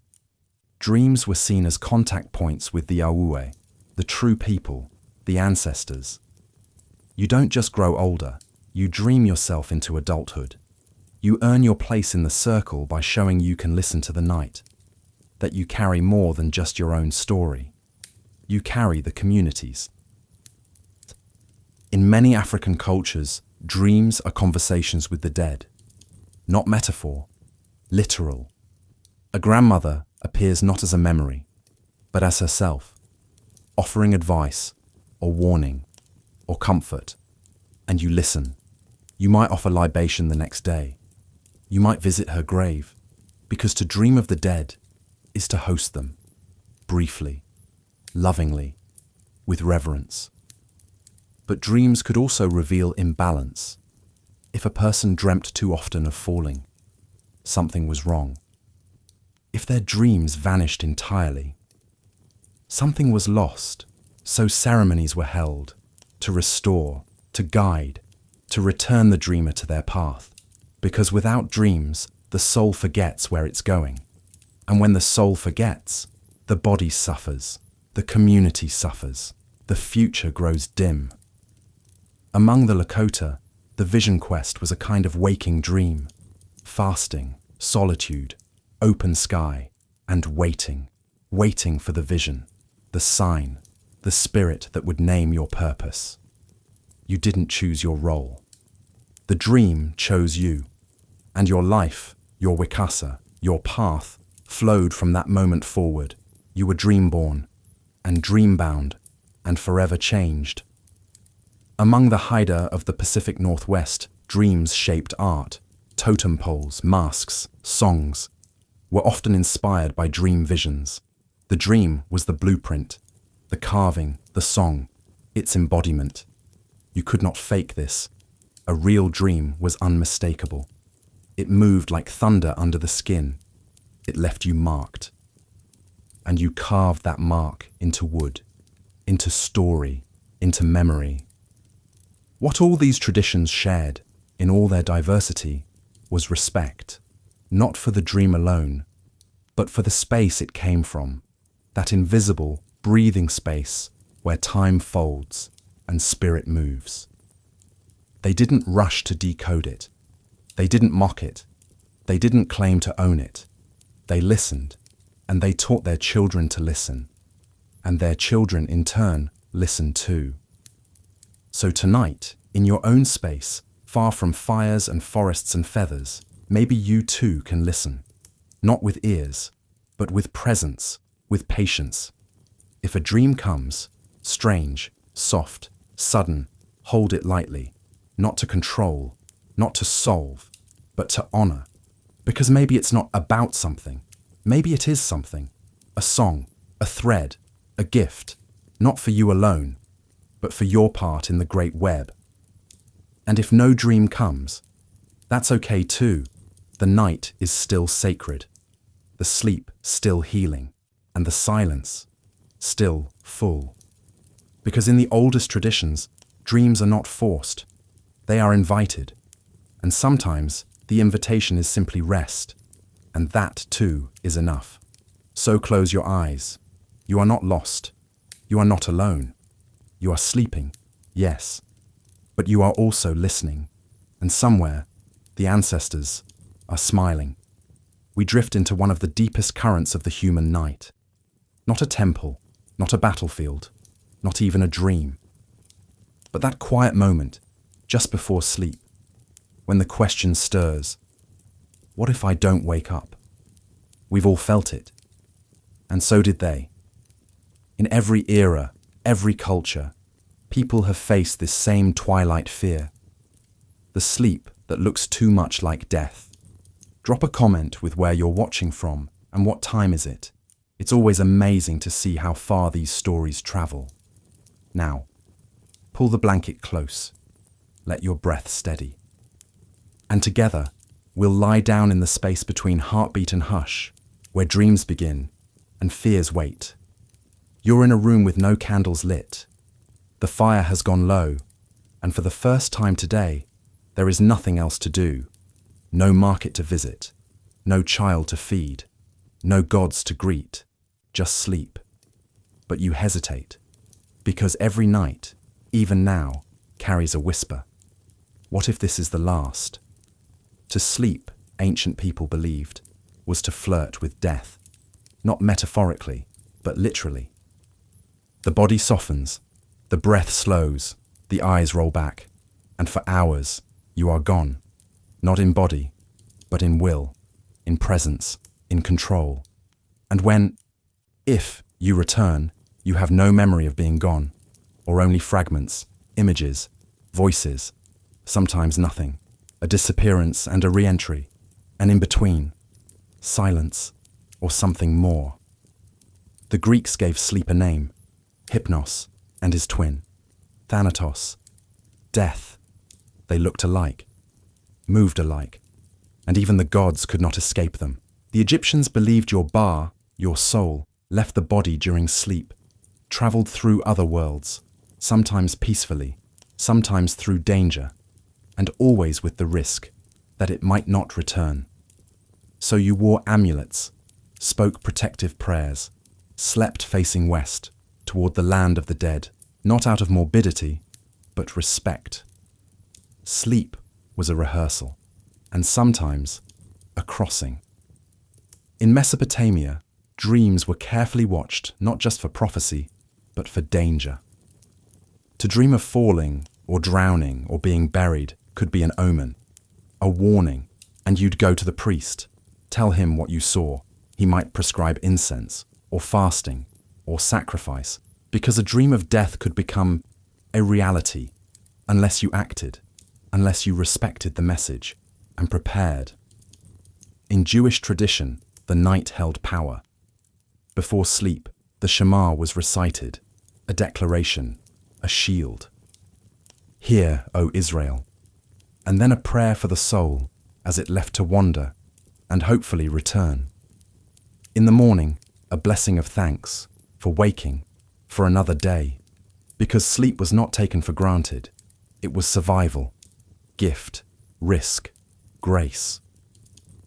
Dreams were seen as contact points with the Aue, the true people, the ancestors. You don't just grow older, you dream yourself into adulthood. You earn your place in the circle by showing you can listen to the night, that you carry more than just your own story. You carry the community's. In many African cultures, dreams are conversations with the dead. Not metaphor, literal. A grandmother appears not as a memory, but as herself, offering advice, or warning, or comfort, and you listen. You might offer libation the next day. You might visit her grave, because to dream of the dead is to host them, briefly, lovingly, with reverence. But dreams could also reveal imbalance. If a person dreamt too often of falling, something was wrong. If their dreams vanished entirely, something was lost, so ceremonies were held to restore, to guide, to return the dreamer to their path. Because without dreams, the soul forgets where it's going. And when the soul forgets, the body suffers, the community suffers, the future grows dim. Among the Lakota, the vision quest was a kind of waking dream, fasting, solitude, open sky, and waiting for the vision, the sign, the spirit that would name your purpose. You didn't choose your role. The dream chose you, and your life, your wikasa, your path, flowed from that moment forward. You were dream-born, and dream-bound, and forever changed. Among the Haida of the Pacific Northwest, dreams shaped art. Totem poles, masks, songs were often inspired by dream visions. The dream was the blueprint, the carving, the song, its embodiment. You could not fake this. A real dream was unmistakable. It moved like thunder under the skin. It left you marked. And you carved that mark into wood, into story, into memory. What all these traditions shared, in all their diversity, was respect, not for the dream alone, but for the space it came from, that invisible, breathing space where time folds and spirit moves. They didn't rush to decode it. They didn't mock it. They didn't claim to own it. They listened, and they taught their children to listen, and their children in turn listened too. So tonight, in your own space, far from fires and forests and feathers, maybe you too can listen, not with ears, but with presence, with patience. If a dream comes, strange, soft, sudden, hold it lightly, not to control, not to solve, but to honor. Because maybe it's not about something. Maybe it is something. A song, a thread, a gift, not for you alone, but for your part in the great web. And if no dream comes, that's okay too. The night is still sacred, the sleep still healing, and the silence still full. Because in the oldest traditions, dreams are not forced. They are invited. And sometimes the invitation is simply rest. And that too is enough. So close your eyes. You are not lost. You are not alone. You are sleeping, yes. But you are also listening. And somewhere, the ancestors are smiling. We drift into one of the deepest currents of the human night. Not a temple, not a battlefield, not even a dream. But that quiet moment, just before sleep, when the question stirs, what if I don't wake up? We've all felt it. And so did they. In every era, every culture, people have faced this same twilight fear. The sleep that looks too much like death. Drop a comment with where you're watching from and what time is it. It's always amazing to see how far these stories travel. Now, pull the blanket close. Let your breath steady. And together, we'll lie down in the space between heartbeat and hush, where dreams begin and fears wait. You're in a room with no candles lit. The fire has gone low, and for the first time today, there is nothing else to do. No market to visit, no child to feed, no gods to greet, just sleep. But you hesitate, because every night, even now, carries a whisper. What if this is the last? To sleep, ancient people believed, was to flirt with death, not metaphorically, but literally. The body softens, the breath slows, the eyes roll back, and for hours, you are gone, not in body, but in will, in presence, in control. And when, if you return, you have no memory of being gone, or only fragments, images, voices, sometimes nothing, a disappearance and a re-entry, and in between, silence or something more. The Greeks gave sleep a name, hypnos and his twin, thanatos, death. They looked alike, moved alike, and even the gods could not escape them. The Egyptians believed your ba, your soul, left the body during sleep, traveled through other worlds, sometimes peacefully, sometimes through danger, and always with the risk that it might not return. So you wore amulets, spoke protective prayers, slept facing west, toward the land of the dead, not out of morbidity, but respect. Sleep was a rehearsal, and sometimes a crossing. In Mesopotamia, dreams were carefully watched not just for prophecy, but for danger. To dream of falling, or drowning, or being buried could be an omen, a warning, and you'd go to the priest, tell him what you saw. He might prescribe incense, or fasting, or sacrifice, because a dream of death could become a reality unless you acted, unless you respected the message and prepared. In Jewish tradition, the night held power. Before sleep, the Shema was recited, a declaration, a shield. Hear, O Israel, and then a prayer for the soul as it left to wander and hopefully return. In the morning, a blessing of thanks for waking, for another day, because sleep was not taken for granted. It was survival, gift, risk, grace.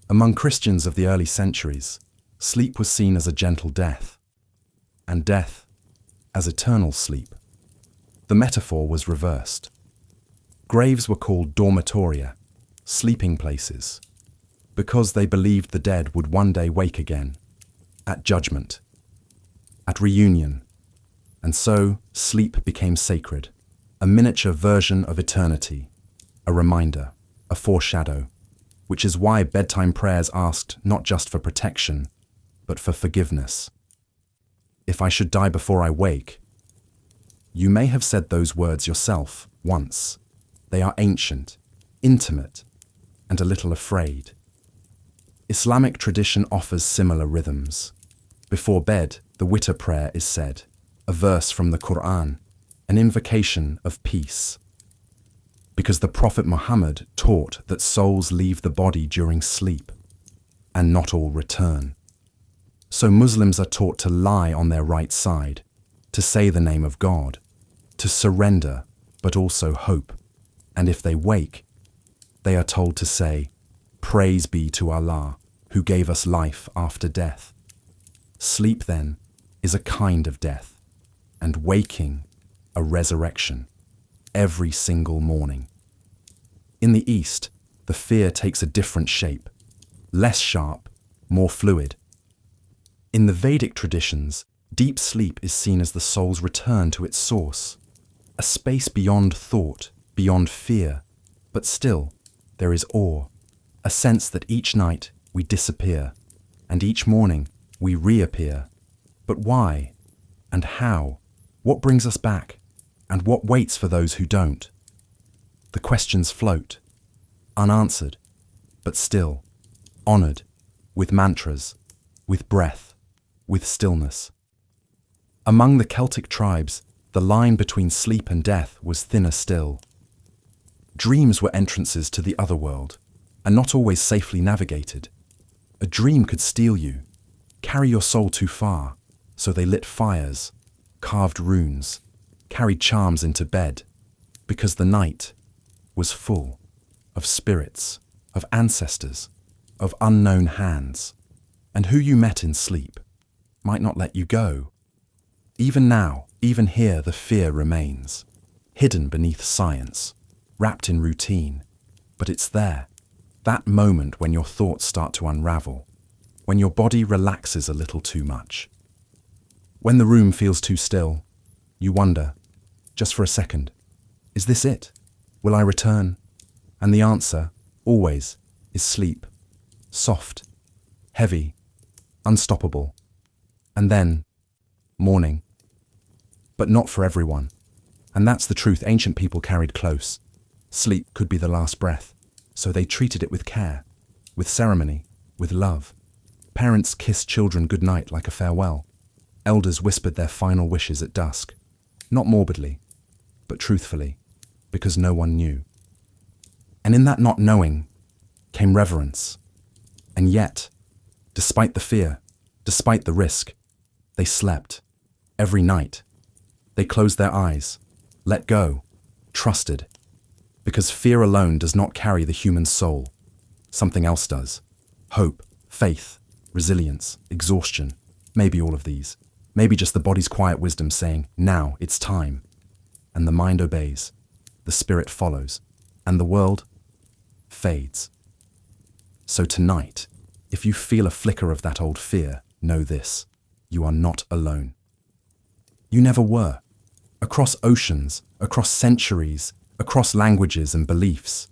Among Christians of the early centuries, sleep was seen as a gentle death, and death as eternal sleep. The metaphor was reversed. Graves were called dormitoria, sleeping places, because they believed the dead would one day wake again, at judgment, at reunion, and so sleep became sacred, a miniature version of eternity, a reminder, a foreshadow, which is why bedtime prayers asked not just for protection, but for forgiveness. If I should die before I wake, you may have said those words yourself once. They are ancient, intimate, and a little afraid. Islamic tradition offers similar rhythms. Before bed, the witr prayer is said, a verse from the Quran, an invocation of peace. Because the Prophet Muhammad taught that souls leave the body during sleep, and not all return. So Muslims are taught to lie on their right side, to say the name of God, to surrender, but also hope. And if they wake, they are told to say, "Praise be to Allah, who gave us life after death." Sleep, then, is a kind of death, and waking, a resurrection, every single morning. In the East, the fear takes a different shape, less sharp, more fluid. In the Vedic traditions, deep sleep is seen as the soul's return to its source, a space beyond thought, beyond fear, but still there is awe, a sense that each night we disappear, and each morning we reappear. But why? And how? What brings us back? And what waits for those who don't? The questions float, unanswered, but still, honored, with mantras, with breath, with stillness. Among the Celtic tribes, the line between sleep and death was thinner still. Dreams were entrances to the other world, and not always safely navigated. A dream could steal you, carry your soul too far, so they lit fires, carved runes, carried charms into bed, because the night was full of spirits, of ancestors, of unknown hands, and who you met in sleep might not let you go. Even now, even here, the fear remains, hidden beneath science, wrapped in routine, but it's there, that moment when your thoughts start to unravel, when your body relaxes a little too much. When the room feels too still, you wonder, just for a second, is this it? Will I return? And the answer, always, is sleep. Soft, heavy, unstoppable. And then, morning. But not for everyone. And that's the truth ancient people carried close. Sleep could be the last breath, so they treated it with care, with ceremony, with love. Parents kissed children goodnight like a farewell. Elders whispered their final wishes at dusk, not morbidly, but truthfully, because no one knew. And in that not knowing came reverence. And yet, despite the fear, despite the risk, they slept every night. They closed their eyes, let go, trusted, because fear alone does not carry the human soul. Something else does. Hope, faith, resilience, exhaustion, maybe all of these. Maybe just the body's quiet wisdom saying, now it's time. And the mind obeys, the spirit follows, and the world fades. So tonight, if you feel a flicker of that old fear, know this, you are not alone. You never were. Across oceans, across centuries, across languages and beliefs,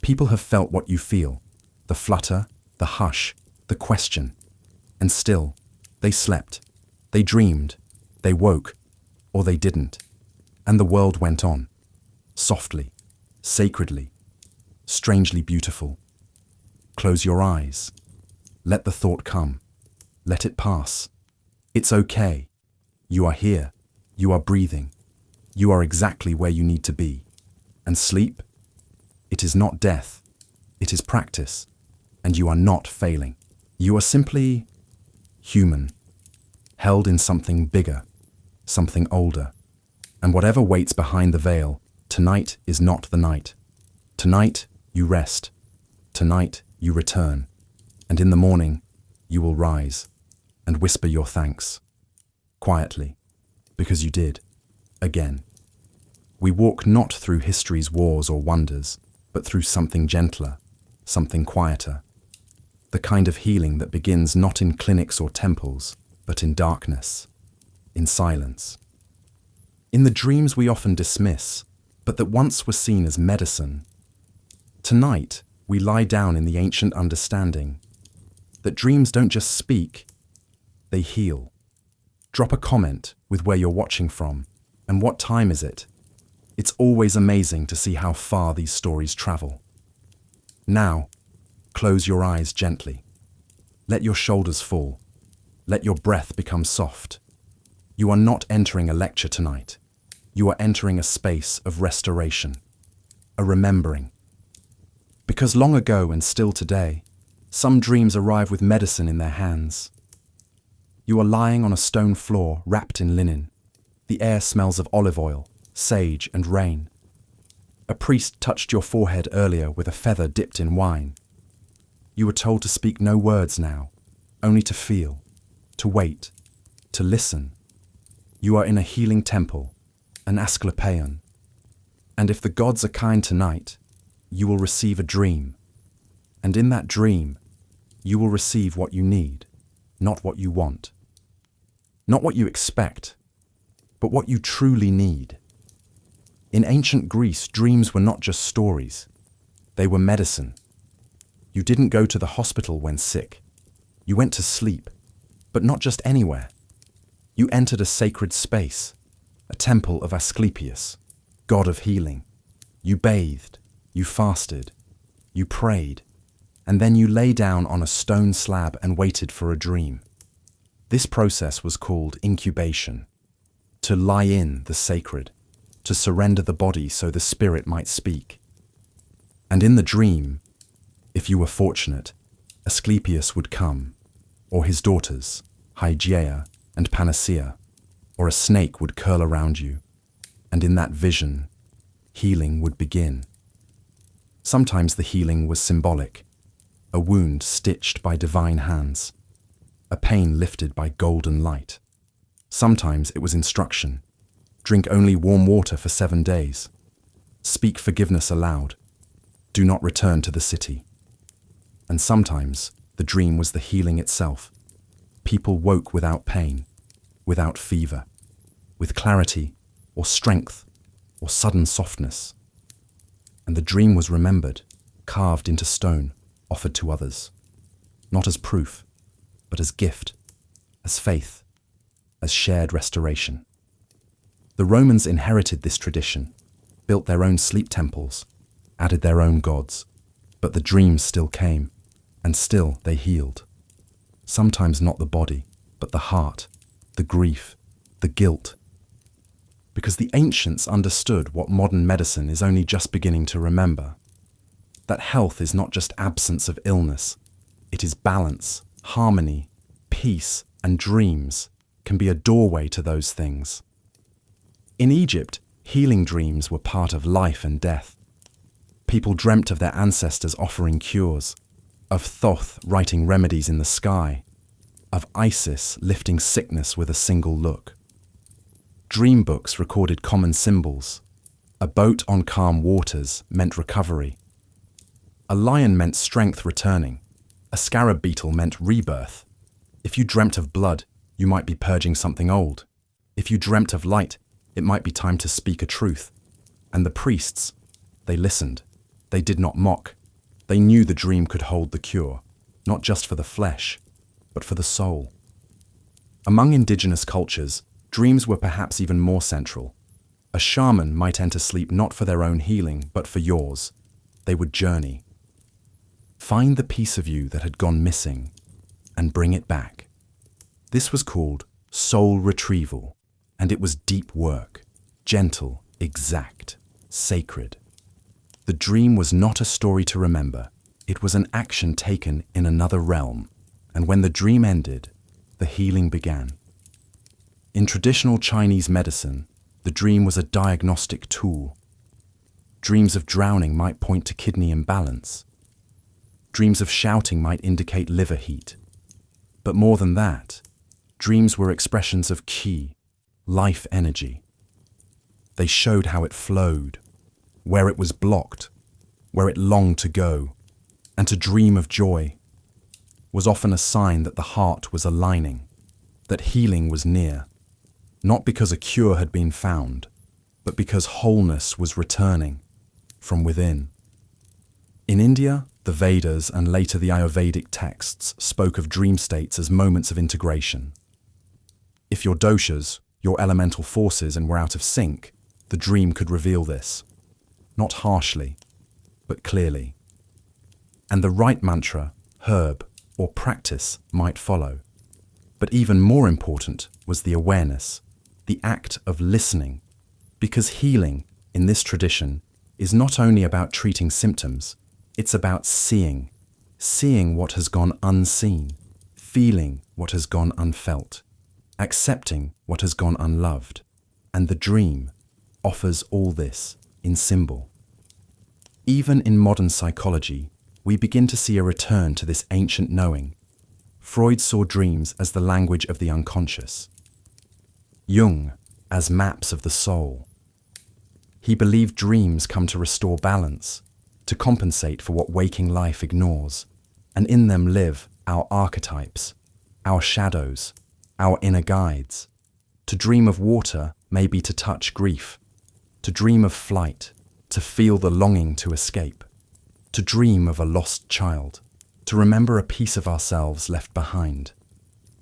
people have felt what you feel, the flutter, the hush, the question. And still, they slept, they dreamed, they woke, or they didn't. And the world went on, softly, sacredly, strangely beautiful. Close your eyes. Let the thought come. Let it pass. It's okay. You are here. You are breathing. You are exactly where you need to be. And sleep? It is not death. It is practice. And you are not failing. You are simply human, held in something bigger, something older. And whatever waits behind the veil, tonight is not the night. Tonight, you rest. Tonight, you return. And in the morning, you will rise and whisper your thanks. Quietly, because you did. Again. We walk not through history's wars or wonders, but through something gentler, something quieter. The kind of healing that begins not in clinics or temples, but in darkness, in silence. In the dreams we often dismiss, but that once were seen as medicine. Tonight, we lie down in the ancient understanding that dreams don't just speak, they heal. Drop a comment with where you're watching from and what time is it. It's always amazing to see how far these stories travel. Now, close your eyes gently. Let your shoulders fall. Let your breath become soft. You are not entering a lecture tonight. You are entering a space of restoration, a remembering. Because long ago and still today, some dreams arrive with medicine in their hands. You are lying on a stone floor wrapped in linen. The air smells of olive oil, sage and rain. A priest touched your forehead earlier with a feather dipped in wine. You were told to speak no words now, only to feel, to wait, to listen. You are in a healing temple, an Asclepion. And if the gods are kind tonight, you will receive a dream. And in that dream, you will receive what you need, not what you want. Not what you expect, but what you truly need. In ancient Greece, dreams were not just stories. They were medicine. You didn't go to the hospital when sick. You went to sleep, but not just anywhere. You entered a sacred space, a temple of Asclepius, god of healing. You bathed, you fasted, you prayed, and then you lay down on a stone slab and waited for a dream. This process was called incubation, to lie in the sacred, to surrender the body so the spirit might speak. And in the dream, if you were fortunate, Asclepius would come, or his daughters, Hygeia and Panacea, or a snake would curl around you, and in that vision, healing would begin. Sometimes the healing was symbolic, a wound stitched by divine hands, a pain lifted by golden light. Sometimes it was instruction. Drink only warm water for 7 days. Speak forgiveness aloud. Do not return to the city. And sometimes the dream was the healing itself. People woke without pain, without fever, with clarity or strength or sudden softness. And the dream was remembered, carved into stone, offered to others, not as proof, but as gift, as faith, as shared restoration. The Romans inherited this tradition, built their own sleep temples, added their own gods, but the dreams still came, and still they healed. Sometimes not the body, but the heart, the grief, the guilt. Because the ancients understood what modern medicine is only just beginning to remember. That health is not just absence of illness, it is balance, harmony, peace, and dreams can be a doorway to those things. In Egypt, healing dreams were part of life and death. People dreamt of their ancestors offering cures, of Thoth writing remedies in the sky, of Isis lifting sickness with a single look. Dream books recorded common symbols. A boat on calm waters meant recovery. A lion meant strength returning. A scarab beetle meant rebirth. If you dreamt of blood, you might be purging something old. If you dreamt of light, it might be time to speak a truth. And the priests, they listened. They did not mock. They knew the dream could hold the cure, not just for the flesh, but for the soul. Among indigenous cultures, dreams were perhaps even more central. A shaman might enter sleep not for their own healing, but for yours. They would journey. Find the piece of you that had gone missing and bring it back. This was called soul retrieval, and it was deep work, gentle, exact, sacred. The dream was not a story to remember. It was an action taken in another realm, and when the dream ended, the healing began. In traditional Chinese medicine, the dream was a diagnostic tool. Dreams of drowning might point to kidney imbalance. Dreams of shouting might indicate liver heat. But more than that, dreams were expressions of qi, life energy. They showed how it flowed, where it was blocked, where it longed to go, and to dream of joy was often a sign that the heart was aligning, that healing was near, not because a cure had been found, but because wholeness was returning from within. In India, the Vedas and later the Ayurvedic texts spoke of dream states as moments of integration. If your doshas, your elemental forces, were out of sync, the dream could reveal this, not harshly, but clearly. And the right mantra, herb, or practice might follow. But even more important was the awareness, the act of listening, because healing, in this tradition, is not only about treating symptoms, it's about seeing what has gone unseen, feeling what has gone unfelt, accepting what has gone unloved. And the dream offers all this in symbol. Even in modern psychology, we begin to see a return to this ancient knowing. Freud saw dreams as the language of the unconscious. Jung as maps of the soul. He believed dreams come to restore balance, to compensate for what waking life ignores, and in them live our archetypes, our shadows, our inner guides. To dream of water may be to touch grief, to dream of flight, to feel the longing to escape, to dream of a lost child, to remember a piece of ourselves left behind,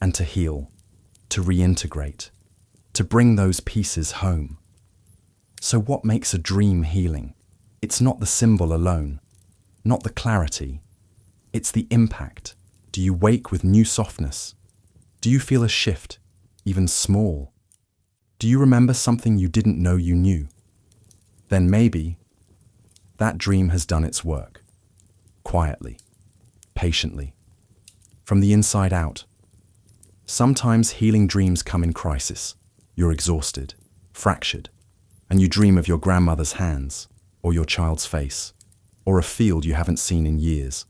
and to heal, to reintegrate, to bring those pieces home. So what makes a dream healing? It's not the symbol alone, not the clarity. It's the impact. Do you wake with new softness? Do you feel a shift, even small? Do you remember something you didn't know you knew? Then maybe that dream has done its work. Quietly, patiently, from the inside out. Sometimes healing dreams come in crisis. You're exhausted, fractured, and you dream of your grandmother's hands, or your child's face, or a field you haven't seen in years.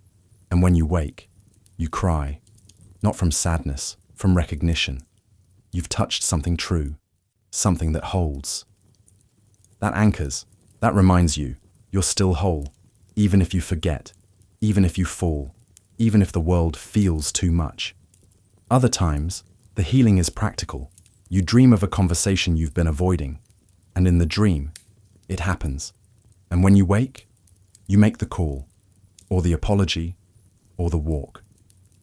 And when you wake, you cry, not from sadness, from recognition. You've touched something true, something that holds. That anchors, that reminds you, you're still whole, even if you forget, even if you fall, even if the world feels too much. Other times, the healing is practical. You dream of a conversation you've been avoiding, and in the dream, it happens. And when you wake, you make the call, or the apology, or the walk,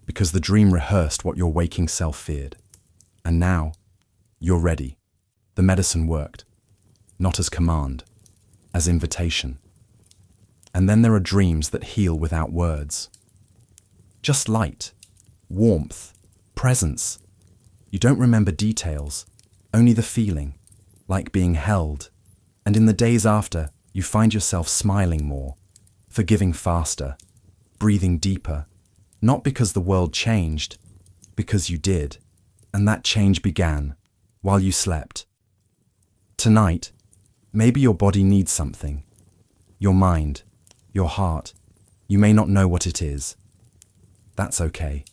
because the dream rehearsed what your waking self feared. And now, you're ready. The medicine worked, not as command, as invitation. And then there are dreams that heal without words. Just light, warmth, presence. You don't remember details, only the feeling, like being held. And in the days after, you find yourself smiling more, forgiving faster, breathing deeper, not because the world changed, because you did. And that change began while you slept. Tonight, maybe your body needs something. Your mind, your heart. You may not know what it is. That's okay.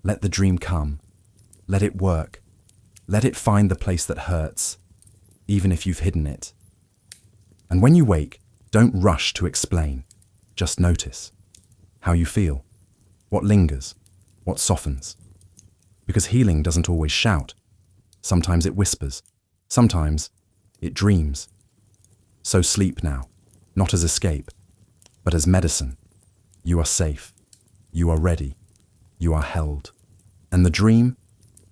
Let the dream come. Let it work. Let it find the place that hurts, even if you've hidden it. And when you wake, don't rush to explain. Just notice how you feel, what lingers, what softens. Because healing doesn't always shout. Sometimes it whispers. Sometimes it dreams. So sleep now, not as escape, but as medicine. You are safe. You are ready. You are held. And the dream,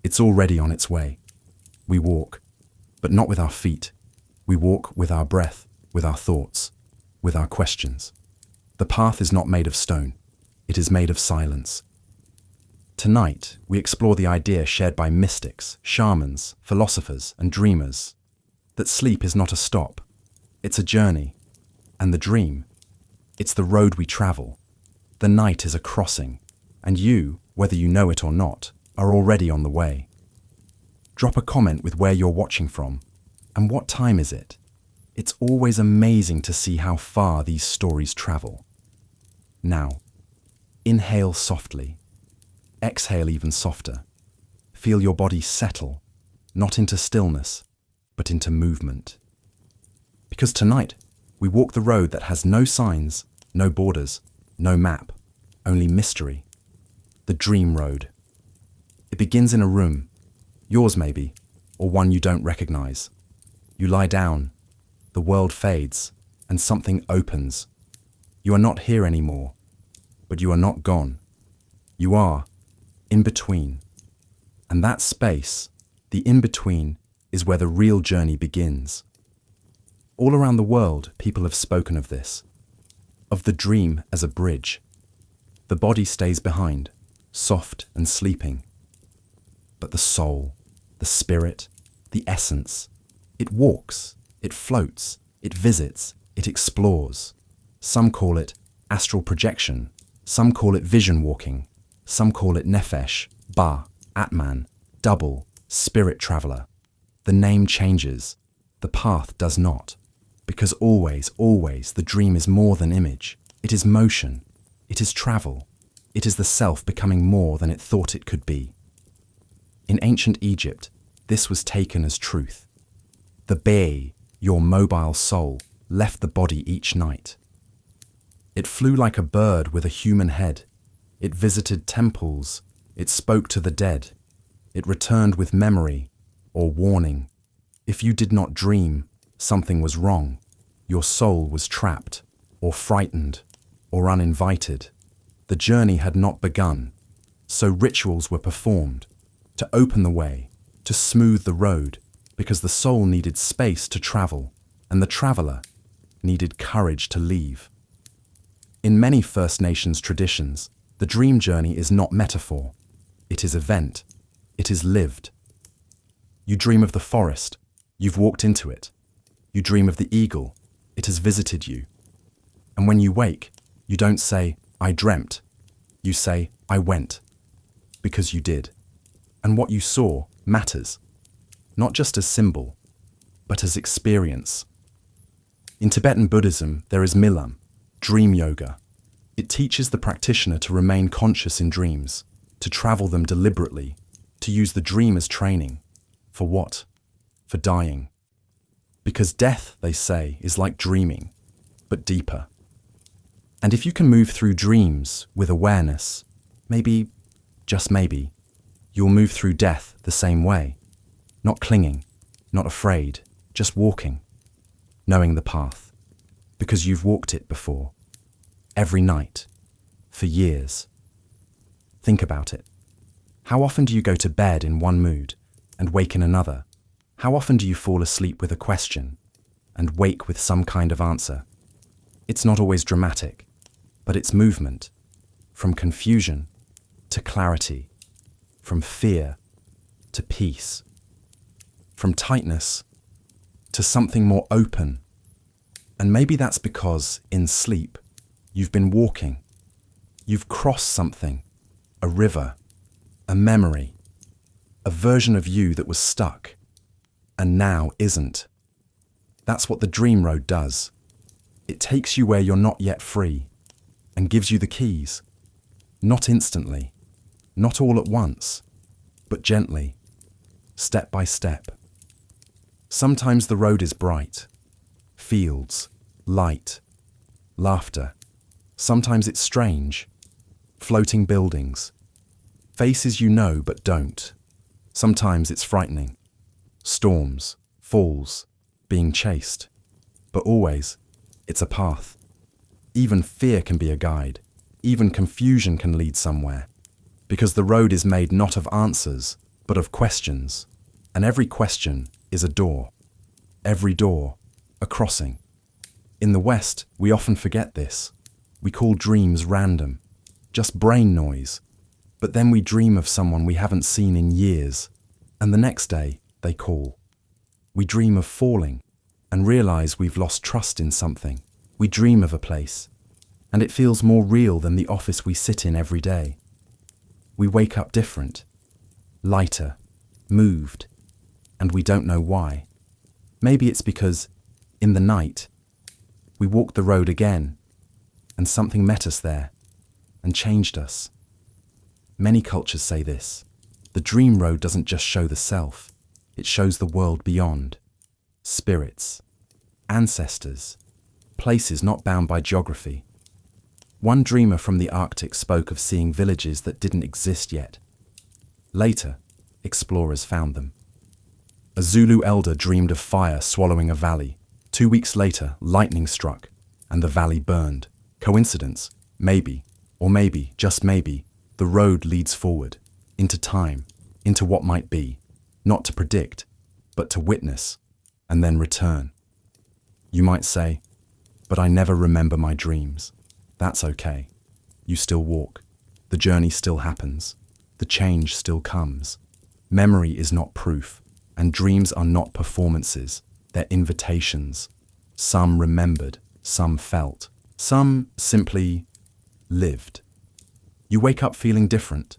it's already on its way. We walk, but not with our feet. We walk with our breath, with our thoughts, with our questions. The path is not made of stone. It is made of silence. Tonight, we explore the idea shared by mystics, shamans, philosophers, and dreamers, that sleep is not a stop. It's a journey. And the dream, it's the road we travel. The night is a crossing, and you, whether you know it or not, are already on the way. Drop a comment with where you're watching from, and what time is it? It's always amazing to see how far these stories travel. Now, inhale softly. Exhale even softer. Feel your body settle, not into stillness, but into movement. Because tonight, we walk the road that has no signs, no borders, no map, only mystery. The dream road. It begins in a room, yours maybe, or one you don't recognize. You lie down, the world fades, and something opens. You are not here anymore, but you are not gone. You are in between. And that space, the in-between, is where the real journey begins. All around the world, people have spoken of this, of the dream as a bridge. The body stays behind, soft and sleeping. But the soul, the spirit, the essence, it walks, it floats, it visits, it explores. Some call it astral projection, some call it vision walking, some call it nefesh, ba, atman, double, spirit traveler. The name changes, the path does not. Because always, always, the dream is more than image. It is motion. It is travel. It is the self becoming more than it thought it could be. In ancient Egypt, this was taken as truth. The Bey, your mobile soul, left the body each night. It flew like a bird with a human head. It visited temples. It spoke to the dead. It returned with memory or warning. If you did not dream, something was wrong. Your soul was trapped or frightened. or uninvited. The journey had not begun, so rituals were performed to open the way, to smooth the road, because the soul needed space to travel, and the traveler needed courage to leave. In many First Nations traditions, the dream journey is not metaphor. It is event. It is lived. You dream of the forest. You've walked into it. You dream of the eagle. It has visited you. And when you wake, you don't say, "I dreamt." You say, "I went." Because you did. And what you saw matters. Not just as symbol, but as experience. In Tibetan Buddhism, there is milam, dream yoga. It teaches the practitioner to remain conscious in dreams, to travel them deliberately, to use the dream as training. For what? For dying. Because death, they say, is like dreaming, but deeper. And if you can move through dreams with awareness, maybe, just maybe, you'll move through death the same way. Not clinging, not afraid, just walking, knowing the path, because you've walked it before. Every night, for years. Think about it. How often do you go to bed in one mood and wake in another? How often do you fall asleep with a question and wake with some kind of answer? It's not always dramatic, but it's movement, from confusion to clarity, from fear to peace, from tightness to something more open. And maybe that's because in sleep, you've been walking. You've crossed something, a river, a memory, a version of you that was stuck and now isn't. That's what the dream road does. It takes you where you're not yet free and gives you the keys. Not instantly, not all at once, but gently, step by step. Sometimes the road is bright, fields, light, laughter. Sometimes it's strange, floating buildings, faces you know but don't. Sometimes it's frightening, storms, falls, being chased. But always, it's a path. Even fear can be a guide. Even confusion can lead somewhere. Because the road is made not of answers, but of questions. And every question is a door. Every door, a crossing. In the West, we often forget this. We call dreams random, just brain noise. But then we dream of someone we haven't seen in years, and the next day they call. We dream of falling and realize we've lost trust in something. We dream of a place, and it feels more real than the office we sit in every day. We wake up different, lighter, moved, and we don't know why. Maybe it's because, in the night, we walked the road again, and something met us there, and changed us. Many cultures say this. The dream road doesn't just show the self, it shows the world beyond. Spirits, ancestors, places not bound by geography. One dreamer from the Arctic spoke of seeing villages that didn't exist yet. Later, explorers found them. A Zulu elder dreamed of fire swallowing a valley. 2 weeks later, lightning struck, and the valley burned. Coincidence? Maybe. Or maybe, just maybe, the road leads forward, into time, into what might be, not to predict, but to witness, and then return. You might say, but I never remember my dreams. That's okay. You still walk. The journey still happens. The change still comes. Memory is not proof, and dreams are not performances. They're invitations. Some remembered, some felt, some simply lived. You wake up feeling different.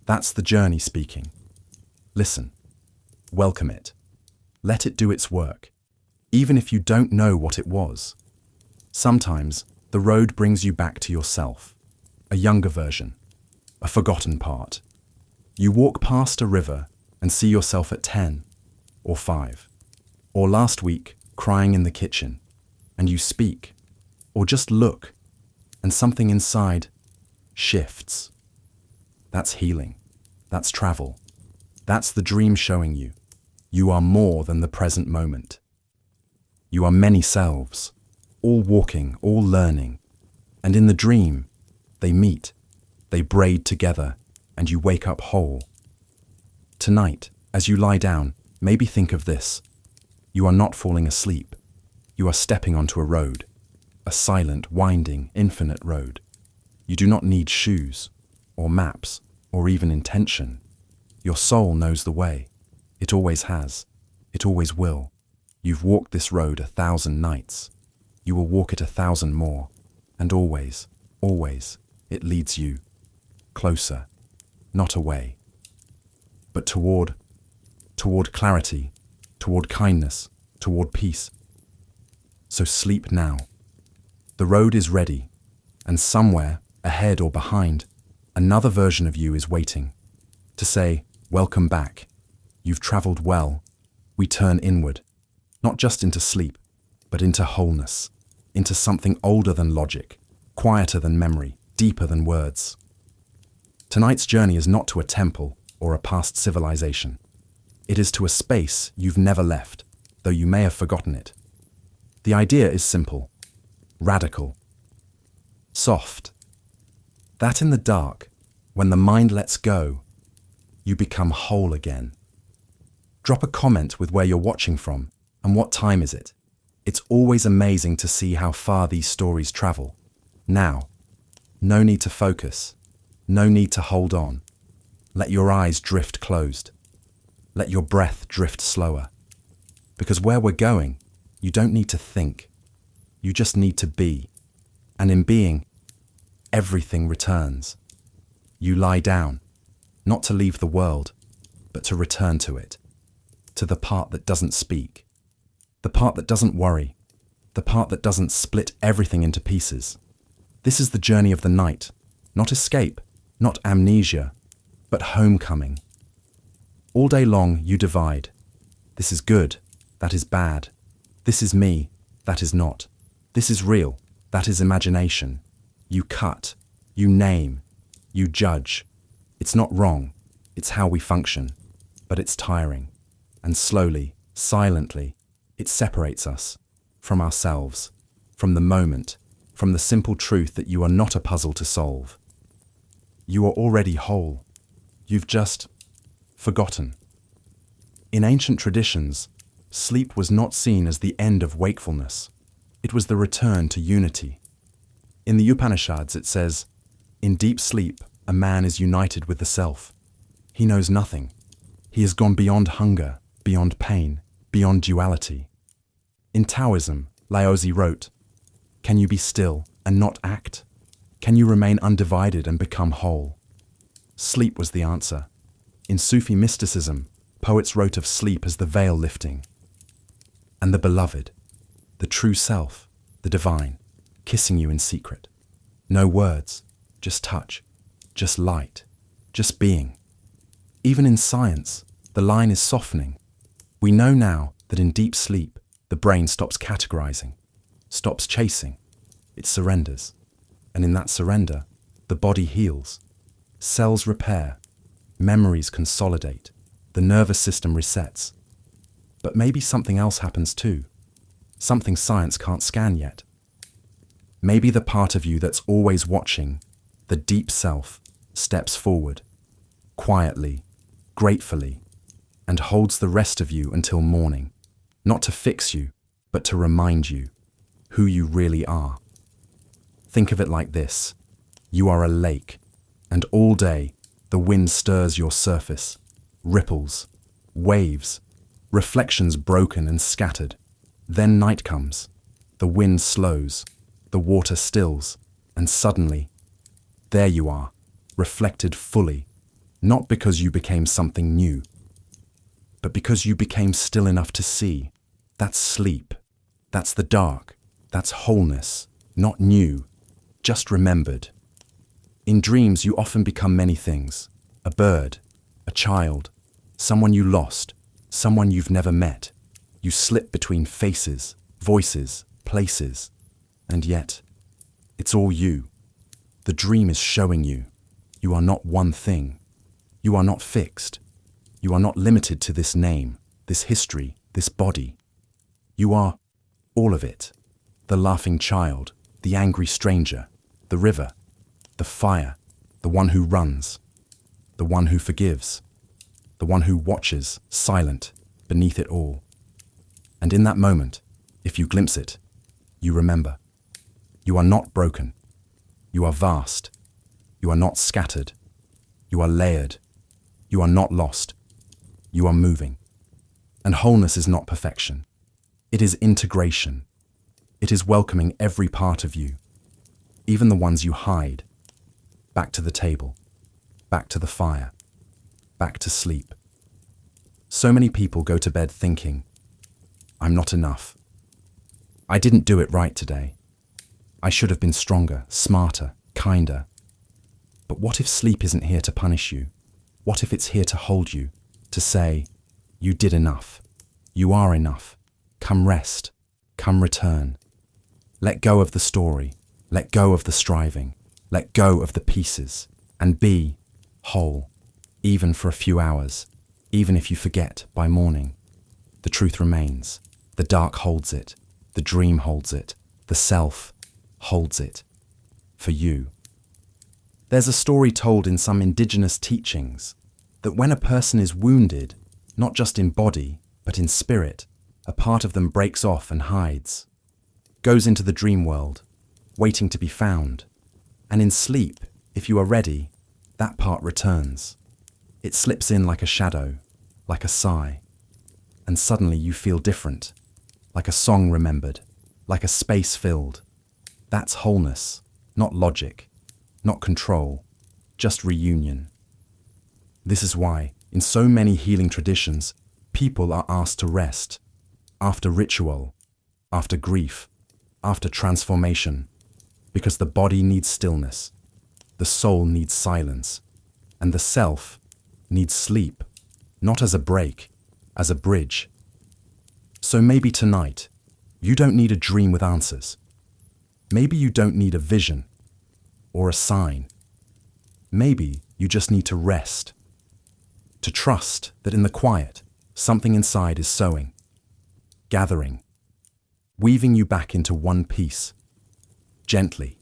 That's the journey speaking. Listen. Welcome it. Let it do its work, even if you don't know what it was. Sometimes the road brings you back to yourself, a younger version, a forgotten part. You walk past a river and see yourself at 10 or 5, or last week crying in the kitchen, and you speak, or just look, and something inside shifts. That's healing. That's travel. That's the dream showing you. You are more than the present moment. You are many selves, all walking, all learning, And in the dream, they meet, they braid together, and you wake up whole. Tonight, as you lie down, maybe think of this. You are not falling asleep. You are stepping onto a road, a silent, winding, infinite road. You do not need shoes, or maps, or even intention. Your soul knows the way. It always has. It always will. You've walked this road 1,000 nights. You will walk it 1,000 more. And always, always, it leads you closer, not away, but toward clarity, toward kindness, toward peace. So sleep now. The road is ready, and somewhere, ahead or behind, another version of you is waiting to say, welcome back. You've traveled well. We turn inward, not just into sleep, but into wholeness, into something older than logic, quieter than memory, deeper than words. Tonight's journey is not to a temple or a past civilization. It is to a space you've never left, though you may have forgotten it. The idea is simple, radical, soft. That in the dark, when the mind lets go, you become whole again. Drop a comment with where you're watching from and what time is it. It's always amazing to see how far these stories travel. Now, no need to focus, no need to hold on. Let your eyes drift closed. Let your breath drift slower. Because where we're going, you don't need to think. You just need to be. And in being, everything returns. You lie down, not to leave the world, but to return to it. To the part that doesn't speak. The part that doesn't worry. The part that doesn't split everything into pieces. This is the journey of the night, not escape, not amnesia, but homecoming. All day long you divide. This is good, that is bad. This is me, that is not. This is real, that is imagination. You cut, you name, you judge. It's not wrong, it's how we function, but it's tiring. And slowly, silently, it separates us from ourselves, from the moment, from the simple truth that you are not a puzzle to solve. You are already whole. You've just forgotten. In ancient traditions, sleep was not seen as the end of wakefulness. It was the return to unity. In the Upanishads it says, in deep sleep, a man is united with the self. He knows nothing. He has gone beyond hunger, beyond pain, beyond duality. In Taoism, Laozi wrote, can you be still and not act? Can you remain undivided and become whole? Sleep was the answer. In Sufi mysticism, poets wrote of sleep as the veil lifting. And the beloved, the true self, the divine, kissing you in secret. No words, just touch, just light, just being. Even in science, the line is softening. We know now that in deep sleep, the brain stops categorizing, stops chasing, it surrenders. And in that surrender, the body heals, cells repair, memories consolidate, the nervous system resets. But maybe something else happens too, something science can't scan yet. Maybe the part of you that's always watching, the deep self, steps forward, quietly, gratefully, and holds the rest of you until morning, not to fix you, but to remind you who you really are. Think of it like this. You are a lake, and all day the wind stirs your surface, ripples, waves, reflections broken and scattered. Then night comes, the wind slows, the water stills, and suddenly, there you are, reflected fully, not because you became something new, but because you became still enough to see. That's sleep, that's the dark, that's wholeness, not new, just remembered. In dreams you often become many things, a bird, a child, someone you lost, someone you've never met. You slip between faces, voices, places, and yet, it's all you. The dream is showing you, you are not one thing. You are not fixed. You are not limited to this name, this history, this body. You are all of it. The laughing child, the angry stranger, the river, the fire, the one who runs, the one who forgives, the one who watches, silent, beneath it all. And in that moment, if you glimpse it, you remember. You are not broken. You are vast. You are not scattered. You are layered. You are not lost. You are moving. And wholeness is not perfection. It is integration. It is welcoming every part of you, even the ones you hide, back to the table, back to the fire, back to sleep. So many people go to bed thinking, I'm not enough. I didn't do it right today. I should have been stronger, smarter, kinder. But what if sleep isn't here to punish you? What if it's here to hold you, to say, you did enough. You are enough. Come rest. Come return. Let go of the story. Let go of the striving. Let go of the pieces. And be whole, even for a few hours, even if you forget by morning. The truth remains. The dark holds it. The dream holds it. The self holds it. For you. There's a story told in some indigenous teachings that when a person is wounded, not just in body, but in spirit, a part of them breaks off and hides, goes into the dream world, waiting to be found. And in sleep, if you are ready, that part returns. It slips in like a shadow, like a sigh. And suddenly you feel different, like a song remembered, like a space filled. That's wholeness, not logic, not control, just reunion. This is why, in so many healing traditions, people are asked to rest, after ritual, after grief, after transformation, because the body needs stillness, the soul needs silence, and the self needs sleep, not as a break, as a bridge. So maybe tonight, you don't need a dream with answers. Maybe you don't need a vision or a sign. Maybe you just need to rest, to trust that in the quiet, something inside is sowing, gathering, weaving you back into one piece, gently,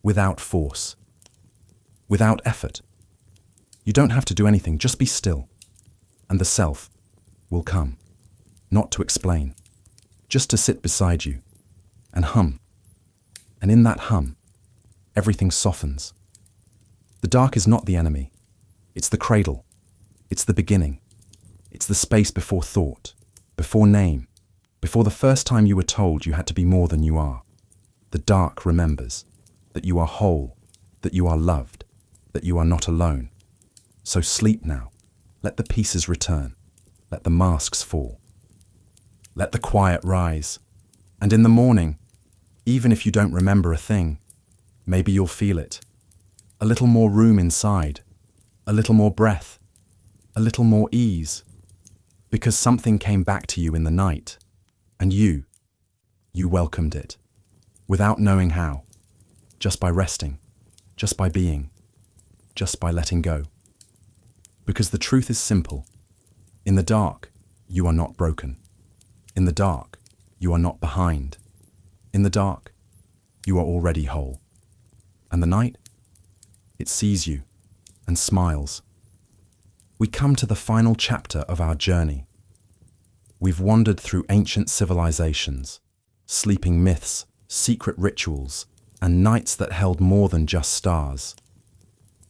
without force, without effort. You don't have to do anything, just be still, and the self will come, not to explain, just to sit beside you and hum. And in that hum, everything softens. The dark is not the enemy. It's the cradle. It's the beginning. It's the space before thought, before name, before the first time you were told you had to be more than you are. The dark remembers that you are whole, that you are loved, that you are not alone. So sleep now. Let the pieces return. Let the masks fall. Let the quiet rise. And in the morning, even if you don't remember a thing, maybe you'll feel it. A little more room inside, a little more breath, a little more ease, because something came back to you in the night, and you welcomed it, without knowing how, just by resting, just by being, just by letting go. Because the truth is simple. In the dark, you are not broken. In the dark, you are not behind. In the dark, you are already whole. And the night, it sees you and smiles. We come to the final chapter of our journey. We've wandered through ancient civilizations, sleeping myths, secret rituals, and nights that held more than just stars.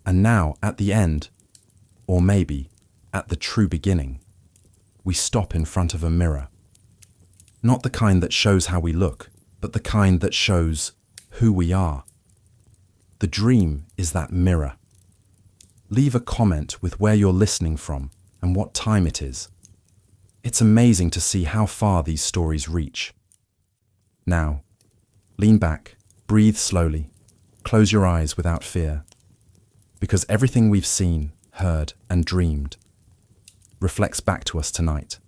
And now, at the end, or maybe at the true beginning, we stop in front of a mirror. Not the kind that shows how we look, but the kind that shows who we are. The dream is that mirror. Leave a comment with where you're listening from and what time it is. It's amazing to see how far these stories reach. Now, lean back, breathe slowly, close your eyes without fear, because everything we've seen, heard, and dreamed reflects back to us tonight.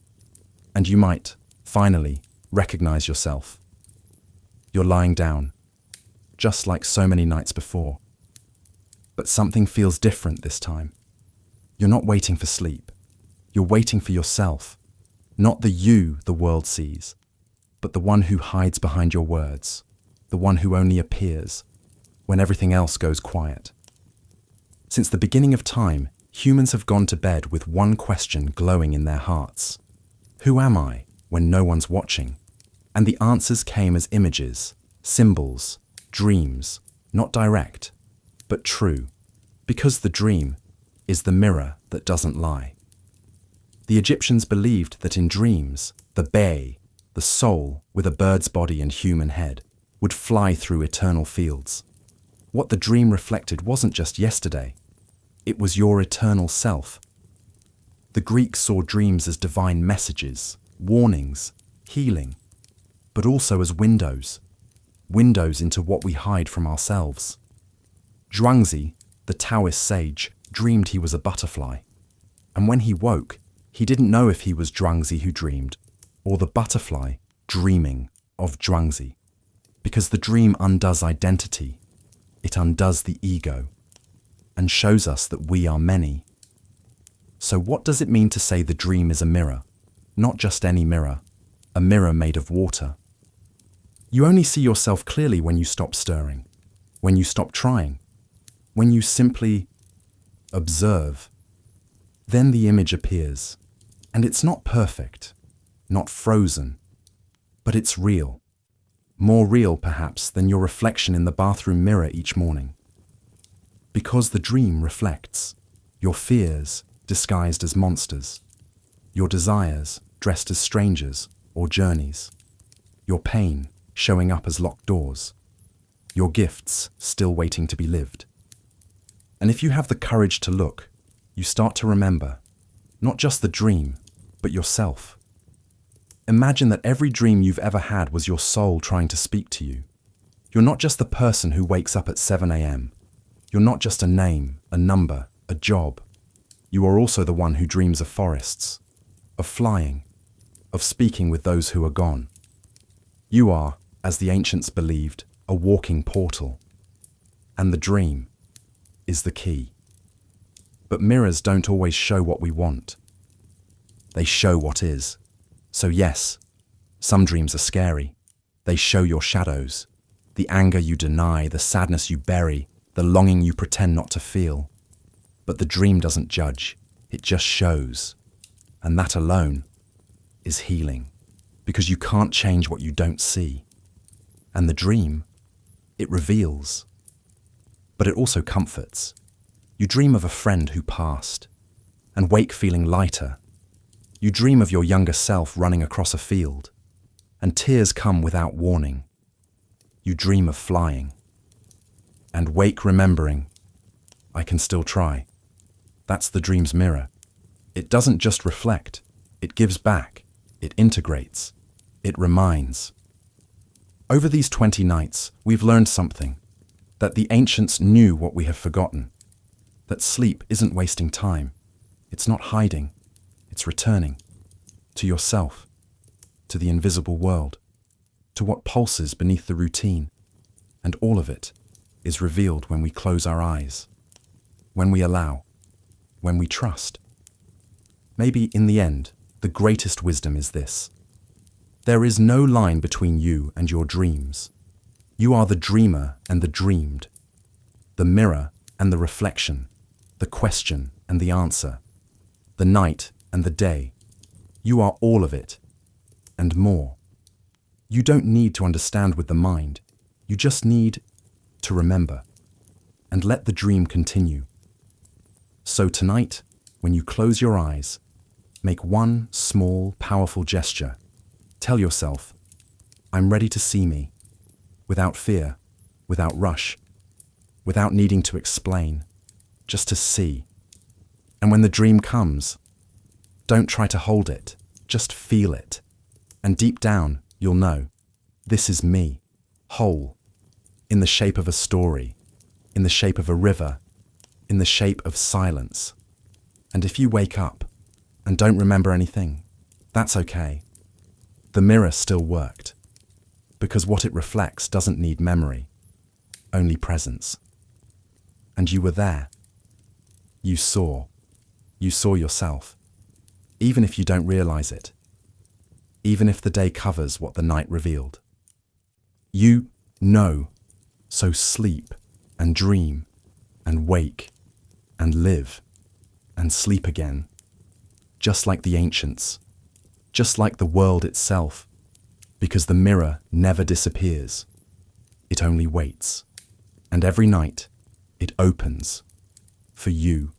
And you might, finally, recognize yourself. You're lying down, just like so many nights before. But something feels different this time. You're not waiting for sleep. You're waiting for yourself. Not the you the world sees, but the one who hides behind your words, the one who only appears, when everything else goes quiet. Since the beginning of time, humans have gone to bed with one question glowing in their hearts. Who am I when no one's watching? And the answers came as images, symbols, dreams, not direct, but true, because the dream is the mirror that doesn't lie. The Egyptians believed that in dreams, the bay, the soul with a bird's body and human head, would fly through eternal fields. What the dream reflected wasn't just yesterday, it was your eternal self. The Greeks saw dreams as divine messages, warnings, healing, but also as windows into what we hide from ourselves. Zhuangzi, the Taoist sage, dreamed he was a butterfly, and when he woke, he didn't know if he was Zhuangzi who dreamed, or the butterfly dreaming of Zhuangzi, because the dream undoes identity, it undoes the ego, and shows us that we are many. So what does it mean to say the dream is a mirror? Not just any mirror, a mirror made of water. You only see yourself clearly when you stop stirring, when you stop trying, when you simply observe. Then the image appears, and it's not perfect, not frozen, but it's real. More real, perhaps, than your reflection in the bathroom mirror each morning. Because the dream reflects your fears disguised as monsters, your desires dressed as strangers or journeys, your pain showing up as locked doors, your gifts still waiting to be lived. And if you have the courage to look, you start to remember, not just the dream, but yourself. Imagine that every dream you've ever had was your soul trying to speak to you. You're not just the person who wakes up at 7 a.m. You're not just a name, a number, a job. You are also the one who dreams of forests, of flying, of speaking with those who are gone. You are, as the ancients believed, a walking portal. And the dream is the key. But mirrors don't always show what we want. They show what is. So yes, some dreams are scary. They show your shadows, the anger you deny, the sadness you bury, the longing you pretend not to feel. But the dream doesn't judge, it just shows. And that alone is healing, because you can't change what you don't see. And the dream, it reveals. But it also comforts. You dream of a friend who passed, and wake feeling lighter. You dream of your younger self running across a field, and tears come without warning. You dream of flying, and wake remembering, I can still try. That's the dream's mirror. It doesn't just reflect, it gives back, it integrates, it reminds. Over these 20 nights, we've learned something, that the ancients knew what we have forgotten, that sleep isn't wasting time, it's not hiding, it's returning to yourself, to the invisible world, to what pulses beneath the routine, and all of it is revealed when we close our eyes, when we allow, when we trust. Maybe in the end, the greatest wisdom is this. There is no line between you and your dreams. You are the dreamer and the dreamed, the mirror and the reflection, the question and the answer, the night and the day. You are all of it, and more. You don't need to understand with the mind, you just need to remember, and let the dream continue. So tonight, when you close your eyes, make one small, powerful gesture. Tell yourself, I'm ready to see me, without fear, without rush, without needing to explain, just to see. And when the dream comes, don't try to hold it, just feel it. And deep down, you'll know, this is me, whole, in the shape of a story, in the shape of a river, in the shape of silence. And if you wake up and don't remember anything, that's okay. The mirror still worked, because what it reflects doesn't need memory, only presence. And you were there. You saw yourself, even if you don't realize it, even if the day covers what the night revealed. You know, so sleep and dream and wake and live and sleep again, just like the ancients, just like the world itself, because the mirror never disappears. It only waits, and every night it opens for you.